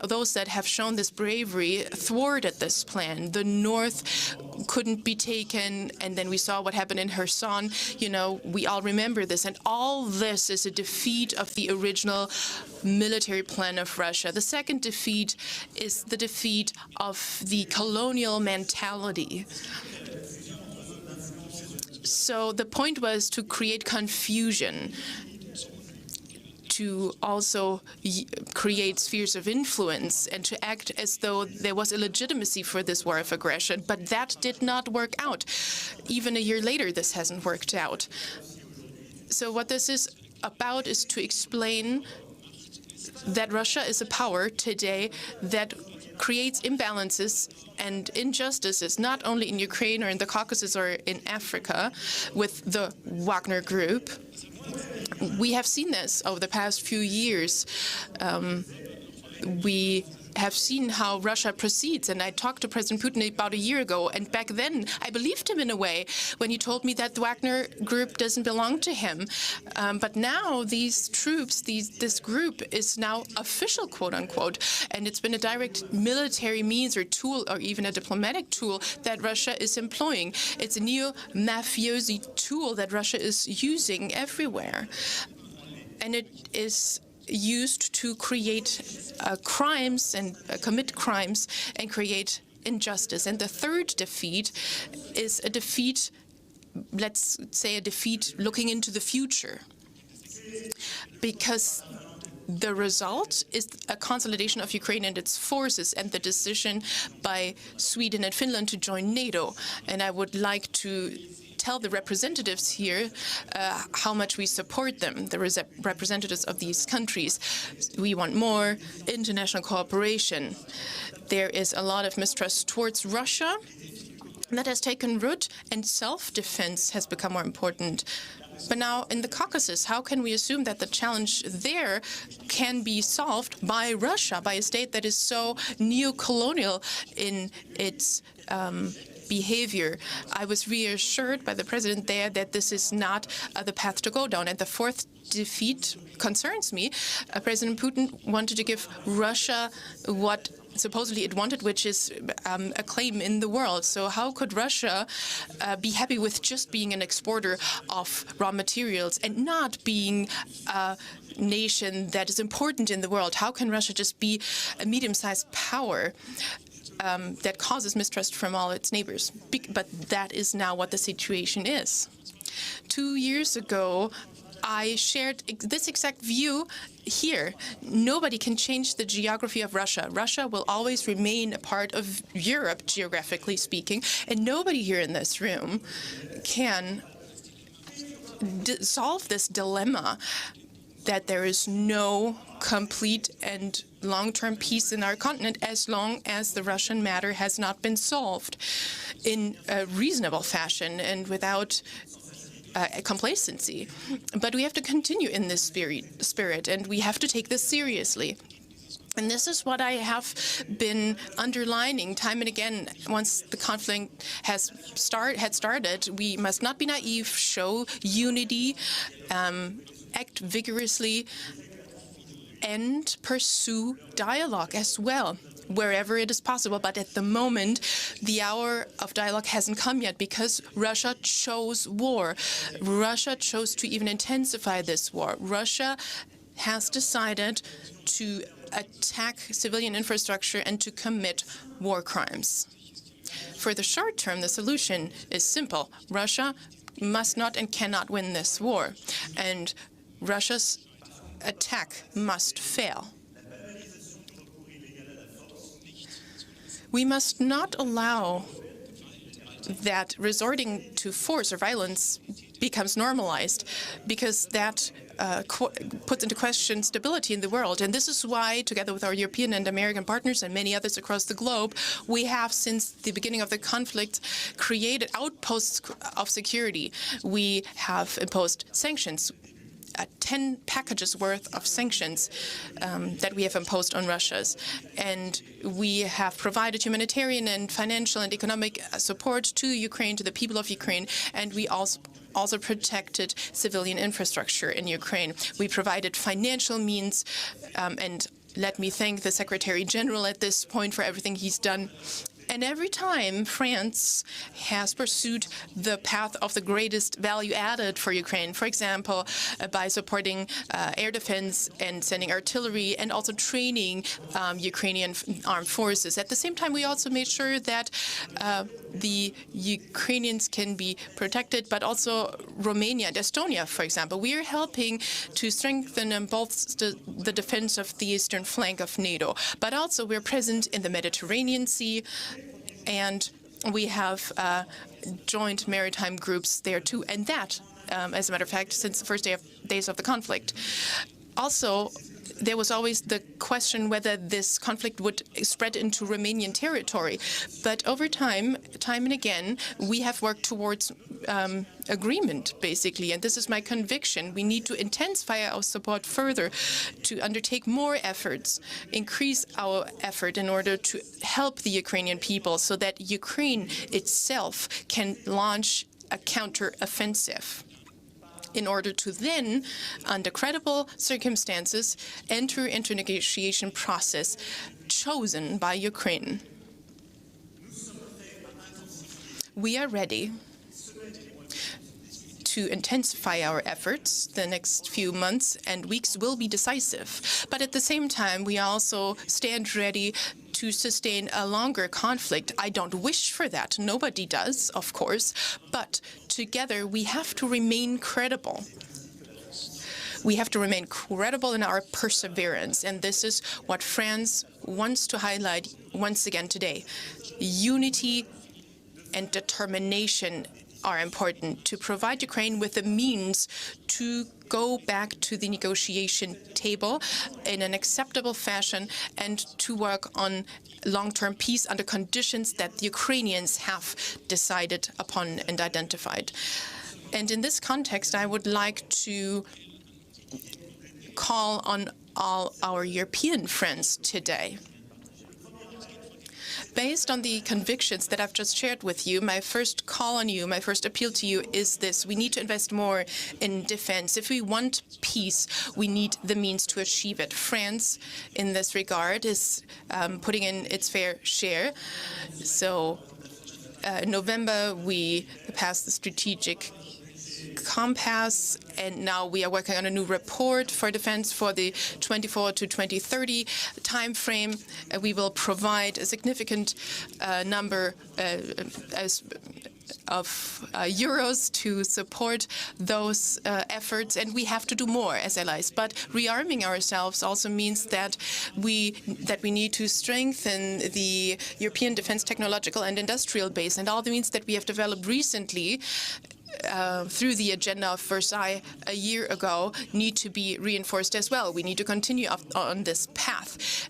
those that have shown this bravery thwarted this plan. The north couldn't be taken, and then we saw what happened in Kherson. You know, we all remember this, and all this is a defeat of the original military plan of Russia. The second defeat is the defeat of the colonial mentality. So the point was to create confusion, to also create spheres of influence, and to act as though there was a legitimacy for this war of aggression. But that did not work out. Even a year later, this hasn't worked out. So what this is about is to explain that Russia is a power today that creates imbalances and injustices, not only in Ukraine or in the Caucasus or in Africa with the Wagner Group. We have seen this over the past few years. We have seen how Russia proceeds, and I talked to President Putin about a year ago, and back then I believed him in a way when he told me that the Wagner Group doesn't belong to him. But now these troops, this group is now official, quote unquote, and it's been a direct military means or tool or even a diplomatic tool that Russia is employing. It's a neo-mafiosi tool that Russia is using everywhere, and it is used to create crimes and commit crimes and create injustice. And the third defeat is a defeat, let's say a defeat looking into the future, because the result is a consolidation of Ukraine and its forces and the decision by Sweden and Finland to join NATO. And I would like to tell the representatives here how much we support them, the representatives of these countries. We want more international cooperation. There is a lot of mistrust towards Russia that has taken root, and self-defense has become more important. But now in the Caucasus, how can we assume that the challenge there can be solved by Russia, by a state that is so neo-colonial in its behavior? I was reassured by the president there that this is not the path to go down. And the fourth defeat concerns me. President Putin wanted to give Russia what supposedly it wanted, which is acclaim in the world. So how could Russia be happy with just being an exporter of raw materials and not being a nation that is important in the world? How can Russia just be a medium-sized power that causes mistrust from all its neighbors? But that is now what the situation is. 2 years ago, I shared this exact view here. Nobody can change the geography of Russia. Russia will always remain a part of Europe, geographically speaking, and nobody here in this room can solve this dilemma that there is no complete and long-term peace in our continent as long as the Russian matter has not been solved in a reasonable fashion and without complacency. But we have to continue in this spirit, and we have to take this seriously. And this is what I have been underlining time and again. Once the conflict had started, we must not be naive, show unity, act vigorously, and pursue dialogue as well, wherever it is possible. But at the moment, the hour of dialogue hasn't come yet because Russia chose war. Russia chose to even intensify this war. Russia has decided to attack civilian infrastructure and to commit war crimes. For the short term, the solution is simple. Russia must not and cannot win this war, and Russia's attack must fail. We must not allow that resorting to force or violence becomes normalized, because that puts into question stability in the world. And this is why, together with our European and American partners and many others across the globe, we have, since the beginning of the conflict, created outposts of security. We have imposed sanctions, 10 packages worth of sanctions that we have imposed on Russia. And we have provided humanitarian and financial and economic support to Ukraine, to the people of Ukraine, and we also protected civilian infrastructure in Ukraine. We provided financial means, and let me thank the Secretary General at this point for everything he's done. And every time France has pursued the path of the greatest value added for Ukraine, for example, by supporting air defense and sending artillery and also training Ukrainian armed forces. At the same time, we also made sure that the Ukrainians can be protected, but also Romania and Estonia, for example. We are helping to strengthen and bolster the defense of the eastern flank of NATO. But also we're present in the Mediterranean Sea, and we have joint maritime groups there too. And that, as a matter of fact, since the first days of the conflict. Also, there was always the question whether this conflict would spread into Romanian territory. But over time and again, we have worked towards agreement, basically. And this is my conviction. We need to intensify our support further, to undertake more efforts, increase our effort in order to help the Ukrainian people so that Ukraine itself can launch a counter-offensive, in order to then, under credible circumstances, enter into a negotiation process chosen by Ukraine. We are ready to intensify our efforts. The next few months and weeks will be decisive. But at the same time, we also stand ready to sustain a longer conflict. I don't wish for that. Nobody does, of course. But together, we have to remain credible. We have to remain credible in our perseverance. And this is what France wants to highlight once again today. Unity and determination are important to provide Ukraine with the means to go back to the negotiation table in an acceptable fashion and to work on long-term peace under conditions that the Ukrainians have decided upon and identified. And in this context, I would like to call on all our European friends today. Based on the convictions that I've just shared with you, my first call on you, my first appeal to you is this: we need to invest more in defense. If we want peace, we need the means to achieve it. France, in this regard, is putting in its fair share. So in November, we passed the strategic compass, and now we are working on a new report for defense for the 24 to 2030 time frame. We will provide a significant number of euros to support those efforts, and we have to do more as allies. But rearming ourselves also means that we need to strengthen the European defense technological and industrial base, and all the means that we have developed recently through the agenda of Versailles a year ago need to be reinforced as well. We need to continue on this path.